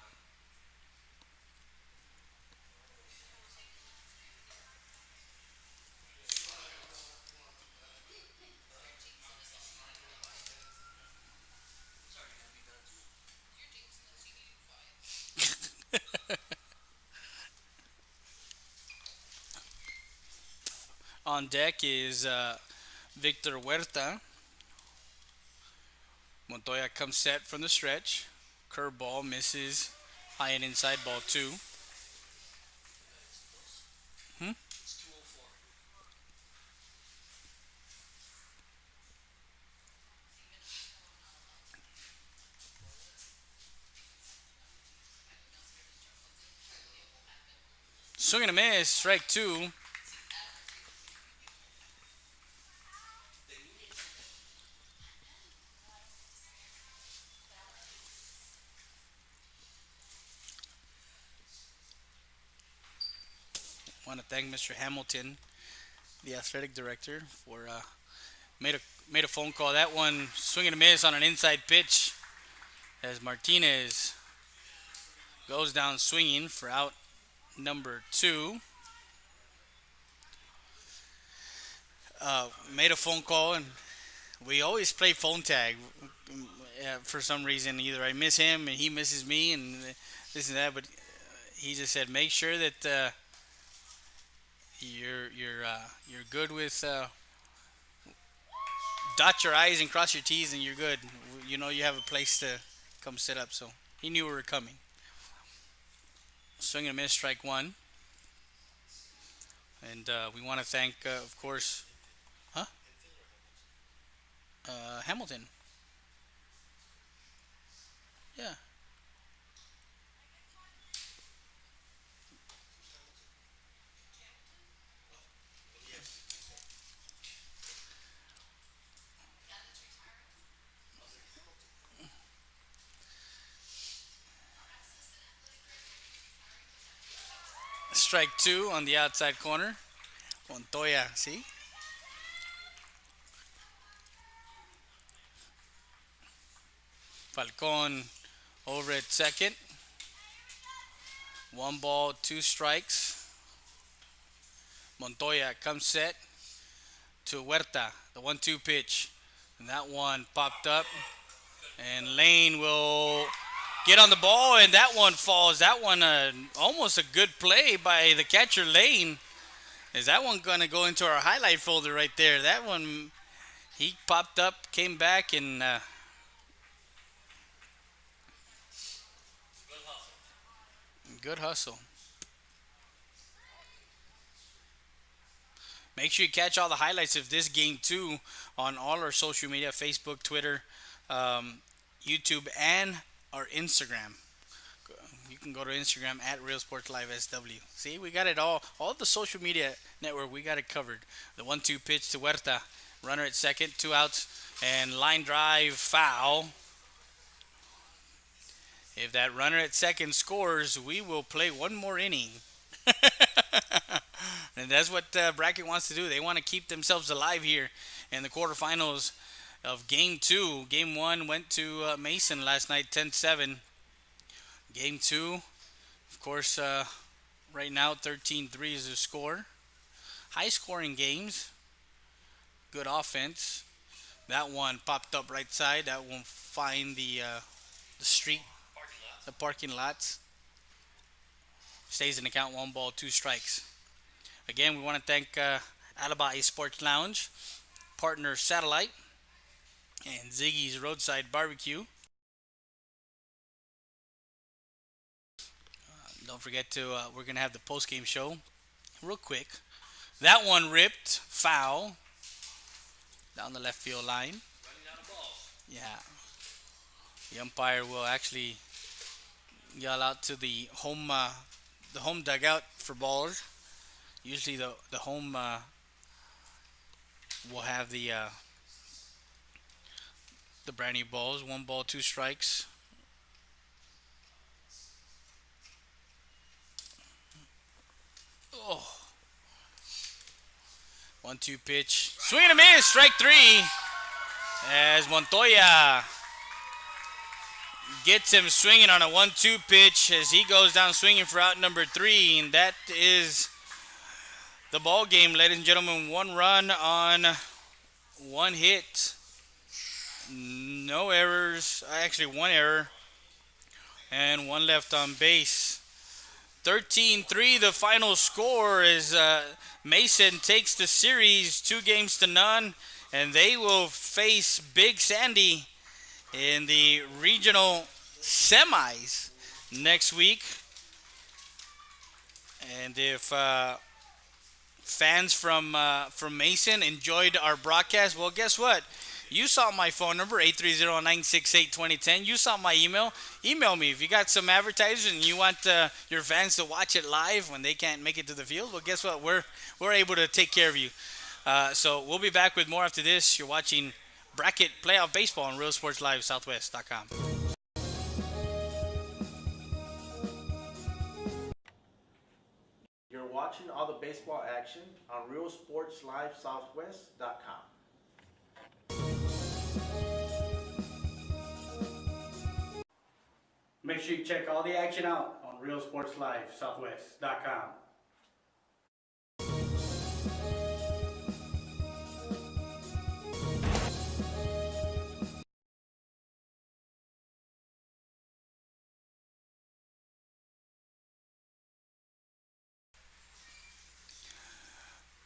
On deck is Victor Huerta. Montoya comes set from the stretch. Curveball misses. High and inside, ball two. It's 204. Swing and a miss. Strike two. Want to thank Mr. Hamilton, the athletic director, for made a phone call. That one swing and a miss on an inside pitch as Martinez goes down swinging for out number two. Made a phone call, and we always play phone tag. For some reason, either I miss him and he misses me, and this and that. But he just said, make sure that you're good with dot your I's and cross your T's, and you're good. You know you have a place to come sit up. So he knew we were coming. Swing and a miss, strike one. And we want to thank, of course, Hamilton. Yeah. Strike two on the outside corner. Montoya, see? Falcon over at second. One ball, two strikes. Montoya comes set to Huerta, the 1-2 pitch. And that one popped up. And Lane will get on the ball, and that one falls. That one almost a good play by the catcher, Lane. Is that one going to go into our highlight folder right there? That one, he popped up, came back, and Good hustle. Make sure you catch all the highlights of this game too on all our social media: Facebook, Twitter, um, YouTube, and our Instagram. You can go to Instagram at Real Sports Live SW. See, we got it all. All the social media network, we got it covered. The 1-2 pitch to Huerta, runner at second, 2 outs, and line drive foul. If that runner at second scores, we will play one more inning. And that's what Brackett wants to do. They want to keep themselves alive here in the quarterfinals of Game 2. Game 1 went to Mason last night, 10-7. Game 2, of course, right now 13-3 is the score. High scoring games. Good offense. That one popped up right side. That won't find the street, the parking lots. Stays in the count, 1 ball, 2 strikes. Again, we want to thank Alibi Sports Lounge, Partner Satellite, and Ziggy's Roadside Barbecue. Don't forget to, we're going to have the post-game show real quick. That one ripped, foul, down the left field line. Running out of balls. Yeah. The umpire will actually yell out to the home dugout for balls. Usually the home will have the brand new balls. 1 ball, 2 strikes. Oh. 1-2 pitch. Swing and a miss. Strike 3. As Montoya gets him swinging on a 1-2 pitch as he goes down swinging for out number 3. And that is the ball game, ladies and gentlemen. 1 run on 1 hit. No errors. Actually, 1 error. And 1 left on base. 13-3, the final score is Mason takes the series 2-0, and they will face Big Sandy in the regional semis next week. And if fans from Mason enjoyed our broadcast, well, guess what? You saw my phone number, 830-968-2010. You saw my email. Email me. If you got some advertisers and you want your fans to watch it live when they can't make it to the field, well, guess what? We're able to take care of you. So we'll be back with more after this. You're watching Bracket Playoff Baseball on Real Sports Live Southwest.com. You're watching all the baseball action on RealSportsLiveSouthwest.com. Make sure you check all the action out on RealSportsLiveSouthwest.com.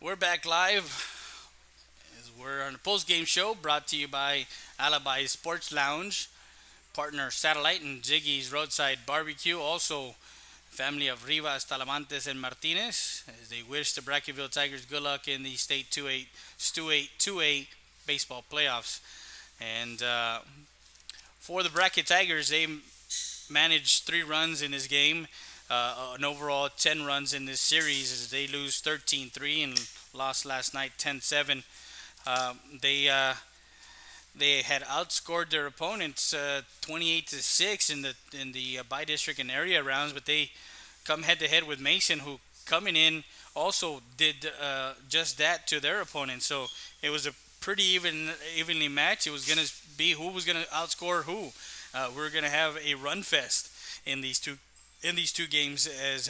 We're back live as we're on a post-game show brought to you by Alibi Sports Lounge, Partner Satellite, and Ziggy's Roadside Barbecue. Also, family of Rivas, Talamantes, and Martinez, as they wish the Bracketville Tigers good luck in the state 2A baseball playoffs. And for the Bracket Tigers, they managed 3 runs in this game. An overall 10 runs in this series as they lose 13-3 and lost last night 10-7. They had outscored their opponents 28-6 in the by-district and area rounds, but they come head-to-head with Mason, who coming in also did just that to their opponents. So it was a pretty evenly matched. It was going to be who was going to outscore who. We're going to have a run fest in these two games, as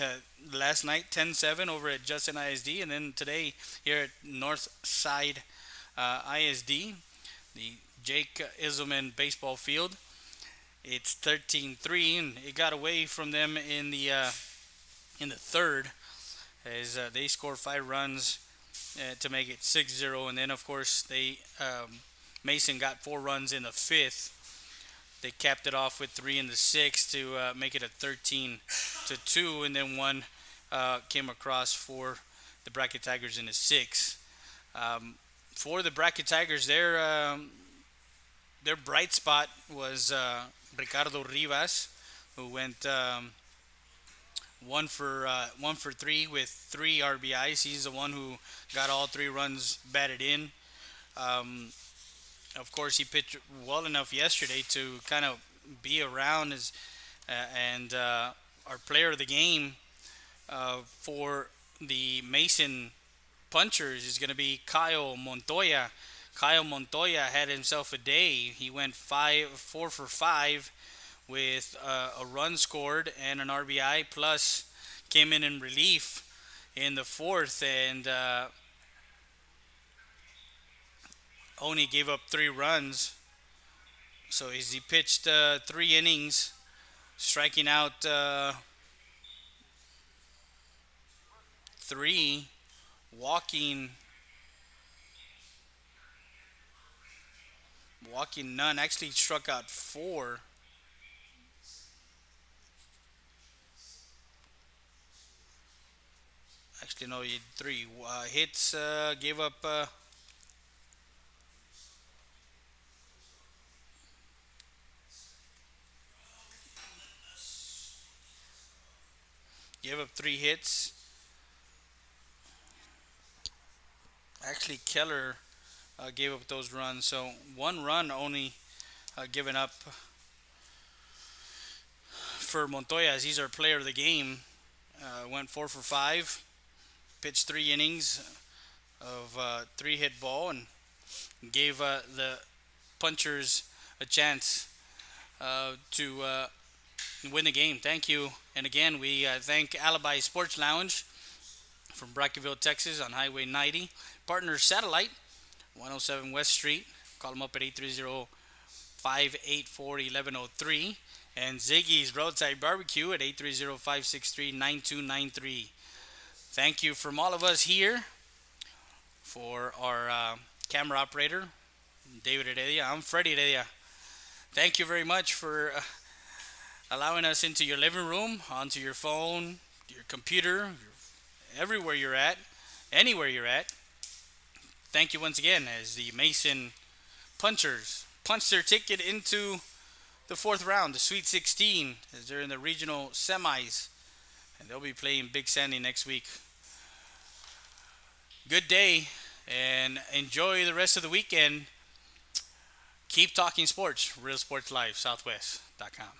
last night 10-7 over at Justin ISD, and then today here at Northside ISD, the Jake Iselman baseball field. It's 13-3, and it got away from them in the third as they scored 5 runs to make it 6-0, and then of course they Mason got 4 runs in the 5th They capped it off with 3 in the 6th to make it a 13-2, and then one came across for the Brackett Tigers in the 6th. For the Brackett Tigers, their bright spot was Ricardo Rivas, who went 1 for 3 with 3 RBIs. He's the one who got all 3 runs batted in. Of course, he pitched well enough yesterday to kind of be around and our player of the game for the Mason Punchers is going to be Kyle Montoya. Kyle Montoya had himself a day. He went 4 for 5 with a run scored and an RBI, plus came in relief in the 4th and only gave up 3 runs. So he pitched 3 innings, striking out 3, walking none. Actually struck out 4. Actually, no, he had 3 hits. Gave up. Gave up 3 hits. Actually, Keller gave up those runs. So 1 run only given up for Montoya, as he's our player of the game. Went 4 for 5. Pitched 3 innings of 3 hit ball and gave the Punchers a chance to win the game. Thank you. And again, we thank Alibi Sports Lounge from Bracketville, Texas on Highway 90. Partner Satellite, 107 West Street. Call them up at 830-584-1103. And Ziggy's Roadside Barbecue at 830-563-9293. Thank you from all of us here for our camera operator, David Heredia. I'm Freddie Heredia. Thank you very much for allowing us into your living room, onto your phone, your computer, everywhere you're at, anywhere you're at. Thank you once again as the Mason Punchers punch their ticket into the 4th round, the Sweet 16, as they're in the regional semis, and they'll be playing Big Sandy next week. Good day, and enjoy the rest of the weekend. Keep talking sports. Real Sports Live, Southwest.com.